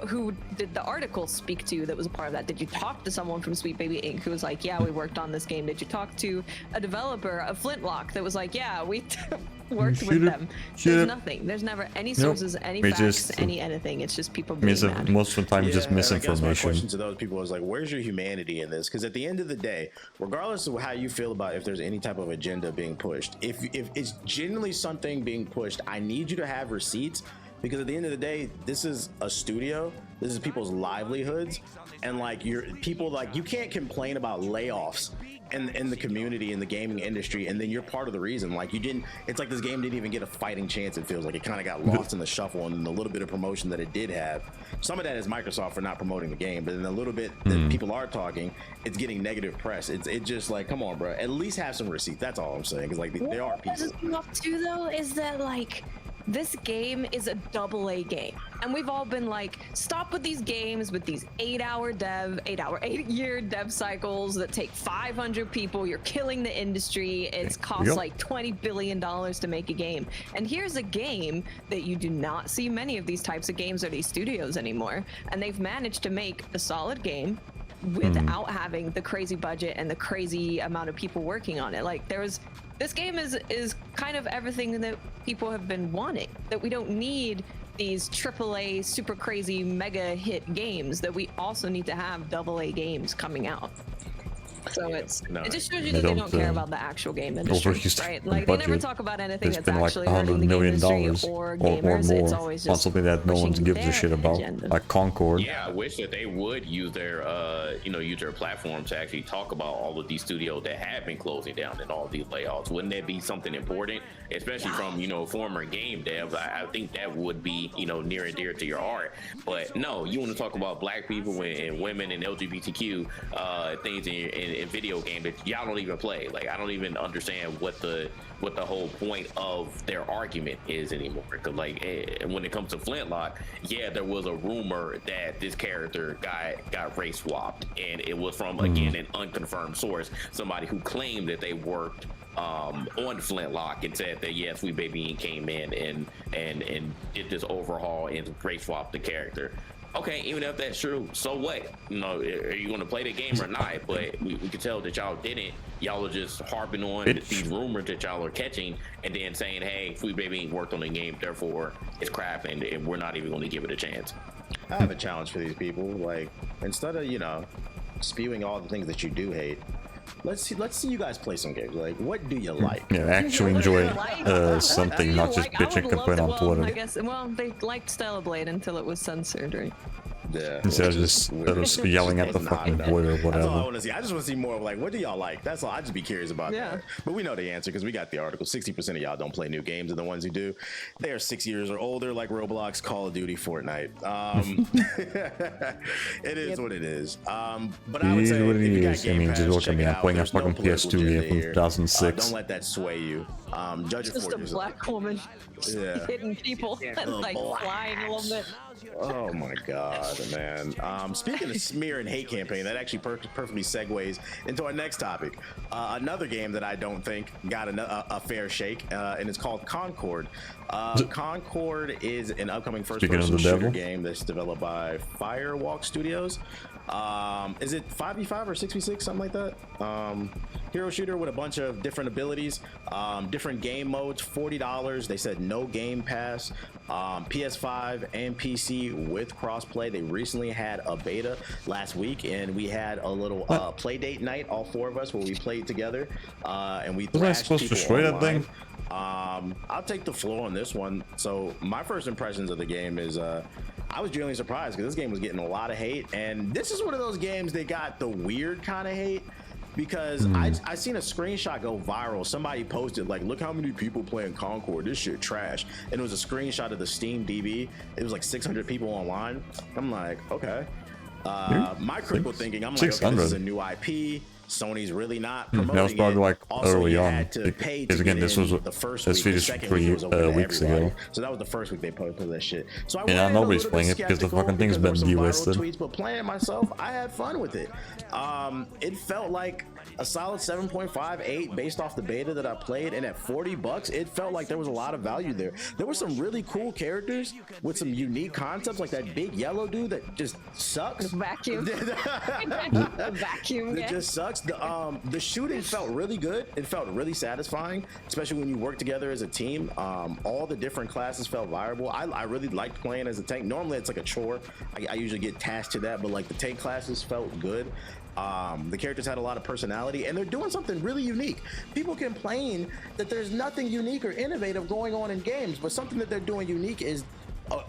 who did the article speak to that was a part of that? Did you talk to someone from Sweet Baby Inc. who was like, yeah, we worked on this game? Did you talk to a developer of Flintlock that was like, yeah, we worked with them? There's nothing. There's never any sources, any facts, any anything. It's just people being mad. Most of the time, just I guess my misinformation. question to those people is like, where's your humanity in this? Because at the end of the day, regardless of how you feel about if there's any type of agenda being pushed, if it's genuinely something being pushed, I need you to have receipts. Because at the end of the day, this is a studio. This is people's livelihoods, and like people like you can't complain about layoffs in the community in the gaming industry, and then you're part of the reason. Like you didn't. It's like this game didn't even get a fighting chance. It feels like it kind of got lost in the shuffle, and then the little bit of promotion that it did have. Some of that is Microsoft for not promoting the game, but then a little bit that people are talking, it's getting negative press. It's just like, come on, bro. At least have some receipts. That's all I'm saying. Because like they are people. What pisses me off too, though, is that like. This game is a AA game, and we've all been like, stop with these games with these 8-year dev cycles that take 500 people. You're killing the industry. It's cost like $20 billion to make a game. And here's a game that you do not see many of these types of games or these studios anymore. And they've managed to make a solid game without having the crazy budget and the crazy amount of people working on it. Like this game is kind of everything that people have been wanting, that we don't need these AAA super crazy mega hit games, that we also need to have AA games coming out. So it just shows you that they don't care about the actual game industry, right? Like they never talk about anything that's actually hurting the game industry or gamers. It's always just something that no one gives a shit about, like Concord. Yeah, I wish that they would use their use their platform to actually talk about all of these studios that have been closing down and all these layoffs. Wouldn't that be something important, especially from former game devs? I think that would be near and dear to your heart. But no, you want to talk about black people and women and LGBTQ things in video game that y'all don't even play. Like I don't even understand what the whole point of their argument is anymore. Because like when it comes to Flintlock, yeah, there was a rumor that this character got race swapped, and it was from again an unconfirmed source, somebody who claimed that they worked on Flintlock and said that yes, Sweet Baby Inc. came in and did this overhaul and race swapped the character. Okay, even if that's true, so what? Are you going to play the game or not? But we can tell that y'all didn't. Y'all are just harping on these rumors that y'all are catching and then saying, hey, Sweet Baby ain't worked on the game, therefore it's crap and we're not even going to give it a chance. I have a challenge for these people. Like, instead of, spewing all the things that you do hate, let's see you guys play some games. Like, what do you like? Yeah, actually enjoy something, not just bitch and complain on Twitter. I guess, they liked Stellar Blade until it was censored, right? Yeah. Instead of just yelling at the fucking boy or whatever. That's all I want to see. I just want to see more of like, what do y'all like? That's all. I just be curious about that. But we know the answer because we got the article. 60% of y'all don't play new games, and the ones who do, they are 6 years or older, like Roblox, Call of Duty, Fortnite. It is what it is. But I would say if you got Game Pass, just look at me. I'm playing a There's no fucking political PS2 agenda game from here. 2006. Don't let that sway you. Judge it Just for a yourself. black woman hitting people and like flying a little bit. Oh my god. Listen, man. Speaking of smear and hate campaign, that actually perfectly segues into our next topic. Another game that I don't think got a fair shake, and it's called Concord. Concord is an upcoming first-person shooter game that's developed by Firewalk Studios. Is it 5v5 or 6v6, something like that? Hero shooter with a bunch of different abilities, different game modes, $40. They said no Game Pass, PS5 and PC with crossplay. They recently had a beta last week, and we had a little play date night, all four of us, where we played together, and we thrashed people online. I'll take the floor on this one. So my first impressions of the game is I was genuinely surprised because this game was getting a lot of hate, and this is one of those games that got the weird kind of hate because I seen a screenshot go viral. Somebody posted like, look how many people playing Concord, this shit trash, and it was a screenshot of the Steam DB. It was like 600 people online. I'm like, okay. My critical thinking, I'm like, okay, this is a new IP. Sony's really not promoting that was probably like early on, because again this was the first week, finished 3 weeks ago. So that was the first week they posted that shit. So I yeah, nobody's playing it because the fucking thing's been delisted. Tweets, but playing it myself, I had fun with it. It felt like a solid 7.58 based off the beta that I played, and at $40 it felt like there was a lot of value there. There were some really cool characters with some unique concepts, like that big yellow dude that just sucks. Vacuum. Vacuum. It just sucks. The shooting felt really good. It felt really satisfying, especially when you work together as a team. All the different classes felt viable. I really liked playing as a tank. Normally it's like a chore. I usually get tasked to that, but like the tank classes felt good. The characters had a lot of personality, and they're doing something really unique. People complain that there's nothing unique or innovative going on in games, but something that they're doing unique is,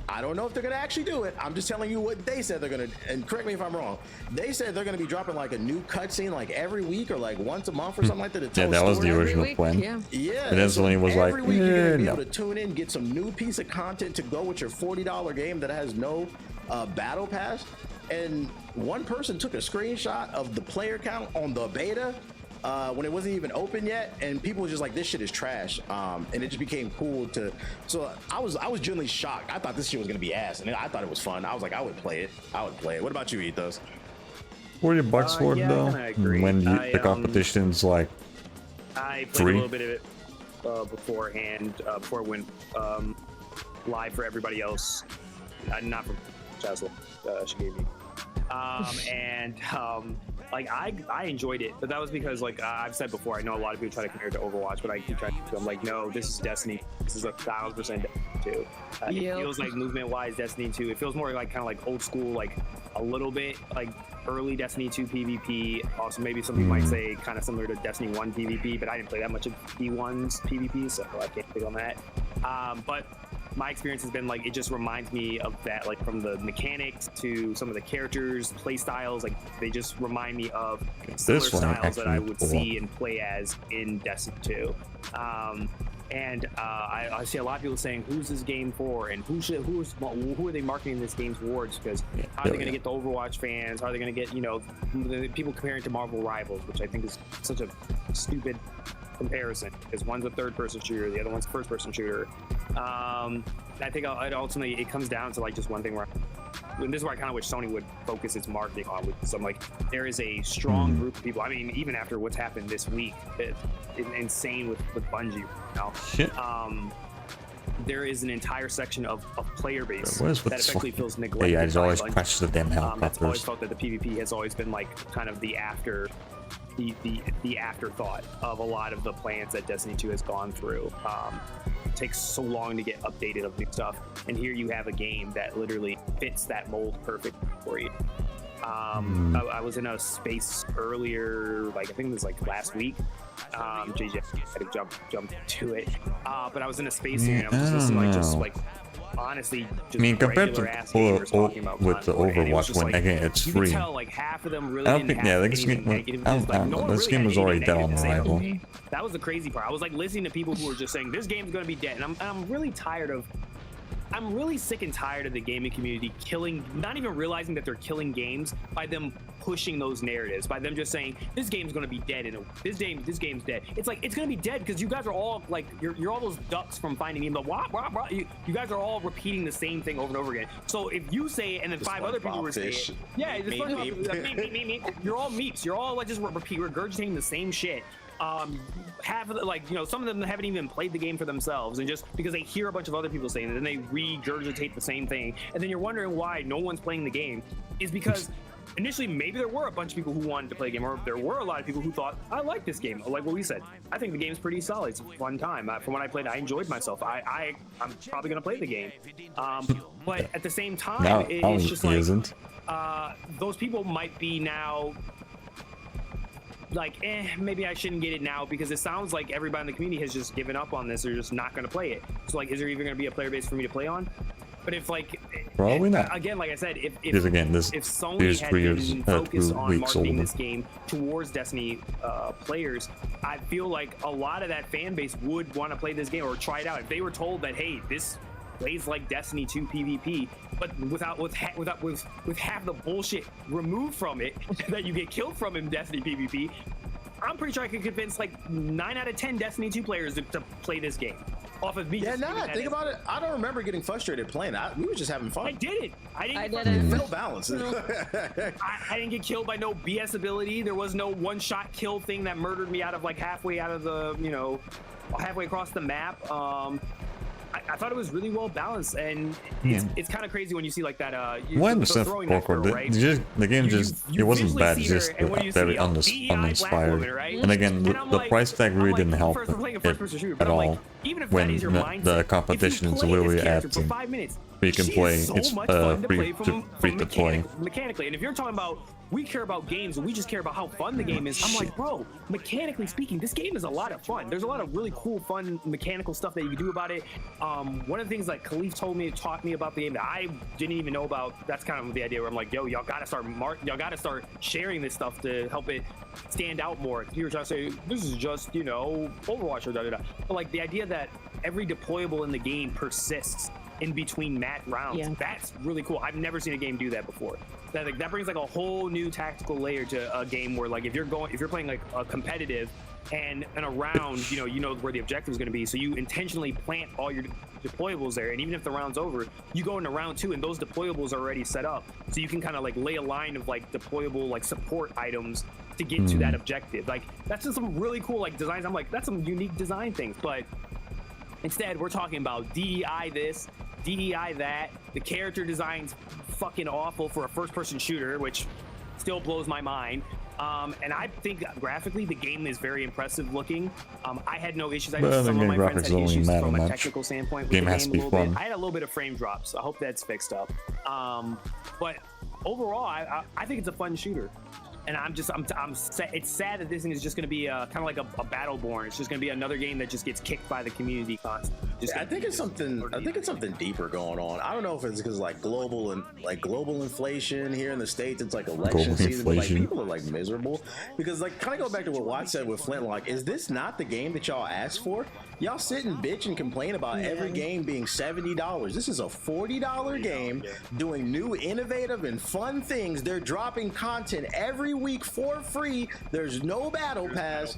I don't know if they're gonna actually do it. I'm just telling you what they said they're gonna, and correct me if I'm wrong. They said they're gonna be dropping like a new cutscene like every week or like once a month or something like that. Yeah, that was the original plan. Yeah. And then Sony was like, every week you're gonna be able to tune in, get some new piece of content to go with your $40 game that has no battle pass. And one person took a screenshot of the player count on the beta when it wasn't even open yet, and people were just like, this shit is trash, and it just became cool to, so I was genuinely shocked. I thought this shit was gonna be ass, and I thought it was fun. I was like, I would play it. What about you, Ethos? $40 for it though, when the competition's like I played free. a little bit of it beforehand, before it went live for everybody else, not for Jasmine. She gave me, like I enjoyed it, but that was because, like I've said before, I know a lot of people try to compare it to Overwatch, but I keep trying to, I'm like, no, this is Destiny. This is 1,000% Destiny 2. It feels like movement wise Destiny 2. It feels more like kind of like old school, like a little bit like early Destiny 2 PvP. Also maybe some people might say kind of similar to Destiny 1 PvP, but I didn't play that much of D1's PvP, so I can't pick on that. But my experience has been like, it just reminds me of that, like from the mechanics to some of the characters, play styles, like they just remind me of similar styles that I would see and play as in Destiny 2. I see a lot of people saying, who's this game for, and who are they marketing this game towards, because how are they going to get the Overwatch fans, how are they going to get, you know, people comparing it to Marvel Rivals, which I think is such a stupid comparison, because one's a third-person shooter, the other one's a first-person shooter. I think ultimately it comes down to like just one thing where, and this is where I kind of wish Sony would focus its marketing on, because I'm like, there is a strong group of people. I mean, even after what's happened this week, it's insane with Bungie, you know? There is an entire section of player base that effectively feels neglected. Yeah, I always crash the damn helicopters. That's always felt that the PvP has always been like kind of the afterthought of a lot of the plans that Destiny 2 has gone through. It takes so long to get updated of new stuff, and here you have a game that literally fits that mold perfect for you. I was in a space earlier, like I think it was like last week. JJ had to jump to it, but I was in a space here and I was just listening, like honestly, just I mean, compared to with the Overwatch, when again it's free. You can tell like half of them really I don't think, yeah, this game was already dead on arrival. That was the crazy part. I was like listening to people who were just saying this game's gonna be dead, and I'm really tired of I'm really sick and tired of the gaming community not even realizing that they're killing games by them pushing those narratives, by them just saying this game's going to be dead this game's dead. It's like, it's going to be dead because you guys are all like, you're all those ducks from Finding Nemo. Wah, wah, wah. You guys are all repeating the same thing over and over again. So if you say it and then just 5 other people were saying it, yeah, you're all meeps. You're all like just regurgitating the same shit. Some of them haven't even played the game for themselves, and just because they hear a bunch of other people saying it, and they regurgitate the same thing, and then you're wondering why no one's playing the game, is because initially maybe there were a bunch of people who wanted to play a game, or there were a lot of people who thought, I like this game. Like what we said, I think the game's pretty solid. It's a fun time. From when I played, I enjoyed myself. I'm probably gonna play the game, but at the same time, it's just like those people might be now like, maybe I shouldn't get it now, because it sounds like everybody in the community has just given up on this. They're just not going to play it. So like, is there even going to be a player base for me to play on? But if like, probably not. Again, like I said, if Sony had been focused on marketing this game towards Destiny players, I feel like a lot of that fan base would want to play this game or try it out. If they were told that, hey, this plays like Destiny 2 PvP, but with half the bullshit removed from it that you get killed from in Destiny PvP, I'm pretty sure I could convince like 9 out of 10 Destiny 2 players to play this game off of me. Yeah, think about it. I don't remember getting frustrated playing. We were just having fun. I didn't. It felt balanced. I didn't get killed by no BS ability. There was no one-shot kill thing that murdered me out of like halfway out of the, halfway across the map. I thought it was really well balanced, and it's kind of crazy when you see like that. The game it wasn't bad, just very uninspired. Right? And again, the price tag really didn't help it at all. When the competition is literally at you can play, it's free to play. Mechanically, and if you're talking about we care about games and we just care about how fun the game is, I'm like, bro, mechanically speaking, this game is a lot of fun. There's a lot of really cool, fun mechanical stuff that you can do about it. One of the things that Khalif taught me about the game that I didn't even know about, that's kind of the idea where I'm like, yo, y'all gotta start sharing this stuff to help it stand out more. You were trying to say this is just Overwatch or da-da-da. But like the idea that every deployable in the game persists in between match rounds, that's really cool. I've never seen a game do that before. That brings like a whole new tactical layer to a game where like if you're playing like a competitive and a round, you know where the objective is going to be, so you intentionally plant all your deployables there, and even if the round's over, you go into round 2 and those deployables are already set up, so you can kind of like lay a line of like deployable like support items to get to that objective. Like that's just some really cool like designs. I'm like, that's some unique design things, but instead we're talking about DEI this, DEI that. The character design's fucking awful for a first-person shooter, which still blows my mind. And I think graphically the game is very impressive looking. I had no issues. I know some of my friends had issues from a technical standpoint with the game a little bit. I had a little bit of frame drops, so I hope that's fixed up. But overall, I think it's a fun shooter. And I'm sad. It's sad that this thing is just going to be kind of like a Battleborn. It's just going to be another game that just gets kicked by the community constantly. I think it's something deeper going on. I don't know if it's because like global inflation here in the States. It's like election season, but like people are like miserable because like kind of go back to what Watt said with Flintlock. Is this not the game that y'all asked for? Y'all sit and bitch and complain about every game being $70. This is a $40 game doing new, innovative, and fun things. They're dropping content every week for free. There's no battle pass,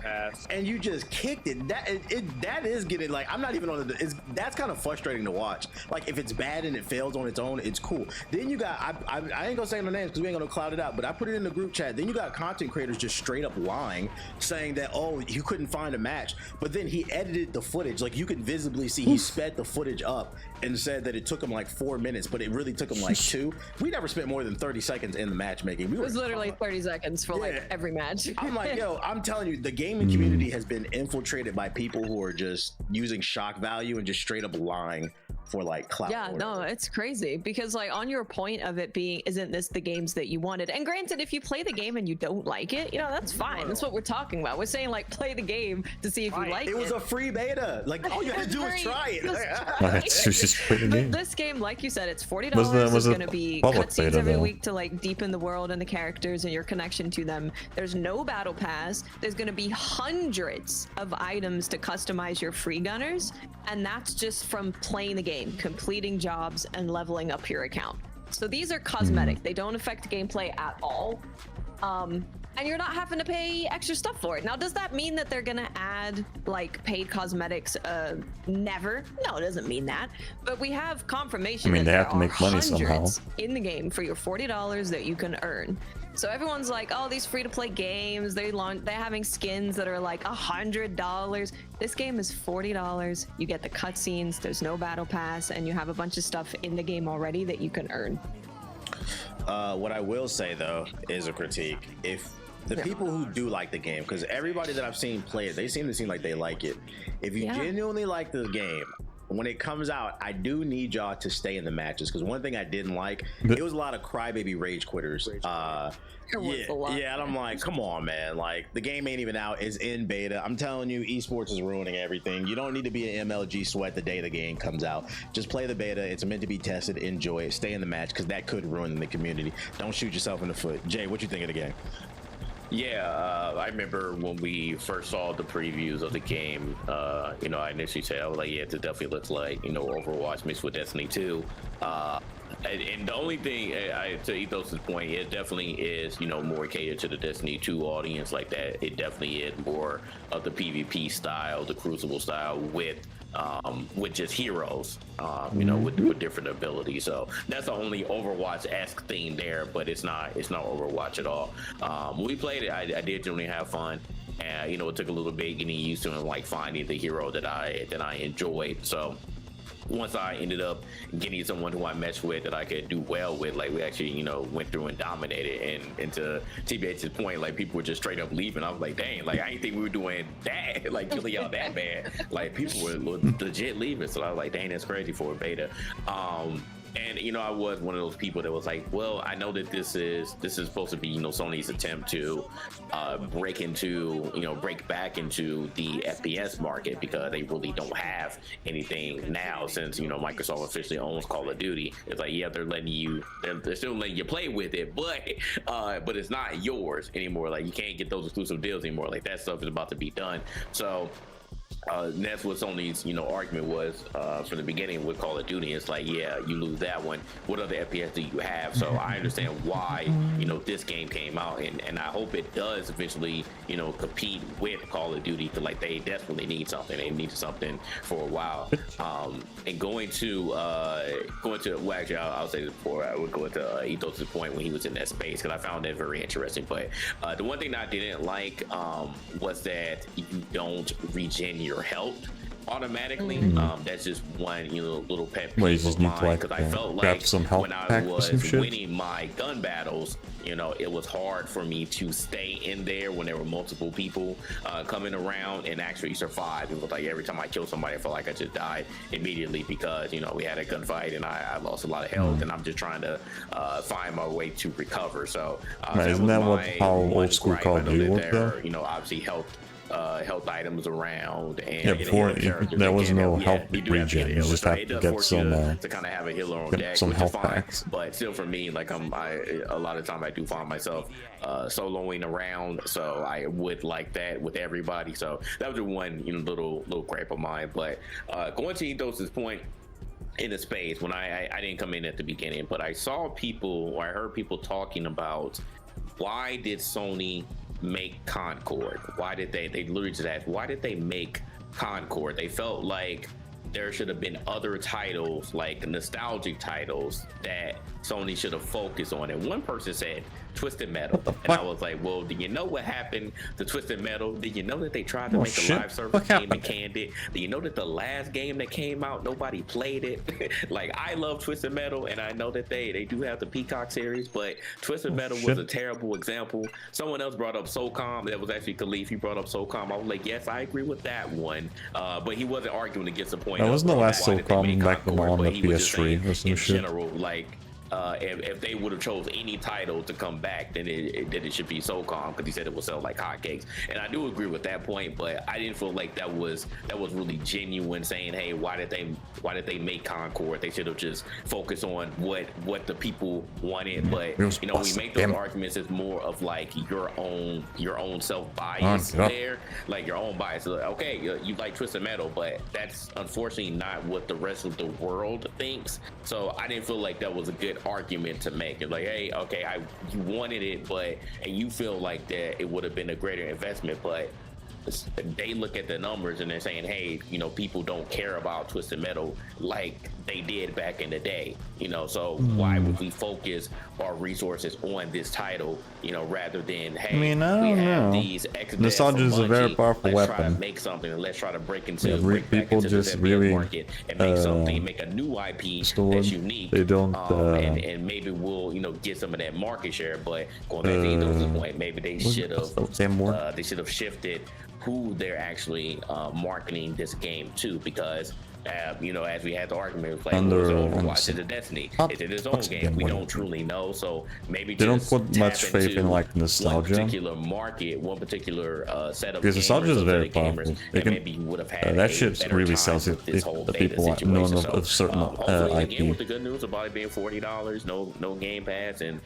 and you just kicked it. That is getting like, I'm not even on the. That's kind of frustrating to watch. Like if it's bad and it fails on its own, it's cool. Then you got I ain't gonna say no names because we ain't gonna cloud it out, but I put it in the group chat. Then you got content creators just straight up lying, saying that you couldn't find a match, but then he edited the footage. Like you could visibly see he sped the footage up and said that it took him like 4 minutes, but it really took him like 2. We never spent more than 30 seconds in the matchmaking. It was literally 30 seconds for like every match. I'm like, yo, I'm telling you, the gaming community has been infiltrated by people who are just using shock value and just straight up lying for like clout. Yeah, no, it's crazy because like on your point of it being, isn't this the games that you wanted? And granted, if you play the game and you don't like it, that's fine. That's what we're talking about. We're saying like play the game to see if you like it. It was a free beta. Like all you had to do was try it. But this game, like you said, it's $40. It's going to be cutscenes every week to like deepen the world and the characters and your connection to them. There's no battle pass. There's going to be hundreds of items to customize your free gunners, and that's just from playing the game, completing jobs, and leveling up your account. So these are cosmetic. They don't affect gameplay at all. And you're not having to pay extra stuff for it. Now, does that mean that they're gonna add like paid cosmetics? Never. No, it doesn't mean that. But we have confirmation. I mean, that they there have to make money somehow. hundreds in the game for your $40 that you can earn. So everyone's like, oh, these free-to-play games, they're having skins that are like $100. This game is $40. You get the cutscenes. There's no battle pass, and you have a bunch of stuff in the game already that you can earn. What I will say though is a critique. If the people who do like the game, because everybody that I've seen play it, they seem like they like it. If you genuinely like the game, when it comes out, I do need y'all to stay in the matches, because one thing I didn't like, it was a lot of crybaby rage quitters. Yeah, and I'm like, come on, man. Like, the game ain't even out. It's in beta. I'm telling you, esports is ruining everything. You don't need to be an MLG sweat the day the game comes out. Just play the beta. It's meant to be tested. Enjoy it. Stay in the match, because that could ruin the community. Don't shoot yourself in the foot. Jay, what you think of the game? Yeah, I remember when we first saw the previews of the game, you know, I initially said, I was like, yeah, it definitely looks like, you know, Overwatch mixed with Destiny 2. And the only thing, to Ethos' point, it definitely is, you know, more catered to the Destiny 2 audience like that. It definitely is more of the PvP style, the Crucible style with just heroes, you know, with different abilities. So that's the only Overwatch-esque thing there, but it's not Overwatch at all. When we played it, I did generally have fun. And, you know, it took a little bit getting used to and like finding the hero that I enjoyed. So once I ended up getting someone who I meshed with that I could do well with, like we actually, you know, went through and dominated. And to TBH's point, like people were just straight up leaving. I was like, dang, like I didn't think we were doing that, like killing y'all that bad. Like people were legit leaving. So I was like, dang, that's crazy for a beta. And you know, I was one of those people that was like, well, I know that this is supposed to be, you know, Sony's attempt to break back into the FPS market, because they really don't have anything now since, you know, Microsoft officially owns Call of Duty. It's like, yeah, they're still letting you play with it, but it's not yours anymore. Like you can't get those exclusive deals anymore. Like that stuff is about to be done. So that's what Sony's, you know, argument was from the beginning with Call of Duty. It's like, yeah, you lose that one. What other FPS do you have? So I understand why, you know, this game came out, and I hope it does eventually, you know, compete with Call of Duty, because like they desperately need something. They need something for a while. And going to well, actually, I'll say this before I would go into Ethos' point when he was in that space, because I found that very interesting. But the one thing that I didn't like was that you don't regen your health automatically. That's just one, you know, little pet peeve of mine, because I felt like when I was winning my gun battles, you know, it was hard for me to stay in there when there were multiple people coming around and actually survive. It was like every time I killed somebody, I felt like I just died immediately, because, you know, we had a gunfight and I lost a lot of health, and I'm just trying to find my way to recover. So isn't that how old school Call of Duty worked though? You know, obviously health items around, and yeah, before there was no health regen. You just have to get some to kind of have a healer on deck, some health packs. But still, for me, like a lot of time I do find myself soloing around, so I would like that with everybody. So that was the one, you know, little gripe of mine. But going to Ethos' point in the space, when I didn't come in at the beginning, but I saw people, or I heard people talking about, why did Sony make Concord? Why did they literally just asked, why did they make Concord? They felt like there should have been other titles, like nostalgic titles, that Sony should have focused on. And one person said Twisted Metal, and I was like, well, do you know what happened to Twisted Metal? Did you know that they tried to make a live service game and canned it? Do you know that the last game that came out, nobody played it? Like, I love Twisted Metal, and I know that they do have the Peacock series, but Twisted Metal was a terrible example. Someone else brought up SOCOM. That was actually Khalif. He brought up SOCOM. I was like, yes, I agree with that one, but he wasn't arguing against the point. That wasn't the last SOCOM back on the PS3 or some shit. In general, like, if they would have chose any title to come back, then it should be SOCOM, because he said it will sell like hotcakes. And I do agree with that point, but I didn't feel like that was really genuine, saying, hey, why did they make Concord? They should have just focused on what the people wanted. But you know, we make those arguments as more of like your own self bias there, like your own bias. Like, okay, you like Twisted Metal, but that's unfortunately not what the rest of the world thinks. So I didn't feel like that was a good argument to make. It's like, hey, okay, you wanted it, and you feel like that it would have been a greater investment, but they look at the numbers and they're saying, hey, you know, people don't care about Twisted Metal like they did back in the day, you know, so why would we focus our resources on this title, you know, rather than, hey, I mean, I don't know. These Nostalgia is a very powerful let's weapon. try to make something, and let's try to break into People just really market and make something, make a new IP that's unique. They don't and maybe we'll, you know, get some of that market share. But going back to Edo's point, maybe they should have shifted who they're actually marketing this game to, because you know, as we had the argument, like Overwatch is a Destiny, it's its own game. We don't truly know, so maybe they don't put much faith in like nostalgia. One particular market, one particular set of because nostalgia is very powerful. They can, maybe would have had that shit really sells it if the people are known of certain IP. Again, with the good news about it being $40, no Game Pass, and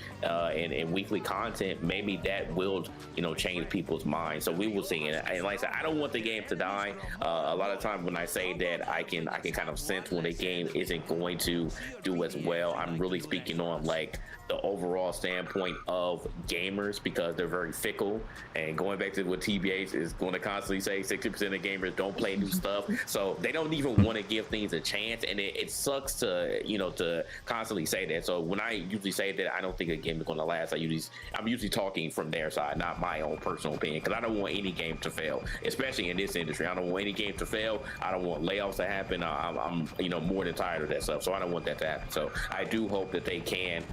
weekly content, maybe that will, you know, change people's minds. So we will see. And like I said, I don't want the game to die. A lot of times when I say that, I can kind of sense when a game isn't going to do as well. I'm really speaking on like the overall standpoint of gamers, because they're very fickle. And going back to what TBH is going to constantly say, 60% of gamers don't play new stuff, so they don't even want to give things a chance. And it sucks to, you know, to constantly say that. So when I usually say that I don't think a game is going to last, I'm usually talking from their side, not my own personal opinion, because I don't want any game to fail, especially in this industry. I don't want any game to fail. I don't want layoffs to happen. I'm you know, more than tired of that stuff, so I don't want that to happen. So I do hope that they can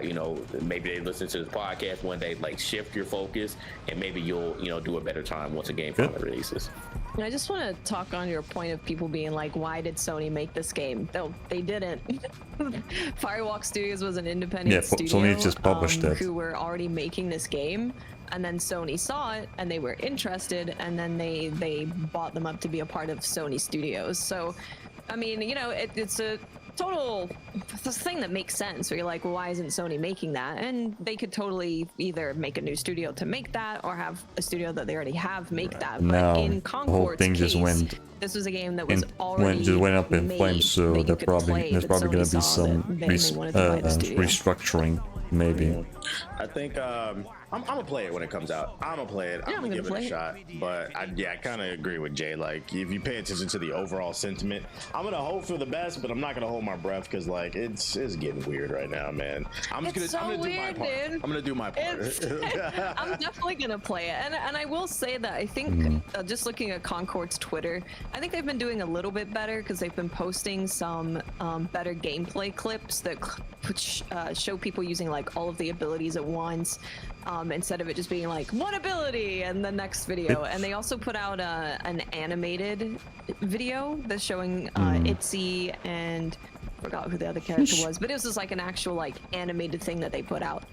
you know, maybe they listen to this podcast one day, like shift your focus, and maybe you'll, you know, do a better time once a game finally releases. And I just want to talk on your point of people being like, why did Sony make this game? No, they didn't. Firewalk Studios was an independent studio Sony just published it, who were already making this game, and then Sony saw it and they were interested, and then they bought them up to be a part of Sony Studios. So I mean, you know, it's a total thing that makes sense, where you're like, well, why isn't Sony making that? And they could totally either make a new studio to make that, or have a studio that they already have make that. But in Concord's case, this was a game that was already went up in flames, so there's probably going to be some restructuring, maybe. I think I'm gonna play it when it comes out. I'm gonna play it. I'm gonna give it a shot. But I kind of agree with Jay. Like, if you pay attention to the overall sentiment, I'm gonna hope for the best, but I'm not gonna hold my breath, because like it's getting weird right now, man. I'm gonna do my part. I'm gonna do my part. I'm definitely gonna play it, and I will say that I think just looking at Concord's Twitter, I think they've been doing a little bit better, because they've been posting some better gameplay clips that show people using like all of the abilities at once. Instead of it just being like one ability and the next video. And they also put out an animated video that's showing Itzy, and I forgot who the other character was, but it was just like an actual like animated thing that they put out.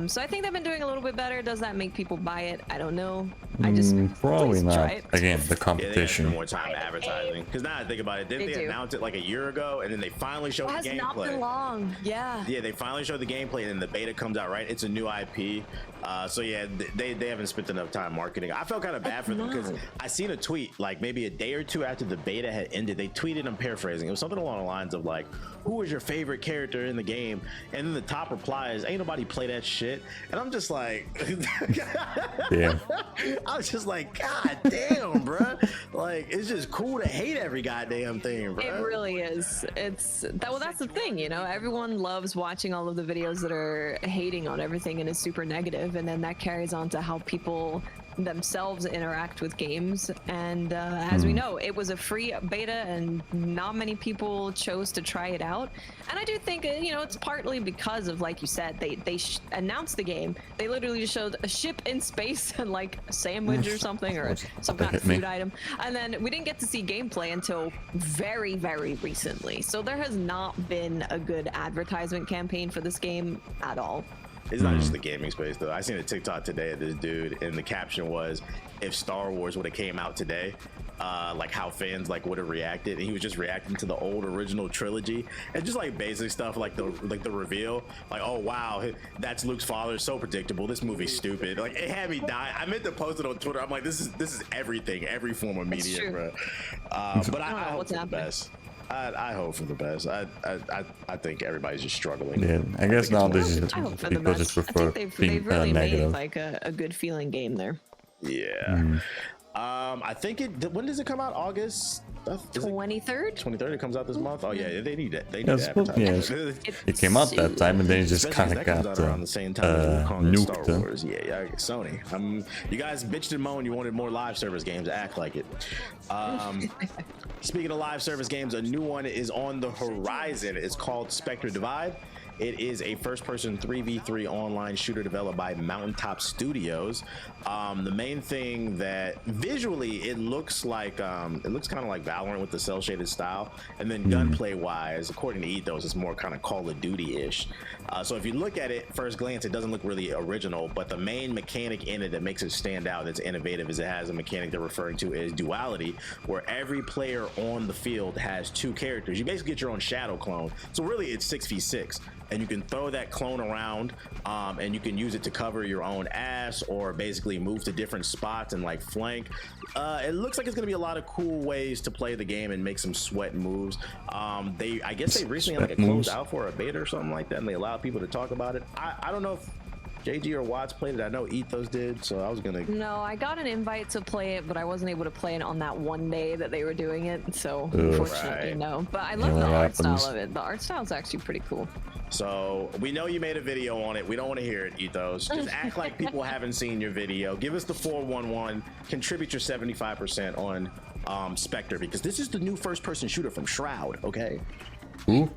So I think they've been doing a little bit better. Does that make people buy it? I don't know. I just probably not. Try it. Again, the competition. Yeah, more time advertising. Because now I think about it, didn't they announce it like a year ago, and then they finally showed the gameplay? It has not been long. Yeah. Yeah, they finally showed the gameplay, and then the beta comes out, right? It's a new IP. So yeah, they haven't spent enough time marketing. I felt kind of bad for them, because I seen a tweet like maybe a day or two after the beta had ended. They tweeted, I'm paraphrasing, it was something along the lines of like, who is your favorite character in the game? And then the top reply is, ain't nobody play that shit. And I'm just like, yeah. I was just like, god damn, bro. Like, it's just cool to hate every goddamn thing, bro. It really is. That's the thing, you know, everyone loves watching all of the videos that are hating on everything and is super negative, and then that carries on to how people themselves interact with games. And as we know, it was a free beta and not many people chose to try it out. And I do think, you know, it's partly because of, like you said, they announced the game. They literally just showed a ship in space and like a sandwich or something, or some kind of food item. And then we didn't get to see gameplay until very, very recently. So there has not been a good advertisement campaign for this game at all. It's not just the gaming space though. I seen a TikTok today of this dude, and the caption was, "If Star Wars would have came out today, like how fans like would have reacted." And he was just reacting to the old original trilogy and just like basic stuff, like the reveal, like, "Oh wow, that's Luke's father. So predictable. This movie's stupid." Like it had me die. I meant to post it on Twitter. I'm like, this is everything, every form of media, bro. But I hope for the best. I hope for the best. I think everybody's just struggling. Yeah, I guess now this is I hope for the people just best. I prefer think being they've really negative. made like a good feeling game there. Yeah. I think when does it come out? August 23rd? 23rd. It comes out this month. Oh yeah, they need that. They need Yeah, to advertise. it came out that time, and then it just kind of got around the same time as Star nuked. Wars. Yeah, Sony. You guys bitched and moaned. You wanted more live service games. Act like it. Speaking of live service games, a new one is on the horizon. It's called Spectre Divide. It is a first-person 3v3 online shooter developed by Mountaintop Studios. The main thing that visually it looks kind of like Valorant with the cel-shaded style, and then gunplay-wise, according to Ethos, it's more kind of Call of Duty-ish. So if you look at it first glance, it doesn't look really original, but the main mechanic in it that makes it stand out, that's innovative, is it has a mechanic they're referring to as duality, where every player on the field has two characters. You basically get your own shadow clone. So really, it's 6v6. And you can throw that clone around, and you can use it to cover your own ass, or basically move to different spots and like flank. It looks like it's gonna be a lot of cool ways to play the game and make some sweat moves. I guess they recently had like a closed out for a beta or something like that, and they allowed people to talk about it. I don't know if JG or Watts played it. I know Ethos did, so I was gonna. No, I got an invite to play it, but I wasn't able to play it on that one day that they were doing it. So unfortunately, no. But I love the art style of it. The art style is actually pretty cool. So we know you made a video on it. We don't want to hear it, Ethos. Just act like people haven't seen your video. Give us the 411. Contribute your 75% on Spectre, because this is the new first-person shooter from Shroud. Okay. Ooh.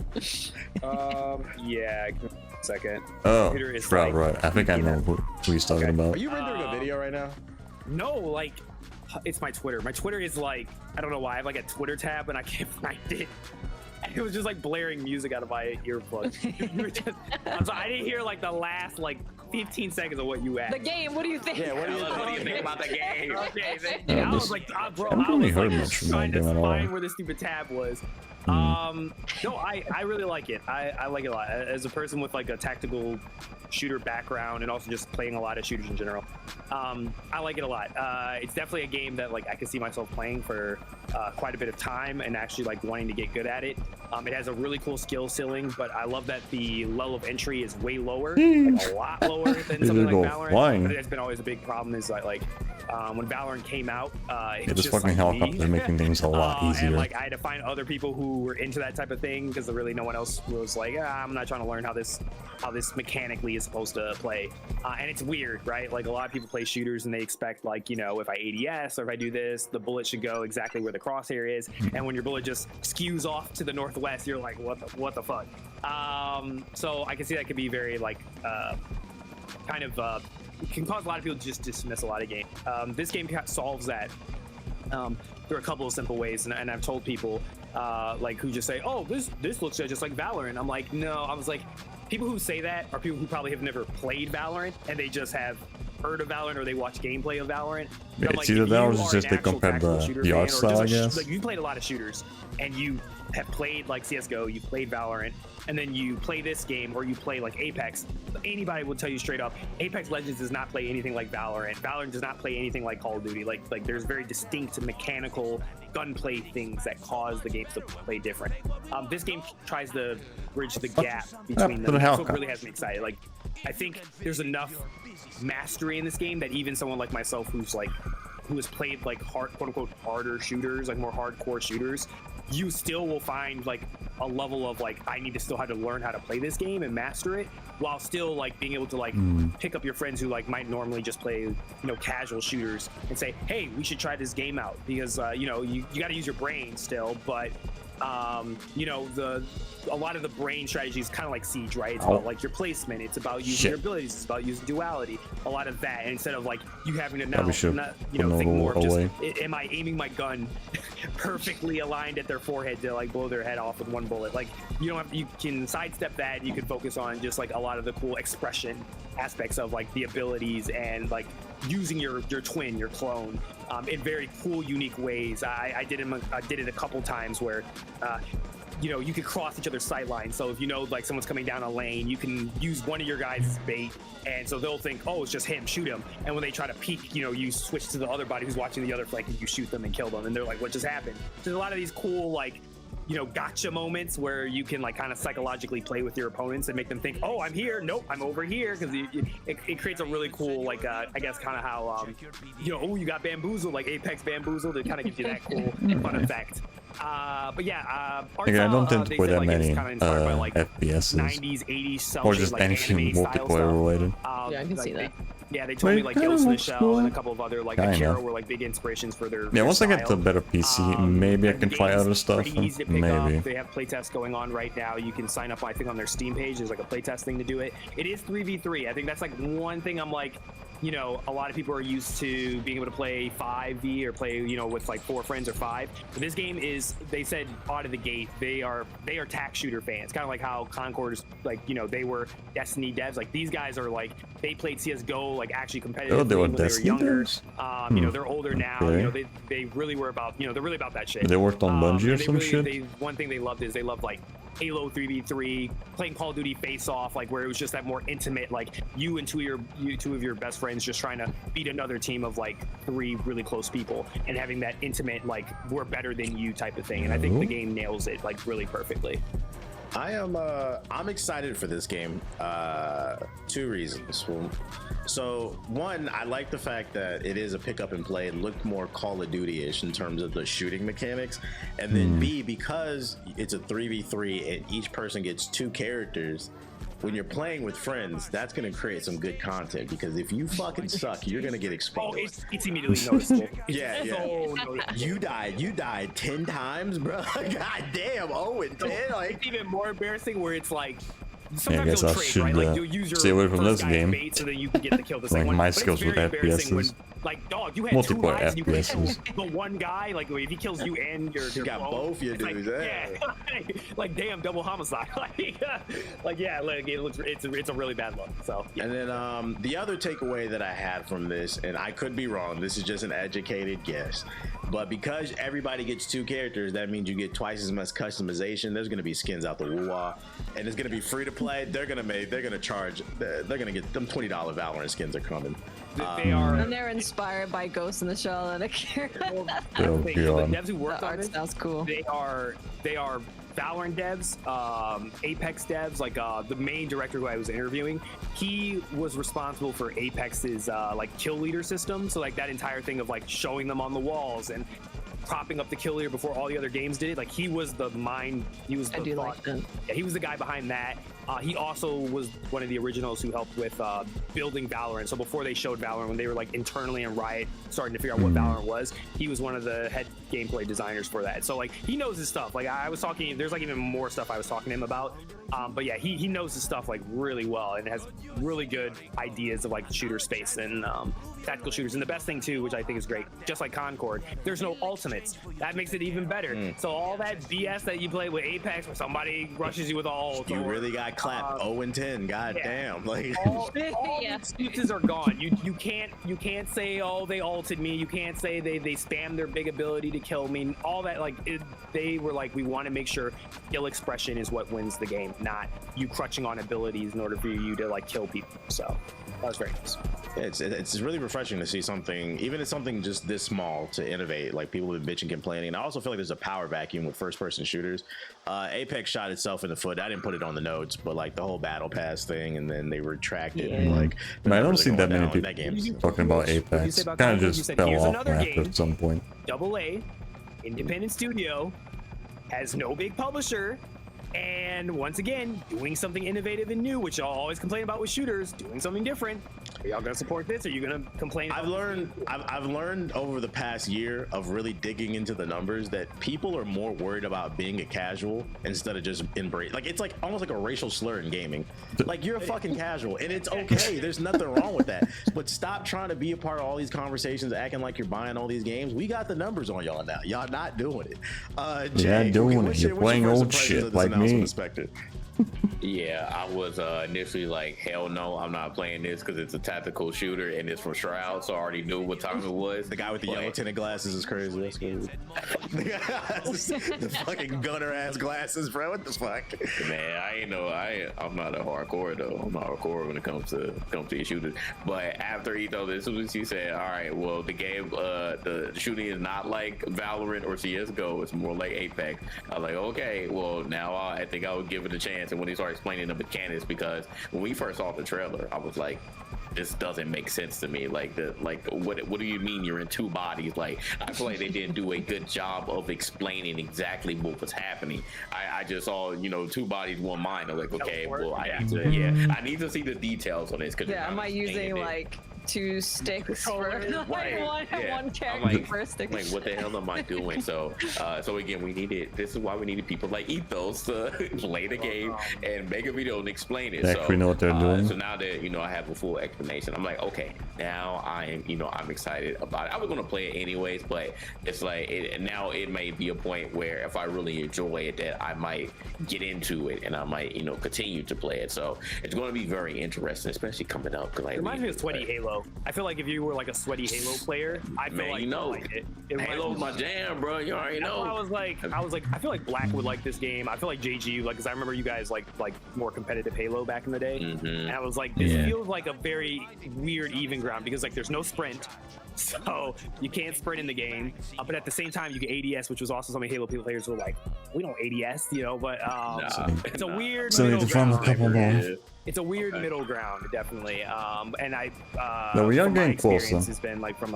Yeah. Give me a second. Oh, Is Shroud, like, right. I think I know who he's talking about. Are you rendering a video right now? No, like it's my Twitter. My Twitter is like, I don't know why. I have like a Twitter tab and I can't find it. It was just like blaring music out of my earplugs. I'm sorry, I didn't hear like the last like 15 seconds of what you asked. The game, what do you think? Yeah, what What do you think about the game? Okay, I was like, bro, I haven't I really was heard like much from trying that to game at all. find where the stupid tab was. No, I really like it. I like it a lot. As a person with like a tactical shooter background and also just playing a lot of shooters in general, I like it a lot. It's definitely a game that like I can see myself playing for quite a bit of time and actually like wanting to get good at it. It has a really cool skill ceiling, but I love that the level of entry is way lower, like a lot lower than something like Valorant. But it's been always a big problem is that like when Valorant came out, it's just fucking like helicopters are making things a lot easier. And like I had to find other people who were into that type of thing because really no one else was like, I'm not trying to learn how this mechanically is supposed to play. And it's weird, right? Like a lot of people play shooters and they expect like, you know, if I ADS or if I do this, the bullet should go exactly where the crosshair is. And when your bullet just skews off to the northwest, you're like, what the fuck? So I can see that could be very like kind of can cause a lot of people to just dismiss a lot of games. This game solves that through a couple of simple ways, and I've told people like who just say, oh, this looks just like Valorant. I'm like, no. I was like, people who say that are people who probably have never played Valorant and they just have heard of Valorant or they watch gameplay of Valorant. Yeah, like, it's either that or it's just they compare the art style, I guess. Like you played a lot of shooters and you have played like CSGO, you played Valorant, and then you play this game or you play like Apex. Anybody will tell you straight up, Apex Legends does not play anything like Valorant. Valorant does not play anything like Call of Duty. Like there's very distinct mechanical gunplay things that cause the games to play different. This game tries to bridge the gap between them. That's what really has me excited. Like I think there's enough mastery in this game that even someone like myself who has played like quote unquote harder shooters, like more hardcore shooters, you still will find like a level of like I need to still have to learn how to play this game and master it, while still like being able to like pick up your friends who like might normally just play, you know, casual shooters and say, hey, we should try this game out, because you know, you got to use your brain still, but you know, a lot of the brain strategy is kind of like Siege, right? It's about like your placement, it's about using your abilities, it's about using duality, a lot of that. And instead of like you having to now not, you know, think more of just am I aiming my gun perfectly aligned at their forehead to like blow their head off with one bullet. Like you don't have, you can sidestep that, you can focus on just like a lot of the cool expression aspects of like the abilities and like using your twin, your clone, in very cool, unique ways. I did it a couple times where you know, you could cross each other's sight lines. So if you know like someone's coming down a lane, you can use one of your guys as bait, and so they'll think, oh, it's just him, shoot him. And when they try to peek, you know, you switch to the other body who's watching the other flank and you shoot them and kill them, and they're like, what just happened? So there's a lot of these cool like, you know, gotcha moments where you can like kind of psychologically play with your opponents and make them think, oh, I'm here, nope, I'm over here, because it creates a really cool like I guess kind of how you know, oh, you got bamboozled, like Apex bamboozled. It kind of gives you that cool fun effect. But yeah, art I don't tend to play that like many like FPSs 90s, 80s, or just like anything multiplayer related. Yeah, I can see that. Yeah, they told me like Ghost in the Shell and a couple of other like Akira were like big inspirations for their once style. I get the better PC, maybe I can try other stuff. Easy to pick maybe up. They have playtests going on right now. You can sign up, I think, on their Steam page. There's like a playtest thing to do it. It is 3v3. I think that's like one thing I'm like, you know, a lot of people are used to being able to play 5v or play, you know, with like 4 friends or 5. But this game is, they said out of the gate, they are tac shooter fans. Kind of like how Concord is, like, you know, they were Destiny devs. Like these guys are like, they played CS:GO like actually competitively when they were younger. You know, they're older now. You know, they really were about, you know, they're really about that shit. They worked on Bungie or some shit. One thing they loved is they loved like Halo 3v3, playing Call of Duty Face Off, like where it was just that more intimate, like you and two of your best friends just trying to beat another team of like 3 really close people, and having that intimate like we're better than you type of thing. And I think the game nails it like really perfectly. I'm excited for this game. 2 reasons. So one, I like the fact that it is a pick up and play. It looked more Call of Duty-ish in terms of the shooting mechanics. And then B, because it's a 3v3 and each person gets 2 characters, when you're playing with friends, that's going to create some good content, because if you fucking suck, you're going to get exposed. Oh, it's immediately noticeable. Yeah. You died 10 times, bro. God damn, 0 and 10. Like, it's even more embarrassing where it's like, yeah, I guess I should stay away from this game. So that you can get the kill the like one. my skills with FPSs. Like, dog, you had 2 multiplayer lives, and you could FPSs. kill the one guy. Like, if he kills you and you got clone, both your dudes. Like damn, double homicide. Like yeah, like it looks, it's a really bad look. So yeah. And then the other takeaway that I had from this, and I could be wrong, this is just an educated guess, but because everybody gets 2 characters, that means you get twice as much customization. There's going to be skins out the woo-wah, and it's going to be free to play. They're going to charge, they're going to get them $20 Valorant skins are coming. They are, and they're inspired by Ghost in the Shell and Akira. Oh, the devs who worked on art this, sounds cool. They are Valorant devs, Apex devs. Like the main director who I was interviewing, he was responsible for Apex's like kill leader system. So like that entire thing of like showing them on the walls and propping up the kill leader before all the other games did it. Like he was the mind. He was the thought. Like that. Yeah, he was the guy behind that. He also was one of the originals who helped with building Valorant. So before they showed Valorant, when they were like internally in Riot starting to figure out what Valorant was, he was one of the head gameplay designers for that. So like he knows his stuff. Like I was talking, there's like even more stuff I was talking to him about. But yeah, he knows his stuff like really well and has really good ideas of like shooter space and tactical shooters. And the best thing too, which I think is great, just like Concord, there's no ultimates. That makes it even better. So all that BS that you play with Apex, where somebody rushes you with all you really got clapped 0 and 10. God damn! Like all excuses are gone. You can't say, oh, they ulted me. You can't say they spammed their big ability to kill me. All that, like they were like, we want to make sure skill expression is what wins the game, not you crutching on abilities in order for you to like kill people. So that was very nice. It's really refreshing to see something, even if something just this small, to innovate. Like people have been bitching, complaining. And I also feel like there's a power vacuum with first-person shooters. Apex shot itself in the foot. I didn't put it on the notes, but like the whole battle pass thing, and then they retracted. And like, I don't see that many people talking about Apex. Kind of just fell off at some point. AA, independent studio, has no big publisher, And once again, doing something innovative and new, which I'll always complain about with shooters, doing something different. Are y'all gonna support this? Or are you gonna complain? I've learned over the past year of really digging into the numbers that people are more worried about being a casual instead of just embrace. Like, it's like almost like a racial slur in gaming. Like, you're a fucking casual, and it's okay. There's nothing wrong with that. But stop trying to be a part of all these conversations, acting like you're buying all these games. We got the numbers on y'all now. Y'all not doing it. Jay, Yeah, doing it. You're playing old shit like me. Yeah, I was initially like, hell no, I'm not playing this because it's a tactical shooter and it's from Shroud, so I already knew what time it was. The guy with the yellow tinted glasses is crazy. That's crazy. The fucking gunner ass glasses, bro. What the fuck? Man, I'm not a hardcore though. I'm not hardcore when it comes to shooters. But after he told this, as soon as he said, all right, well, the game, the shooting is not like Valorant or CSGO, it's more like Apex. I was like, okay, well, now I think I would give it a chance. And when he started explaining the mechanics, because when we first saw the trailer, I was like, this doesn't make sense to me. Like, what do you mean you're in two bodies? Like, I feel like they didn't do a good job of explaining exactly what was happening. I just saw, two bodies, one mind. I'm like, okay, well, I need to see the details on this. Yeah, am I using like 2 sticks for like one character per stick? Like, what the hell am I doing? So again, this is why we needed people like Ethos to play the game and make a video and explain it. They actually know what they're doing. So now that I have a full explanation, I'm like, okay, now I'm excited about it. I was gonna play it anyways, but it's like now it may be a point where if I really enjoy it, that I might get into it and I might continue to play it. So it's going to be very interesting, especially coming up. Cause, like, it reminds me of Sweaty Halo. I feel like if you were like a Sweaty Halo player, I feel like it Halo's my jam, bro. You already know. I was like, I feel like Black would like this game. I feel like JG, like, because I remember you guys like more competitive Halo back in the day, and I was like, this feels like a very weird even ground because like there's no sprint, so you can't sprint in the game, but at the same time you get ADS, which was also something Halo players were like, we don't ADS, but it's a weird middle ground. It's a weird middle ground, definitely. And we are getting closer. Has been like from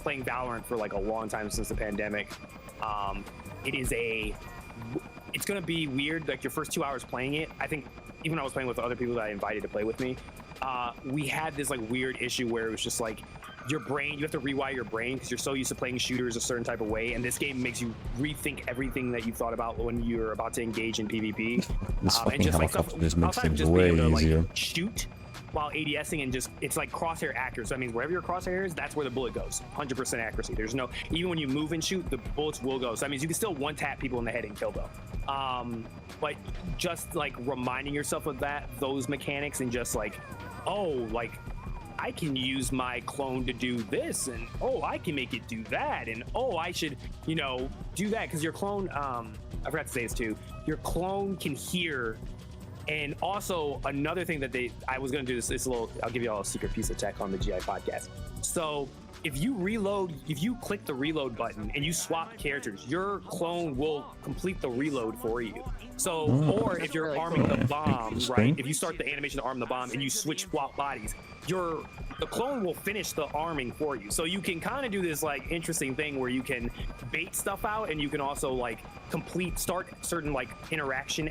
playing Valorant for like a long time since the pandemic. It's gonna be weird. Like your first 2 hours playing it, I think even when I was playing with other people that I invited to play with me, we had this like weird issue where it was just like your brain, you have to rewire your brain because you're so used to playing shooters a certain type of way, and this game makes you rethink everything that you thought about when you're about to engage in PvP. And just like stuff makes things way easier. Like, shoot while ADSing and just, it's like crosshair accurate. So that means wherever your crosshair is, that's where the bullet goes. 100% accuracy. There's no, even when you move and shoot, the bullets will go. So that means you can still one-tap people in the head and kill them. But just like reminding yourself of those mechanics, and just like, oh, like, I can use my clone to do this, and oh, I can make it do that, and oh, I should, do that, because your clone, I forgot to say this too, your clone can hear. And also another thing that I was going to do this little, I'll give you all a secret piece of tech on the GI podcast. So if you click the reload button and you swap characters, your clone will complete the reload for you. So, or if you're arming the bomb, right? If you start the animation to arm the bomb and you swap bodies, the clone will finish the arming for you. So you can kind of do this like interesting thing where you can bait stuff out, and you can also like start certain like interaction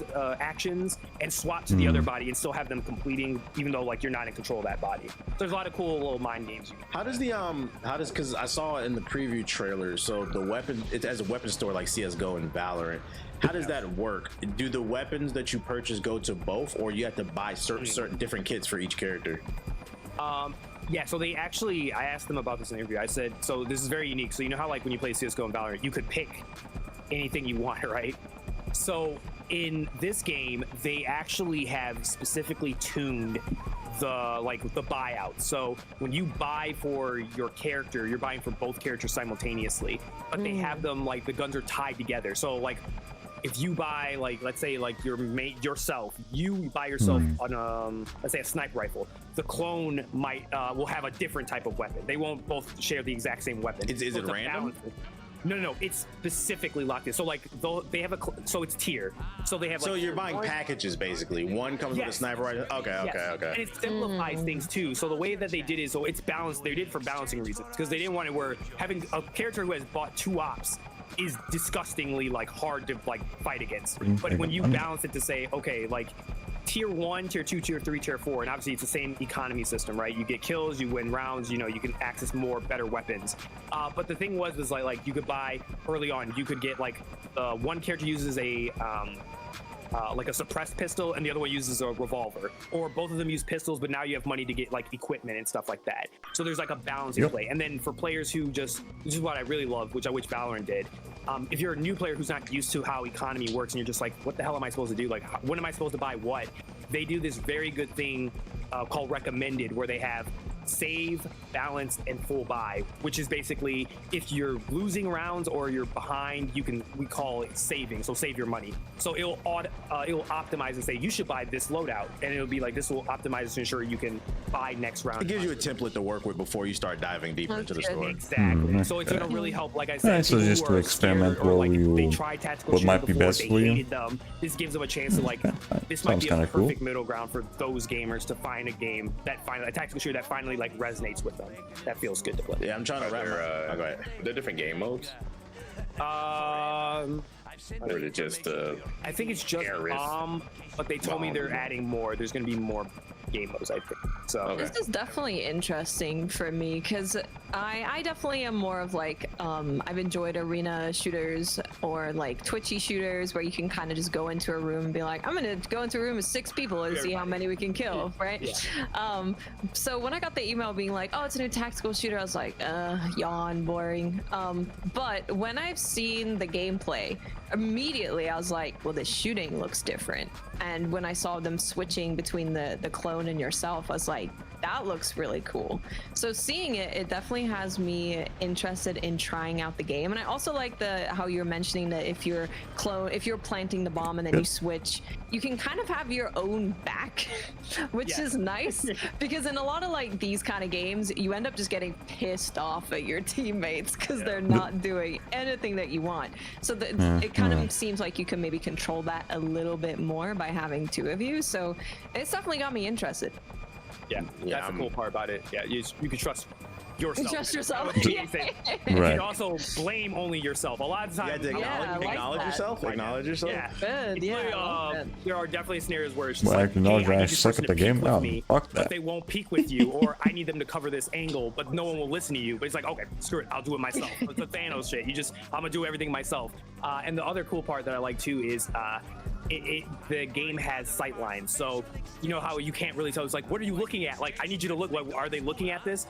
actions and swap to the other body and still have them completing, even though like you're not in control of that body. So there's a lot of cool little mind games. Because I saw it in the preview trailer, so the weapon, it has a weapon store like CSGO and Valorant. How does that work? Do the weapons that you purchase go to both, or you have to buy certain different kits for each character? Yeah, so I asked them about this in the interview. I said, so this is very unique. So you know how like when you play CSGO and Valorant, you could pick anything you want, right? So in this game, they actually have specifically tuned the buyout. So when you buy for your character, you're buying for both characters simultaneously, but they have them like the guns are tied together. So like if you buy like, let's say like you buy yourself on let's say a sniper rifle, the clone will have a different type of weapon. They won't both share the exact same weapon. Is it random? No, it's specifically locked in. So like they have so it's tier. So they have. So you're buying packages basically. One comes with a sniper rifle. Okay. And it simplifies things too. So the way that they did is, so it's balanced. They did it for balancing reasons, because they didn't want it where having a character who has bought 2 ops is disgustingly like hard to like fight against. But when you balance it to say, okay, like tier 1, tier 2, tier 3, tier 4, and obviously it's the same economy system, right? You get kills, you win rounds, you know, you can access more better weapons. But the thing was like you could buy early on, you could get like one character uses a like a suppressed pistol and the other one uses a revolver, or both of them use pistols, but now you have money to get like equipment and stuff like that. So there's like a balance in play. And then for players who just, this is what I really love, which I wish Valorant did. If you're a new player who's not used to how economy works and you're just like, what the hell am I supposed to do? Like, when am I supposed to buy what? They do this very good thing called recommended, where they have save, balanced, and full buy, which is basically if you're losing rounds or you're behind, we call it saving. So save your money. So it'll optimize and say you should buy this loadout, and it'll be like this will optimize to ensure you can buy next round. It gives you a template to work with before you start diving deeper into the story. Exactly. So it's gonna really help. Like I said, so just to experiment or like they try tactical what shooters might be before, best they for you. hated them. This gives them a chance to like this might be a perfect middle ground for those gamers to find a game that finally, a tactical shooter that finally like resonates with them. That feels good to play. Yeah, I'm trying to wrap. Go ahead. Are there different game modes? Or is it just I think it's just but they told me they're adding more. There's going to be more game modes, I think. So this is definitely interesting for me because I definitely am more of like I've enjoyed arena shooters or like twitchy shooters where you can kind of just go into a room and be like, I'm gonna go into a room with 6 people and see how many we can kill, right? Yeah. So when I got the email being like, oh, it's a new tactical shooter, I was like, yawn, boring. But when I've seen the gameplay, immediately I was like, well, the shooting looks different. And when I saw them switching between the clone and yourself, I was like, that looks really cool. So seeing it definitely has me interested in trying out the game. And I also like how you're mentioning that if you're planting the bomb and then you switch, you can kind of have your own back, which is nice, because in a lot of like these kind of games, you end up just getting pissed off at your teammates because they're not doing anything that you want. So it kind of seems like you can maybe control that a little bit more by having 2 of you. So it's definitely got me interested. Yeah, that's the cool part about it. Yeah, you can trust yourself. Trust yourself. You can also blame only yourself. A lot of times, acknowledge yourself. Acknowledge yourself. Yeah, good. There are definitely scenarios where it's just I like, acknowledge hey, I suck at the game. No, fuck that. but they won't peek with you, or I need them to cover this angle, but no one will listen to you. But it's like, okay, screw it, I'll do it myself. It's the Thanos shit. I'm gonna do everything myself. And the other cool part that I like too is the game has sight lines, so you know how you can't really tell. It's like, what are you looking at? Like, I need you to look. Like, are they looking at this?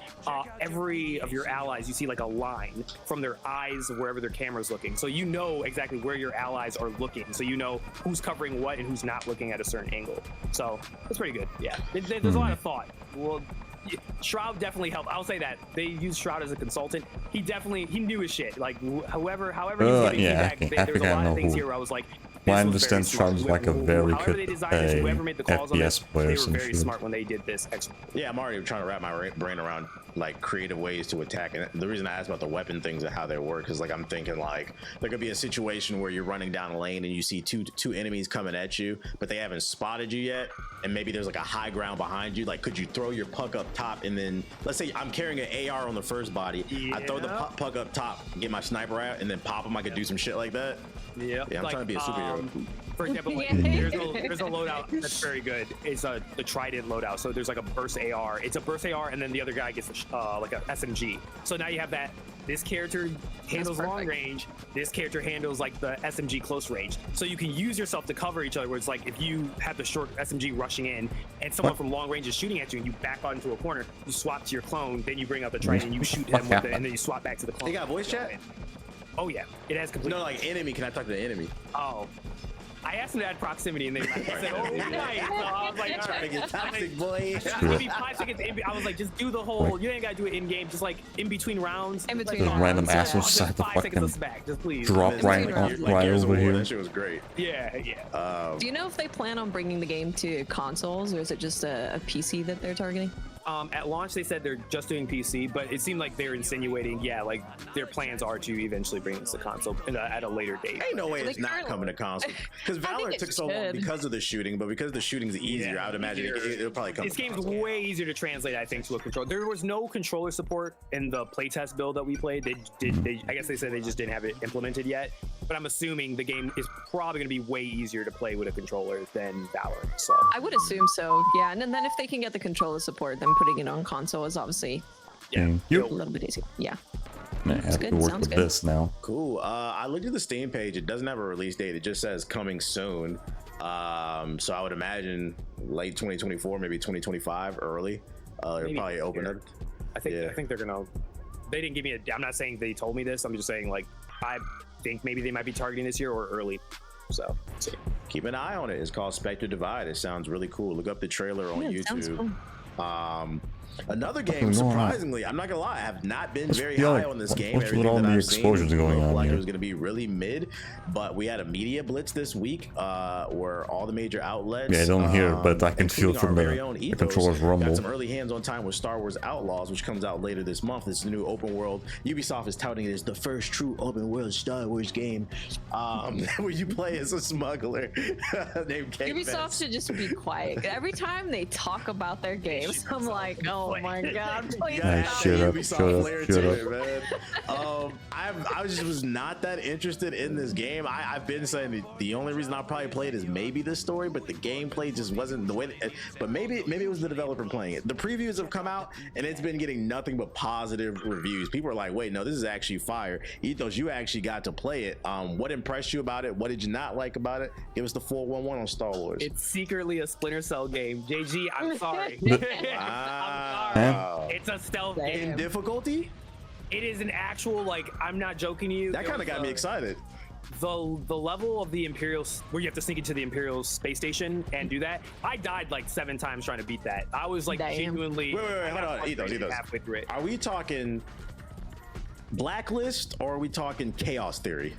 Every of your allies, you see like a line from their eyes of wherever their camera's looking, so you know exactly where your allies are looking. So you know who's covering what and who's not looking at a certain angle. So it's pretty good. Yeah, there's a lot of thought. Well, Shroud definitely helped. I'll say that they used Shroud as a consultant. He knew his shit. Like however he's getting feedback. There's a lot of things here where I was like, I understand Shroud is like a very good whoever made the calls on FPS player. They were very smart when they did this. Yeah, I'm already trying to wrap my brain around like creative ways to attack. And the reason I asked about the weapon things and how they work is like I'm thinking like there could be a situation where you're running down a lane and you see two enemies coming at you, but they haven't spotted you yet, and maybe there's like a high ground behind you. Like, could you throw your puck up top and then let's say I'm carrying an AR on the first body, I throw the puck up top, get my sniper out, and then pop them. I could do some shit like that. Yeah, I'm trying to be a superhero. For example, like, there's a loadout that's very good. It's the Trident loadout. So there's like a burst AR. It's a burst AR, and then the other guy gets like a SMG. So now you have that. This character handles long range. This character handles like the SMG close range. So you can use yourself to cover each other. Where it's like if you have the short SMG rushing in, and someone from long range is shooting at you, and you back onto a corner, you swap to your clone, then you bring out the Trident, and you shoot him with it, and then you swap back to the clone. You got voice chat? Oh yeah, it has complete. No, like enemy. Can I talk to the enemy? Oh. I asked them to add proximity, and they said, "Oh, nice." So I was like, "All right, get toxic, boy." Maybe 5 seconds. I was like, "Just do the whole. You ain't gotta do it in game. Just like in between rounds. In between rounds. Random assholes decide to fucking just please drop right over here. That shit was great. Yeah, yeah. Do you know if they plan on bringing the game to consoles, or is it just a PC that they're targeting? At launch, they said they're just doing PC, but it seemed like they're insinuating, yeah, like their plans are to eventually bring this to console at a later date. Ain't no way it's not coming to console. Because Valorant took so long because of the shooting, but because the shooting's easier, I would imagine it'll probably come. This game's way easier to translate, I think, to a controller. There was no controller support in the playtest build that we played. I guess they said they just didn't have it implemented yet. But I'm assuming the game is probably going to be way easier to play with a controller than Valorant. So I would assume so, yeah. And then if they can get the controller support, then putting it on console is obviously a little bit easier. Yeah. Man, I have to work with this now. Cool. I looked at the Steam page. It doesn't have a release date. It just says coming soon. So I would imagine late 2024, maybe 2025, early. They'll probably open it. I think they're gonna. They didn't give me a. I'm not saying they told me this. I'm just saying like I think maybe they might be targeting this year or early. So let's see. Keep an eye on it. It's called Spectre Divide. It sounds really cool. Look up the trailer on YouTube. Another game, surprisingly, I'm not gonna lie, I have not been very high on this game. What's with all the explosions going on like here? It was gonna be really mid, but we had a media blitz this week where all the major outlets, I don't hear it, but I can feel from the controller's rumble. Got some early hands-on time with Star Wars Outlaws, which comes out later this month. This new open world. Ubisoft is touting it as the first true open world Star Wars game, where you play as a smuggler named Kate Ubisoft Vance. should just be quiet. Every time they talk about their games, I'm like, oh my god, please stop. Shut up, Man. I was not that interested in this game. I've been saying the only reason I probably played is maybe the story, but the gameplay just wasn't the way. But maybe it was the developer playing it. The previews have come out and it's been getting nothing but positive reviews. People are like, wait, no, this is actually fire. Ethos, you actually got to play it. What impressed you about it? What did you not like about it? Give us the 411 on Star Wars. It's secretly a Splinter Cell game. JG, I'm sorry. Wow. It's a stealth game. In difficulty? It is an actual, like, I'm not joking to you. That kind of got me excited. The level of the Imperial, where you have to sneak into the Imperial space station and do that, I died like 7 times trying to beat that. I was like genuinely. Wait, hold on. Ethos. Halfway through it. Are we talking Blacklist or are we talking Chaos Theory?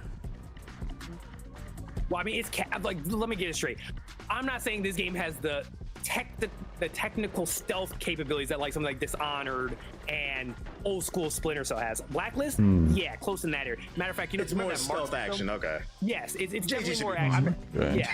Well, I mean, it's like, let me get it straight. I'm not saying this game has the technical stealth capabilities that like something like Dishonored and old school Splinter Cell has. Blacklist, yeah, close in that area. Matter of fact, you know, it's more stealth action. Okay. Yes, it's definitely more action. Yeah.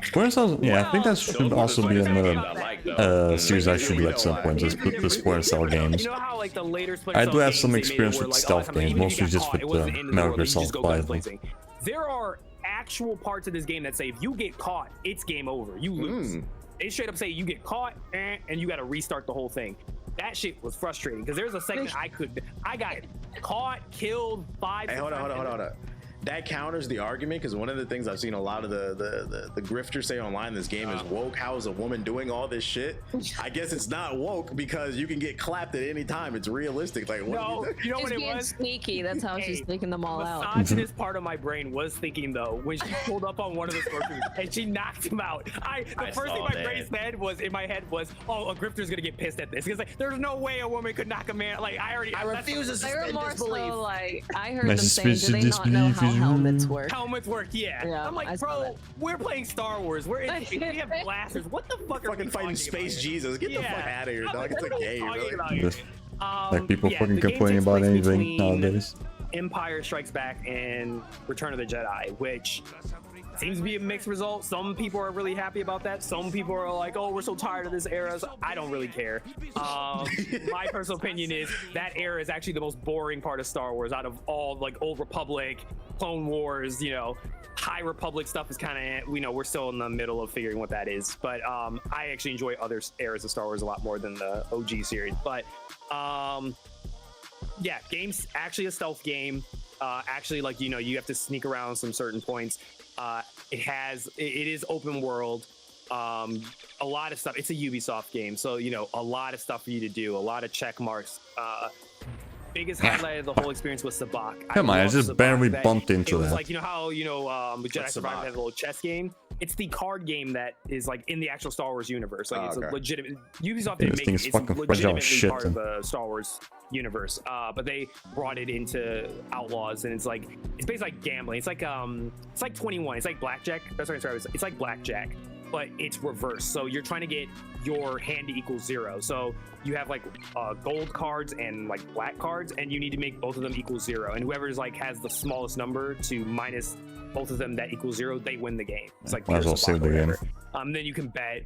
Splinter Cell, I think that should also be another series I should do at some point. Just put the Splinter Cell games. You know how like the later Splinter Cell I do have some games, experience with stealth games, mostly just with Metal Gear Solid 5. There are actual parts of this game that say if you get caught, it's game over. You lose. They straight up say you get caught and you got to restart the whole thing. That shit was frustrating because there's a segment I got caught, killed 5. Hey, hold on. That counters the argument because one of the things I've seen a lot of the grifters say online in this game is woke. How is a woman doing all this shit? I guess it's not woke because you can get clapped at any time. It's realistic. Like, what you know what it being was? Sneaky. That's how she's taking them all out. Misogynist part of my brain was thinking though when she pulled up on one of the stormtroopers and she knocked him out. The first thing my brain said was in my head was, oh, a grifter's gonna get pissed at this because like there's no way a woman could knock a man. Like I refuse to suspend disbelief. Like I heard them saying, do they not know how helmets work? Helmets work, yeah. I'm like, bro, we're playing Star Wars. We have blasters. What the fuck are fucking fighting Space Jesus? Get the fuck out of here, dog. It's a game. Really. Like people fucking complaining about anything nowadays. Empire Strikes Back and Return of the Jedi, which seems to be a mixed result. Some people are really happy about that. Some people are like, oh, we're so tired of this era. So I don't really care. My personal opinion is that era is actually the most boring part of Star Wars out of all, like Old Republic, Clone Wars, you know, High Republic stuff is kind of, we're still in the middle of figuring what that is. But I actually enjoy other eras of Star Wars a lot more than the OG series. But yeah, game's actually a stealth game. Actually, like, you have to sneak around some certain points. It is open world. A lot of stuff. It's a Ubisoft game, so a lot of stuff for you to do, a lot of check marks. Biggest highlight of the whole experience was Sabak. Come on, I just barely bumped into that. It was like, how Jedi Survivor has a little chess game. It's the card game that is like in the actual Star Wars universe. Like it's a legitimate. Ubisoft didn't make it. It's legitimately part of the Star Wars universe. But they brought it into Outlaws, and it's basically like gambling. It's like 21. It's like blackjack. That's what I describe it. It's like blackjack. but it's reversed. So you're trying to get your hand to equal 0. So you have like gold cards and like black cards, and you need to make both of them equal 0. And whoever's like has the smallest number to minus both of them that equals 0, they win the game. It's like might as well save the game. Then you can bet.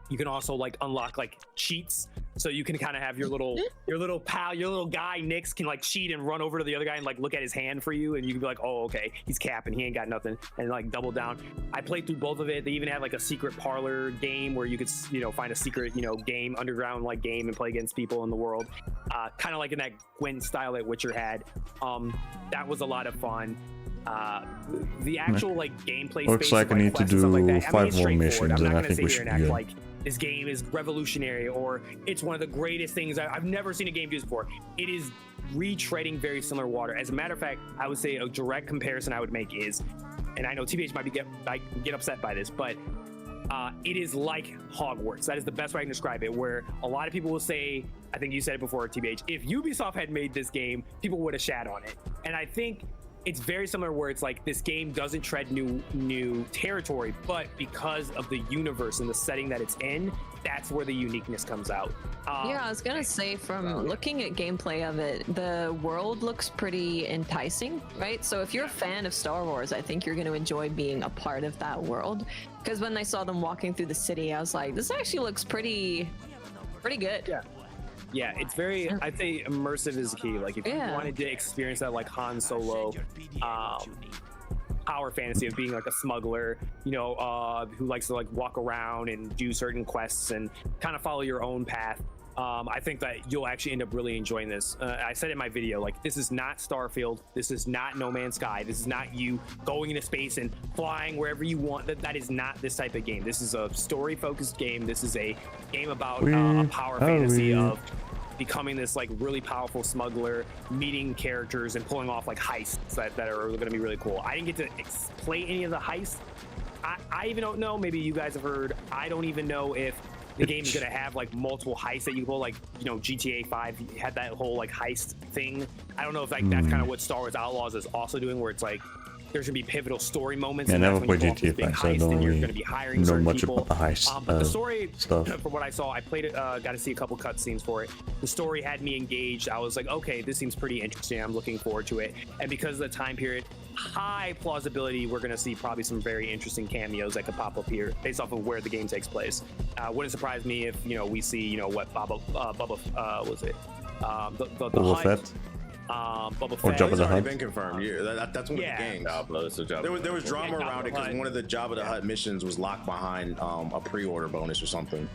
You can also like unlock like cheats, so you can kind of have your little pal, your little guy Nix can like cheat and run over to the other guy and like look at his hand for you, and you can be like, oh okay, he's capping, he ain't got nothing, and like double down. I played through both of it. They even had like a secret parlor game where you could find a secret game, underground like game, and play against people in the world, kind of like in that Gwent style that Witcher had. That was a lot of fun. The actual like gameplay looks space, like I need to do like that, 5 more missions, I'm not and I gonna think sit we here should and act be good. like this game is revolutionary or it's one of the greatest things. I've never seen a game do this before. It is retreading very similar water. As a matter of fact, I would say a direct comparison I would make is, and I know TBH might get upset by this, but it is like Hogwarts. That is the best way I can describe it, where a lot of people will say, I think you said it before, TBH, if Ubisoft had made this game, people would have shat on it. And I think it's very similar, where it's like this game doesn't tread new territory, but because of the universe and the setting that it's in, that's where the uniqueness comes out. Yeah, I was gonna say, from looking at gameplay of it, the world looks pretty enticing, right? So if you're a fan of Star Wars, I think you're gonna enjoy being a part of that world. Because when I saw them walking through the city, I was like, this actually looks pretty good. Yeah, it's very, I'd say immersive is key. Like if you wanted to experience that like Han Solo power fantasy of being like a smuggler, who likes to like walk around and do certain quests and kind of follow your own path, I think that you'll actually end up really enjoying this. I said in my video, like, this is not Starfield. This is not No Man's Sky. This is not you going into space and flying wherever you want. That is not this type of game. This is a story-focused game. This is a game about a power fantasy of becoming this like really powerful smuggler, meeting characters and pulling off like heists that are going to be really cool. I didn't get to play any of the heists. I even don't know, maybe you guys have heard, I don't even know if the game is going to have like multiple heists that you can pull, like, GTA 5 had that whole like heist thing. I don't know if like that's kind of what Star Wars Outlaws is also doing, where it's like there's gonna be pivotal story moments. Yeah, I and never that's when played you pull off this GTA big 5, so I heist don't and you're really gonna be hiring know certain much people. about the heist But the story stuff. from what I saw, I played it, got to see a couple cutscenes for it. The story had me engaged. I was like, okay, this seems pretty interesting. I'm looking forward to it. And because of the time period, high plausibility, we're gonna see probably some very interesting cameos that could pop up here based off of where the game takes place. Wouldn't surprise me if we see what Bubba was it the Boba Hutt, Fett? Bubba Or Fett. Jabba the Hutt? Been confirmed. Yeah, that's one of the games. There was drama around it because one of the Jabba the Hutt missions was locked behind a pre-order bonus or something.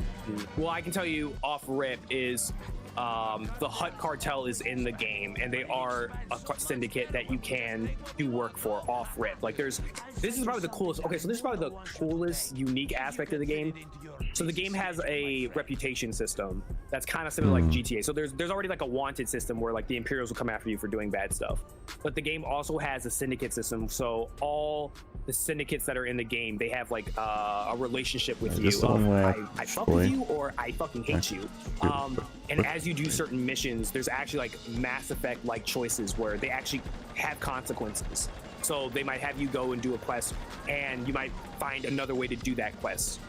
Well, I can tell you off rip is the Hutt cartel is in the game, and they are a syndicate that you can do work for off rip. Like this is probably the coolest. Okay, so this is probably the coolest, unique aspect of the game. So the game has a reputation system that's kind of similar like GTA. So there's already like a wanted system where like the Imperials will come after you for doing bad stuff. But the game also has a syndicate system. So all the syndicates that are in the game, they have like a relationship with you. I fuck with you or I fucking hate you. And as you do certain missions, there's actually like Mass Effect like choices where they actually have consequences. So they might have you go and do a quest, and you might find another way to do that quest.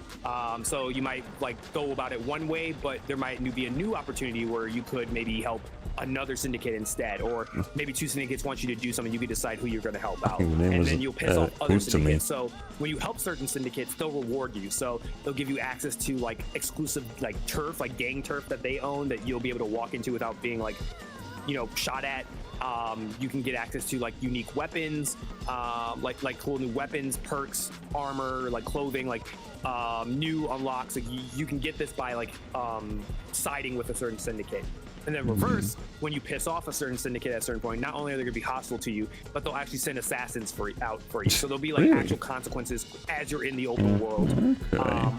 So you might like go about it one way, but there might be a new opportunity where you could maybe help another syndicate instead, or maybe two syndicates want you to do something. You could decide who you're going to help out, and then you'll piss off other syndicates. So when you help certain syndicates, they'll reward you. So they'll give you access to like exclusive like turf, like gang turf that they own, that you'll be able to walk into without being like shot at. You can get access to like unique weapons, like cool new weapons, perks, armor, like clothing, like new unlocks. Like you can get this by like siding with a certain syndicate. And then reverse, when you piss off a certain syndicate at a certain point, not only are they going to be hostile to you, but they'll actually send assassins out for you. So there'll be like actual consequences as you're in the open world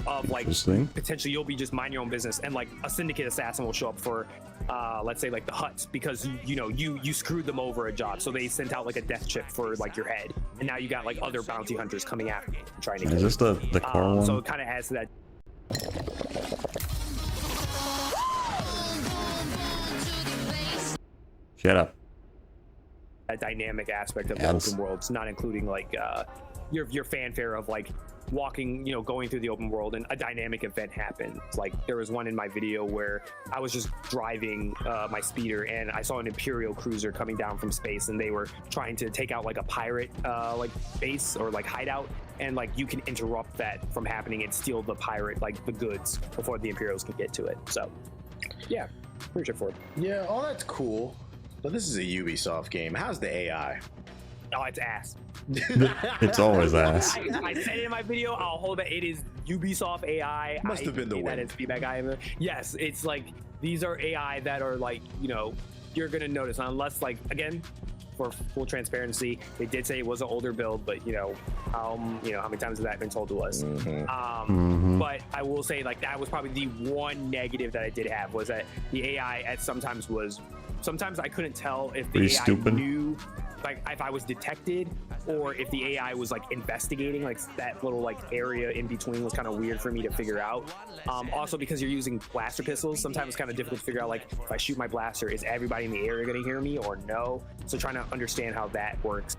of like potentially you'll be just mind your own business, and like a syndicate assassin will show up for let's say like the Hutts, because you screwed them over a job, so they sent out like a death chip for like your head, and now you got like other bounty hunters coming after you trying to kill you. Is this the car one? So it kind of adds to that. Shut up. dynamic aspect of the Yes. open worlds, not including like your fanfare of like walking, going through the open world and a dynamic event happens. Like there was one in my video where I was just driving my speeder and I saw an Imperial cruiser coming down from space, and they were trying to take out like a pirate like base or like hideout, and like you can interrupt that from happening and steal the pirate like the goods before the Imperials can get to it. So yeah, pretty straightforward. Yeah, all that's cool. But this is a Ubisoft game. How's the AI? Oh, it's ass. It's always ass. I said it in my video. I'll hold it. It is Ubisoft AI. Must have been the that win. is feedback I have. Yes, it's like these are AI that are like you're gonna notice, unless like again, for full transparency, they did say it was an older build, but how many times has that been told to us? But I will say like that was probably the one negative that I did have, was that the AI at sometimes I couldn't tell if the Pretty AI stupid. knew like if I was detected or if the AI was like investigating. Like that little like area in between was kind of weird for me to figure out. Also because you're using blaster pistols, sometimes it's kind of difficult to figure out like if I shoot my blaster, is everybody in the area going to hear me or no? So trying to understand how that works.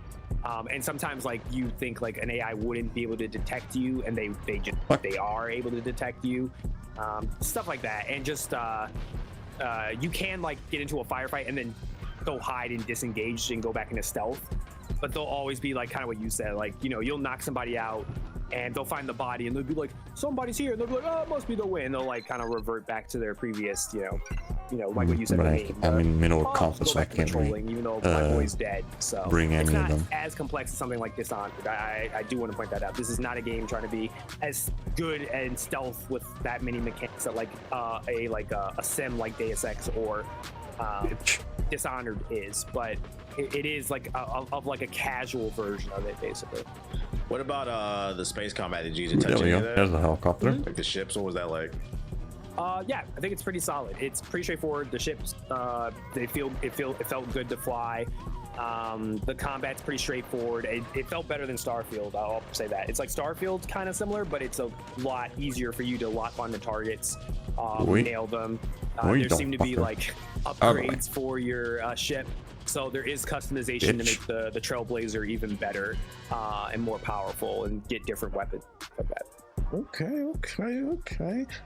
And sometimes like you think like an AI wouldn't be able to detect you, and they are able to detect you. Stuff like that. And just you can like get into a firefight and then go hide and disengage and go back into stealth, but they'll always be like kind of what you said, like you'll knock somebody out and they'll find the body and they'll be like, somebody's here, and they'll be like, oh, it must be the way, and they'll like kind of revert back to their previous like what you said. But I'm in middle of go combat, so I back to can't patrolling, even though my boy's dead. So bring it's any of not them. as complex as something like Dishonored. I do want to point that out. This is not a game trying to be as good and stealth with that many mechanics that like a sim like Deus Ex or Dishonored is, but it is like of like a casual version of it, basically. What about the space combat? Did you touch There we any go. of that? There's the helicopter. Like the ships, what was that like? Yeah, I think it's pretty solid. It's pretty straightforward. The ships, it felt good to fly. The combat's pretty straightforward. It felt better than Starfield. I'll say that. It's like Starfield, kind of similar, but it's a lot easier for you to lock on the targets, nail them. There seem to be like upgrades for your ship. So there is customization to make the Trailblazer even better and more powerful, and get different weapons like that. Okay.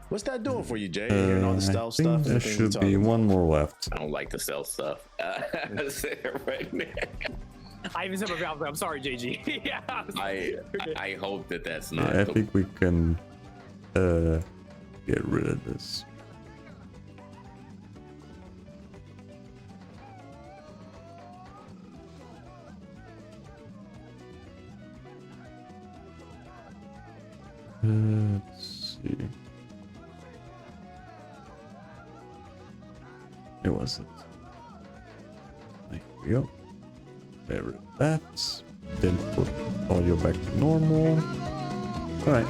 What's that doing for you, Jay? Hearing all the stealth stuff? There should be one more left. I don't like the stealth stuff. I say it right now. I even said I'm sorry, JG. Yeah. I hope that's not. Yeah, I think we can get rid of this. Let's see. It wasn't. There we go. Get rid of that. Then put audio back to normal. Alright.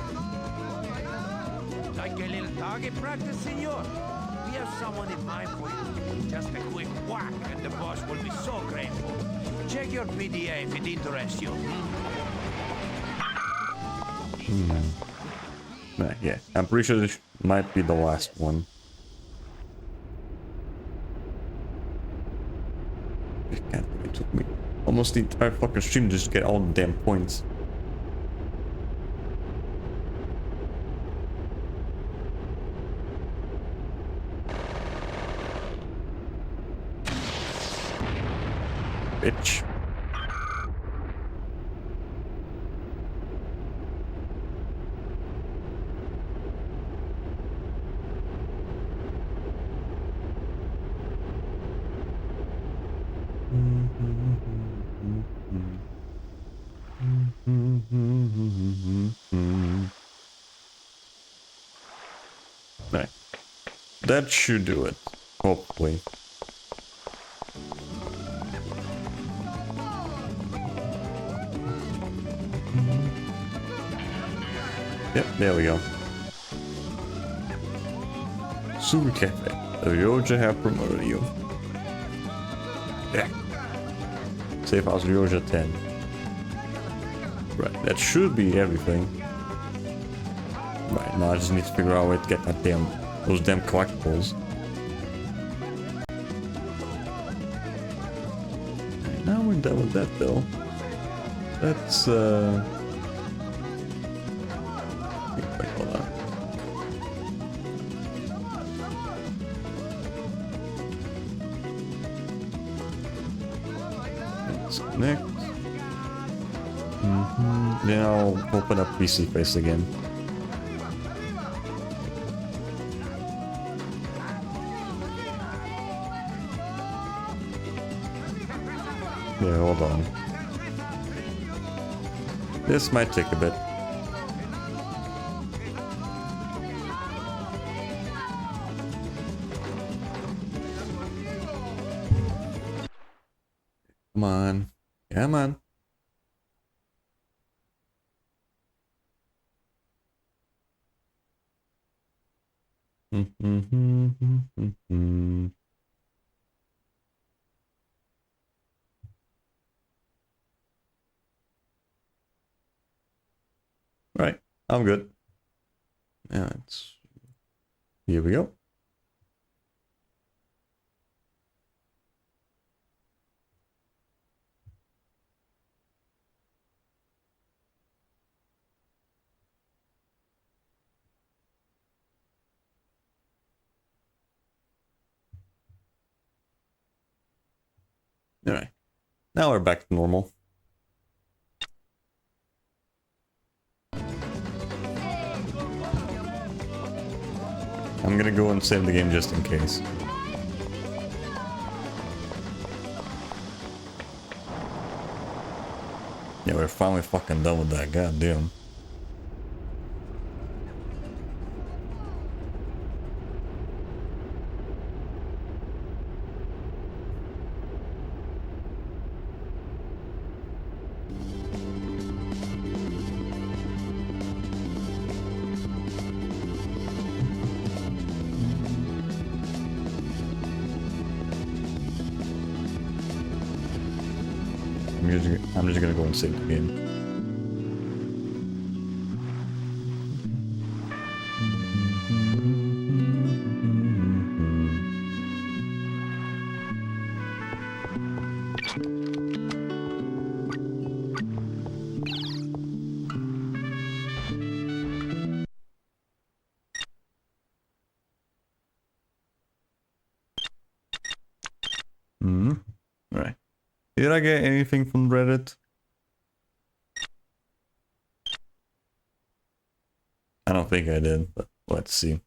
Like a little target practice, senor? We have someone in mind for you. Just a quick whack and the boss will be so grateful. Check your PDA if it interests you. Yeah, I'm pretty sure this might be the last one. It took me almost the entire fucking stream just to get all the damn points. Bitch. Right. That should do it. Hopefully. Yep, there we go. Super Cafe. The Ryoja have promoted you. Yeah. Safe house Ryoja 10. Right, that should be everything. Right, now I just need to figure out a way to get that those damn collectibles. Now we're done with that though. Let's wait, hold on. Let's connect. Then I'll open up PC Face again. Yeah, hold on. This might take a bit. Come on. Come on. Right, I'm good. Yeah, here we go. All right, now we're back to normal. I'm gonna go and save the game just in case. Yeah, we're finally fucking done with that, goddamn. I'm just gonna go and save the game. Right. Did I get anything from Reddit? I don't think I did, but let's see.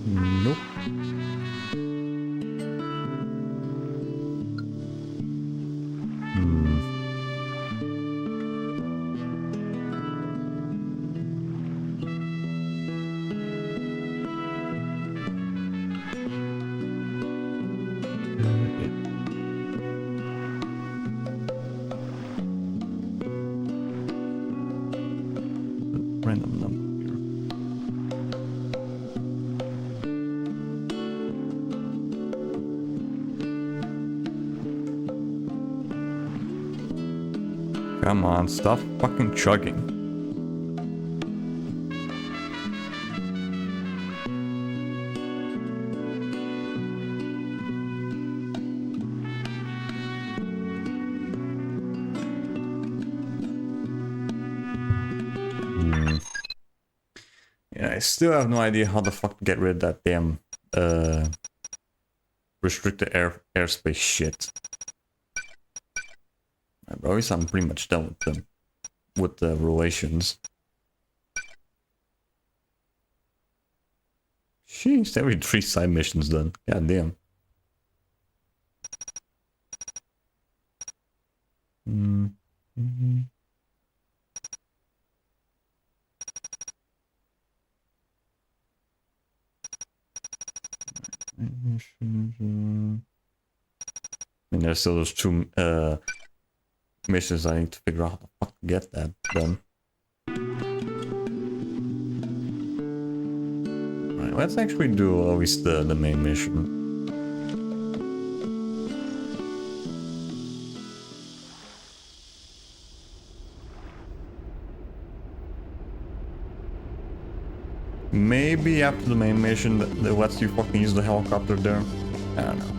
Nope. Random number here. Come on, stop fucking chugging. Yeah, I still have no idea how the fuck to get rid of that damn restricted airspace shit. But at least I'm pretty much done with them, with the relations. Sheesh, every 3 side missions done. God damn. And there's still those 2 missions I need to figure out how the fuck to get that done. Right, let's actually do at least the main mission. maybe after the main mission that lets you fucking use the helicopter there. I don't know.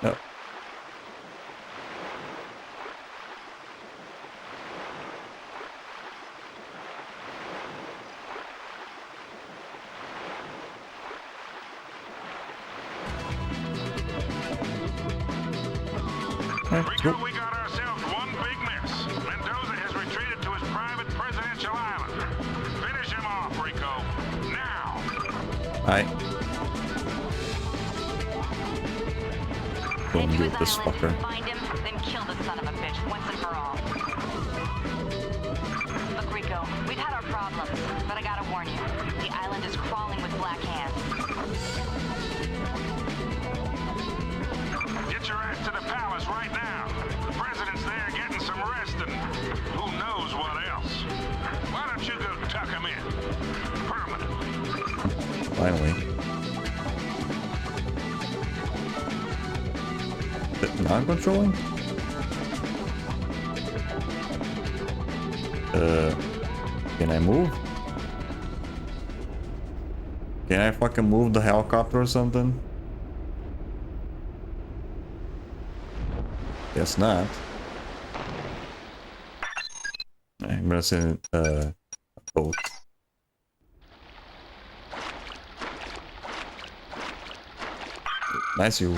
No. Rico, we got ourselves one big mess. Mendoza has retreated to his private presidential island. Finish him off, Rico. Now! Alright. Go and do this fucker. Find him, then kill the son of a bitch once and for all. Look, Rico, we've had our problems, but I gotta warn you, the island is crawling with black hands. Get your ass to the palace right now. The president's there getting some rest and who knows what else. Why don't you go tuck him in? Permanently. Finally. Non-controlling? Can I move? Can I fucking move the helicopter or something? Guess not. I'm gonna send a boat. Nice, you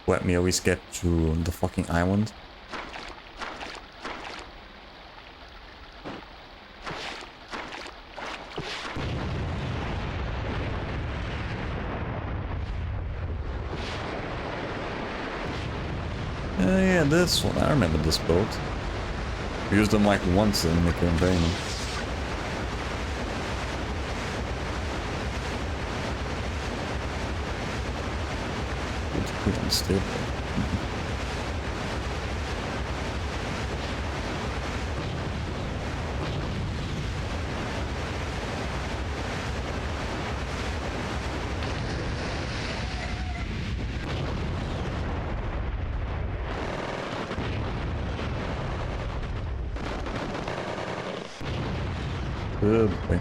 let me always get to the fucking island. Yeah, this one. I remember this boat. We used them like once in the campaign. It's pretty unstable. Good boy.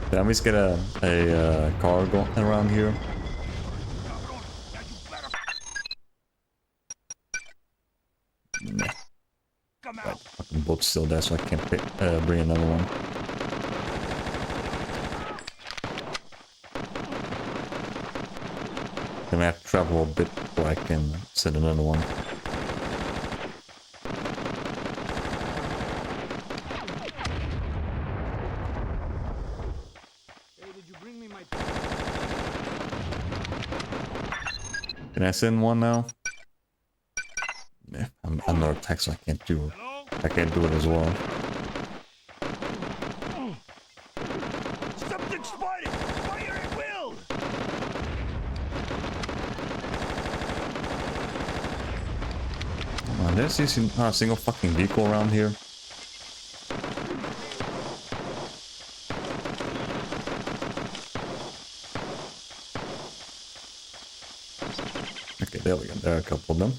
Did I always get a car going around here? Nah. Right, fucking boat's still there, so I can't bring another one. I'm gonna have to travel a bit before I can send another one. Can I send one now? Yeah, I'm under attack, so I can't do it as well. Something spotted! Fire at will! There's a single fucking vehicle around here. Okay, there we go. There are a couple of them.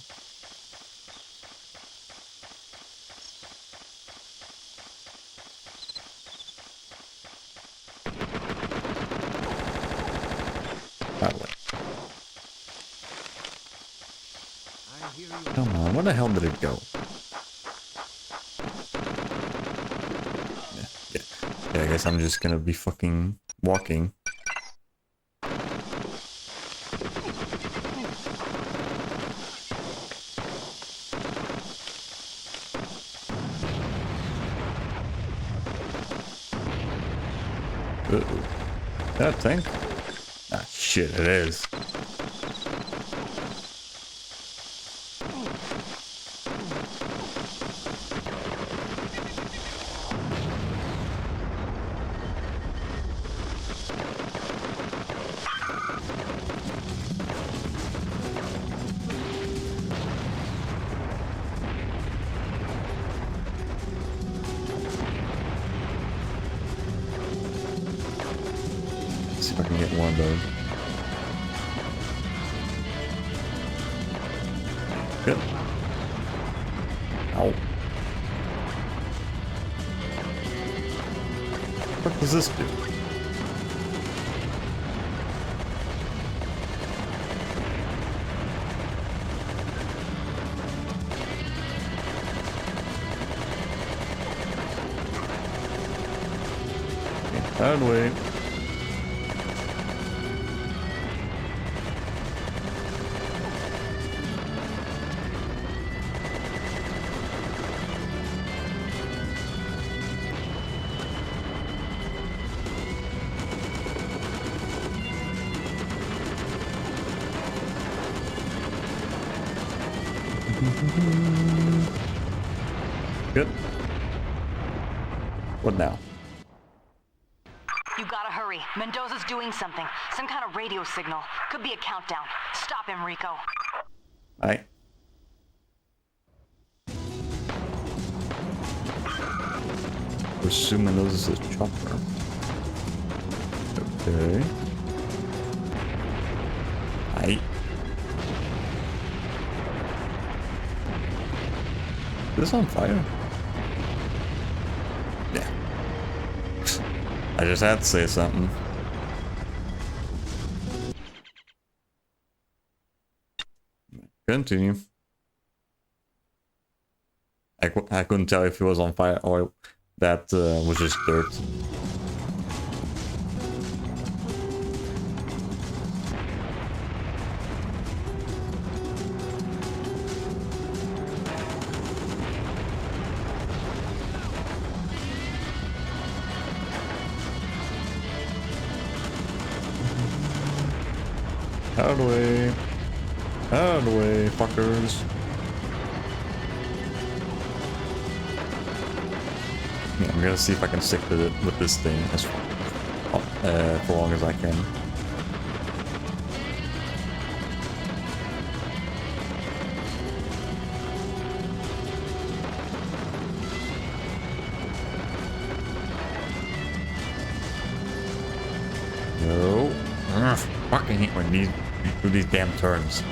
That way. Come on, where the hell did it go? Yeah, I guess I'm just gonna be fucking walking. That tank? Ah, shit, it is. get one of those. Good. Ow. What does this do? That way. Good. What now? You gotta hurry. Mendoza's doing something. Some kind of radio signal. Could be a countdown. Stop him, Rico. Aye. Assuming this is a chopper. Okay. Aye. Is this on fire? Yeah. I just had to say something. Continue. I couldn't tell if it was on fire or that was just dirt. Out of the way. Out of the way, fuckers. Yeah, I'm gonna see if I can stick with it with this thing as for long as I can. No. Ugh, fucking hate when these do these damn turns.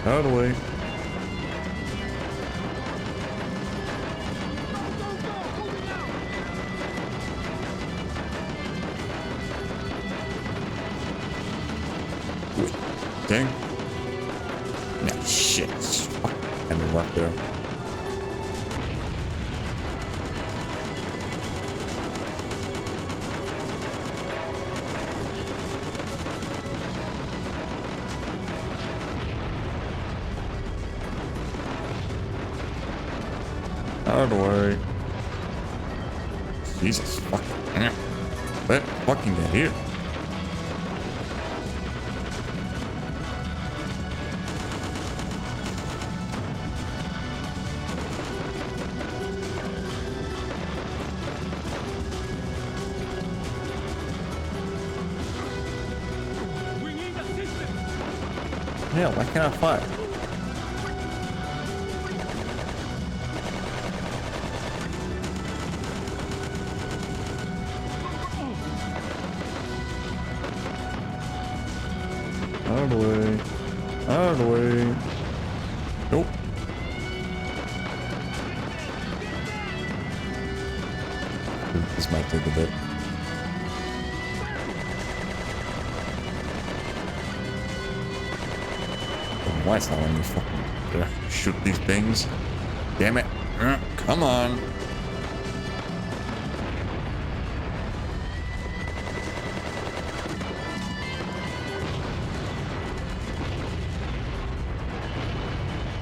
Out of the way. Dang. Nah, shit. Fuck. And left there. Out of the way. Jesus fucking. Let fucking get here. Hell, why can't I fire? Out of the way. Out of the way. Nope. This might take a bit. Why is not letting me fucking shoot these things? Damn it. Come on.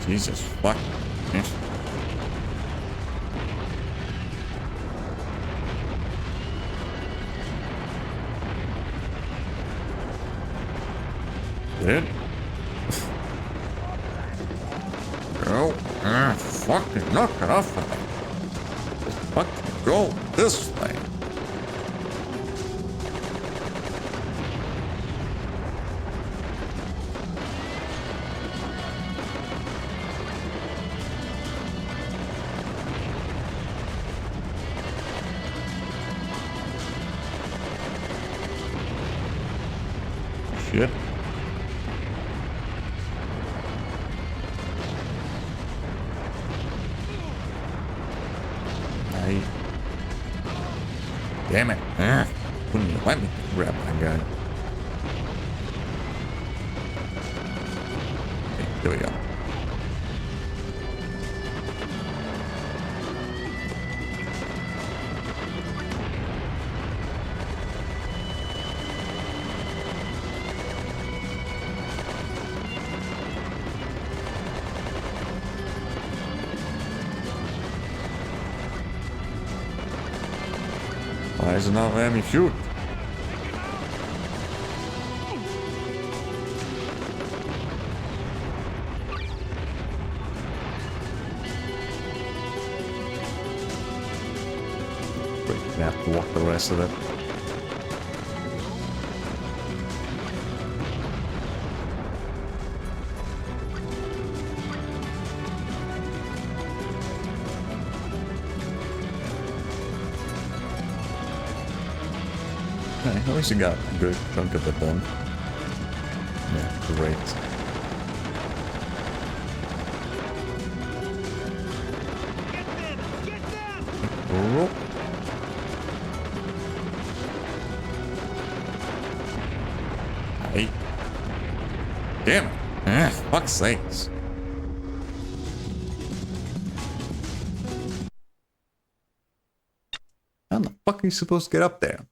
Jesus fuck. Dude. Go. Fucking knock it off of me. Just fucking go this way. Shit. Hey. Damn it. Wouldn't you let me grab that guy? Okay, there we go. Why is it not letting me shoot? Great, I have to walk the rest of it. Okay, at least you got a good chunk of it done. Yeah, great. Oh. Hey. Damn it. Fuck's sakes. How the fuck are you supposed to get up there?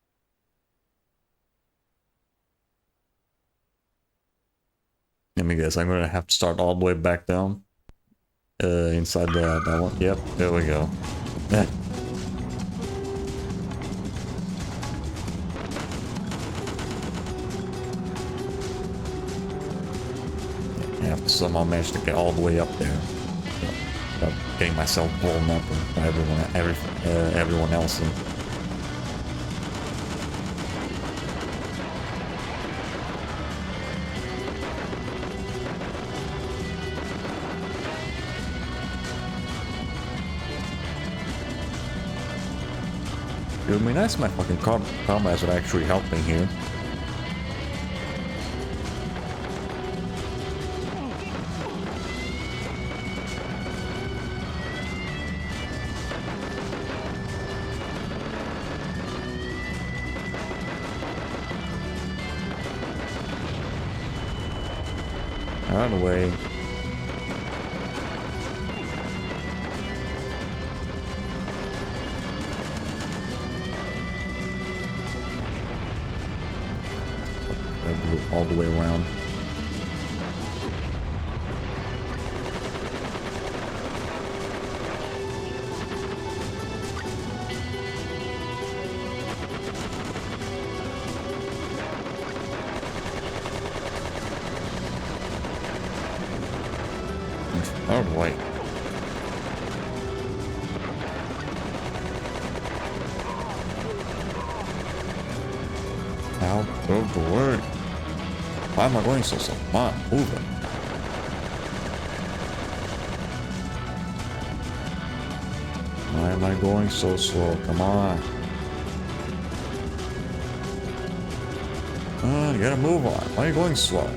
Let me guess, I'm gonna have to start all the way back down. Inside that one. Yep, there we go. Yeah. I have to somehow manage to get all the way up there. Without getting myself blown up by everyone else. It would be nice if my fucking comrades would actually help me here. Out of the way. All the way around. Out of the way. Out of the way. Why am I going so slow? Come on, move it. Why am I going so slow? Come on. You gotta move on. Why are you going slow?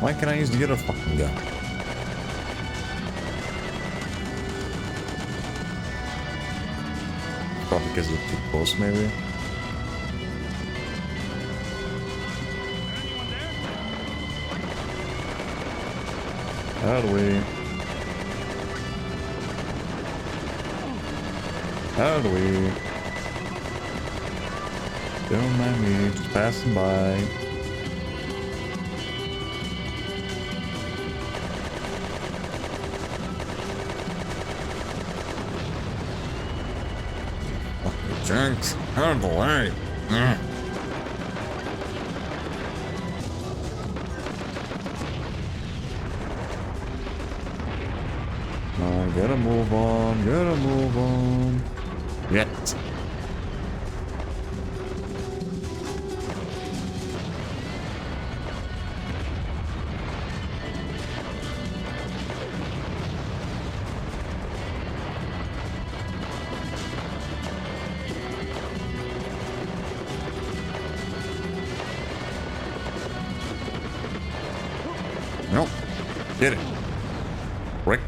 Why can't I use the other fucking gun? Probably because it's too close, maybe. Out of the way. Out of the way. Don't mind me, just passing by. Jinx, out of the way. Gotta move on, gotta move on. Yet. Get it. Rick.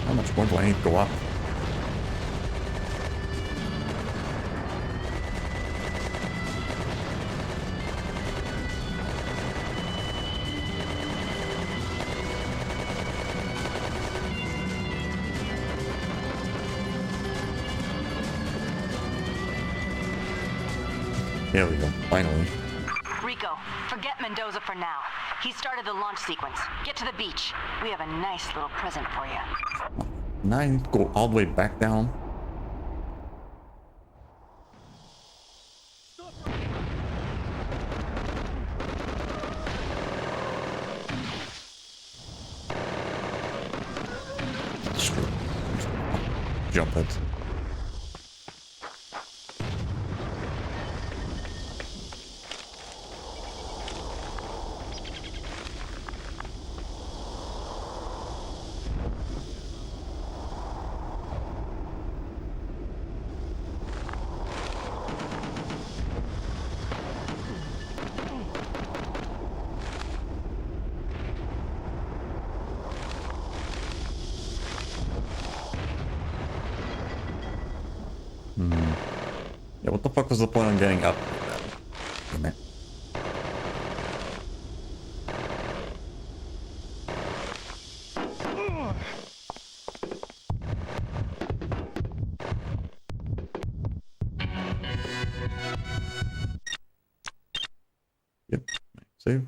How much more do I need to go up? There we go, finally. Rico, forget Mendoza for now. He started the launch sequence. Get to the beach. We have a nice little present for you. Now I need to go all the way back down. Screw it. Jump it. Yeah, what the fuck was the point of getting up? Damn it. Yep, save.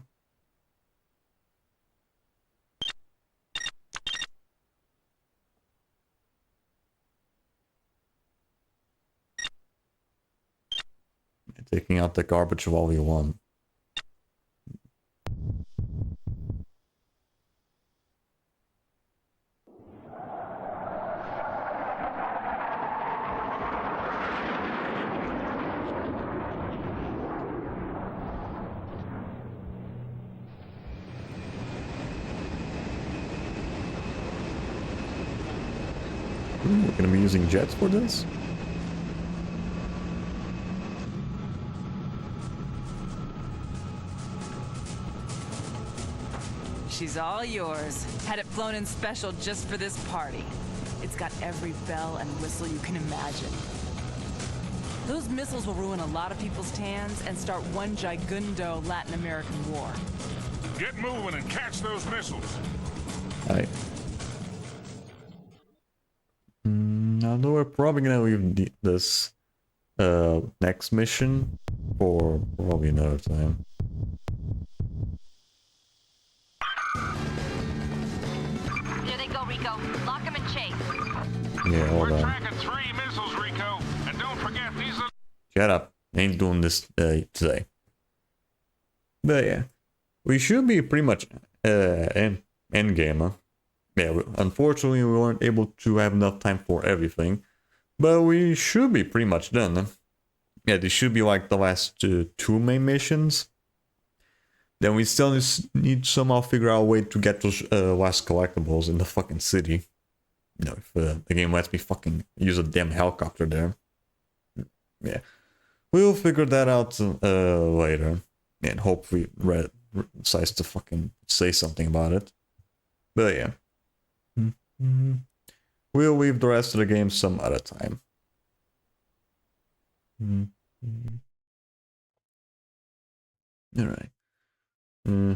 Taking out the garbage of all we want. We're gonna be using jets for this? She's all yours. Had it flown in special just for this party. It's got every bell and whistle you can imagine. Those missiles will ruin a lot of people's tans and start one gigundo Latin American war. Get moving and catch those missiles. Alright. Although we're probably gonna leave this next mission for probably another time. There they go, Rico. Lock them in chase. Yeah, hold We're on. tracking 3 missiles, Rico. And don't forget, these are... Shut up. Ain't doing this today. But yeah. We should be pretty much end game, huh? Yeah, unfortunately we weren't able to have enough time for everything. But we should be pretty much done, huh? Yeah, this should be like the last 2 main missions. Then we still need to somehow figure out a way to get those last collectibles in the fucking city. You know, if the game lets me fucking use a damn helicopter there. Yeah. We'll figure that out later. And hopefully Red decides to fucking say something about it. But yeah. We'll leave the rest of the game some other time. Alright. No.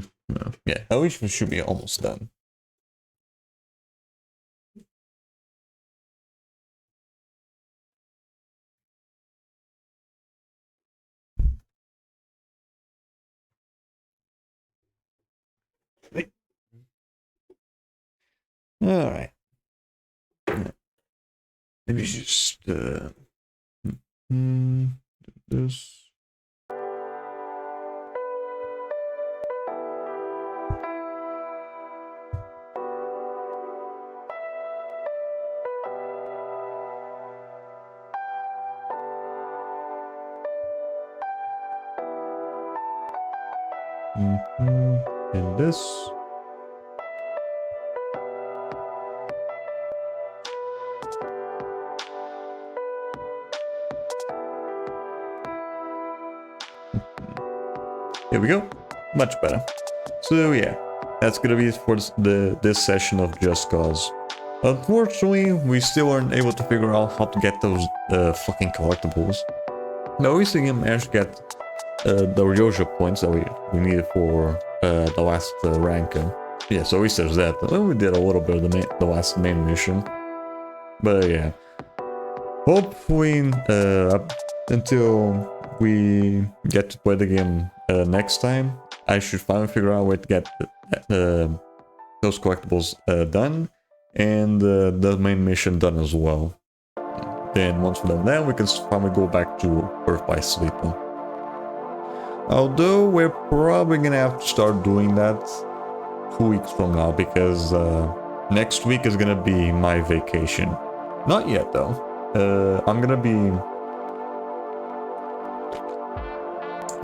Yeah, at least we should be almost done. Alright. Maybe just do this. And this. Here we go. Much better. So yeah, that's gonna be it for this session of Just Cause. Unfortunately, we still aren't able to figure out how to get those fucking collectibles. Now we see him manage to get the Ryoja points that we needed for the last rank. Yeah, so at least there's that. Well, we did a little bit of the last main mission. But yeah. Hopefully, until we get to play the game next time, I should finally figure out a way to get those collectibles done, and the main mission done as well. Then once we're done that, we can finally go back to Earth by Sleep. Although we're probably gonna have to start doing that 2 weeks from now, because next week is gonna be my vacation. Not yet though.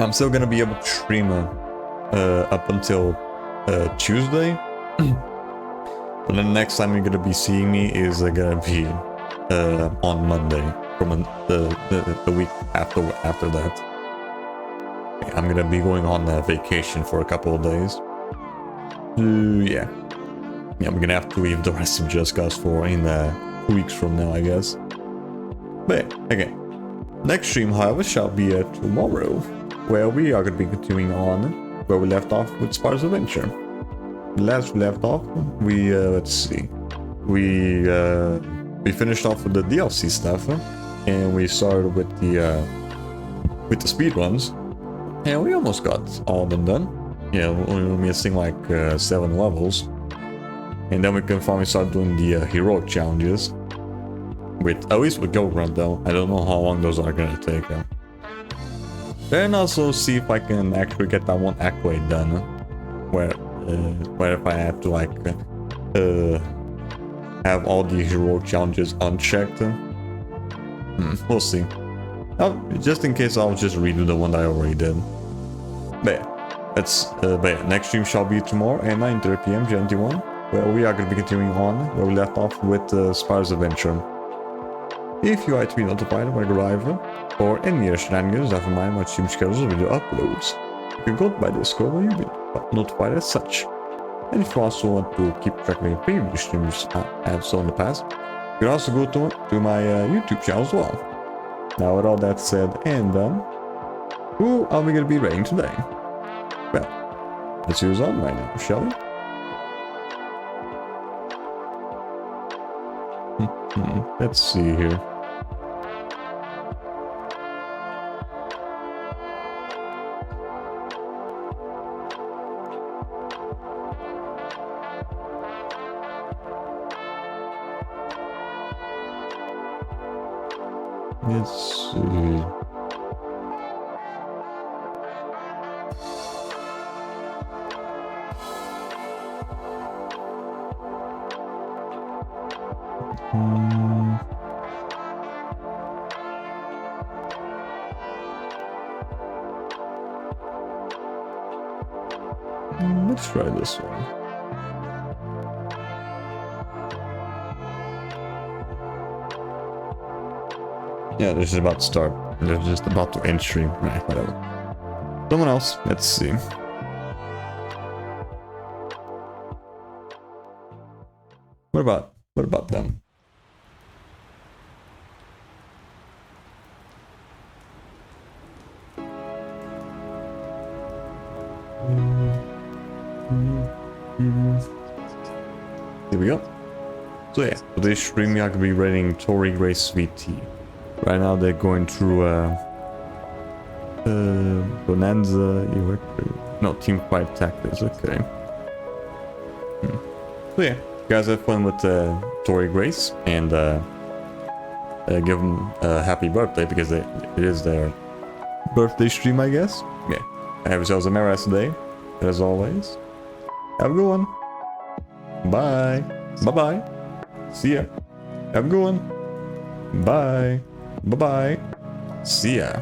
I'm still gonna be able to stream up until Tuesday. But the next time you're gonna be seeing me is gonna be on Monday, from the week after that. I'm gonna be going on vacation for a couple of days. Yeah, I'm gonna have to leave the rest of Just Cause 4 in 2 weeks from now, I guess. But again, next stream, however, shall be tomorrow, where we are gonna be continuing on where we left off with Spar's Adventure. Last we left off, we let's see, we finished off with the DLC stuff, and we started with the speedruns, and we almost got all of them done. Yeah, we were missing like 7 levels, and then we can finally start doing the heroic challenges. At least with Go Run though. I don't know how long those are gonna take. Then also see if I can actually get that one accolade done, where if I have to like have all the heroic challenges unchecked. We'll see. Just in case, I'll just redo the one that I already did. But yeah, next stream shall be tomorrow at 9:30 PM GMT 1, where we are going to be continuing on where we left off with Spar's Adventure. If you like to be notified when I go live, or any other shenanigans that remind my stream schedules of video uploads, you can go to my Discord where you'll be notified as such. And if you also want to keep track of any previous streams I've done in the past, you can also go to my YouTube channel as well. Now with all that said and done, who are we going to be rating today? Well, let's use on right now, shall we? Let's see here. Let's see. Let's try this one. Yeah, they're just about to start. They're just about to end stream. Right, whatever. Someone else. Let's see. What about them? Here we go. So yeah, for this stream we are going to be rating Tori Grace VT. Right now they're going through Bonanza, no, Team Fight Tactics, okay. So yeah, guys have fun with Tori Grace, and give them a happy birthday, because it is their birthday stream, I guess. Yeah, have yourselves a merry day, as always. Have a good one. Bye. Bye-bye. See ya. Have a good one. Bye. Bye-bye. See ya.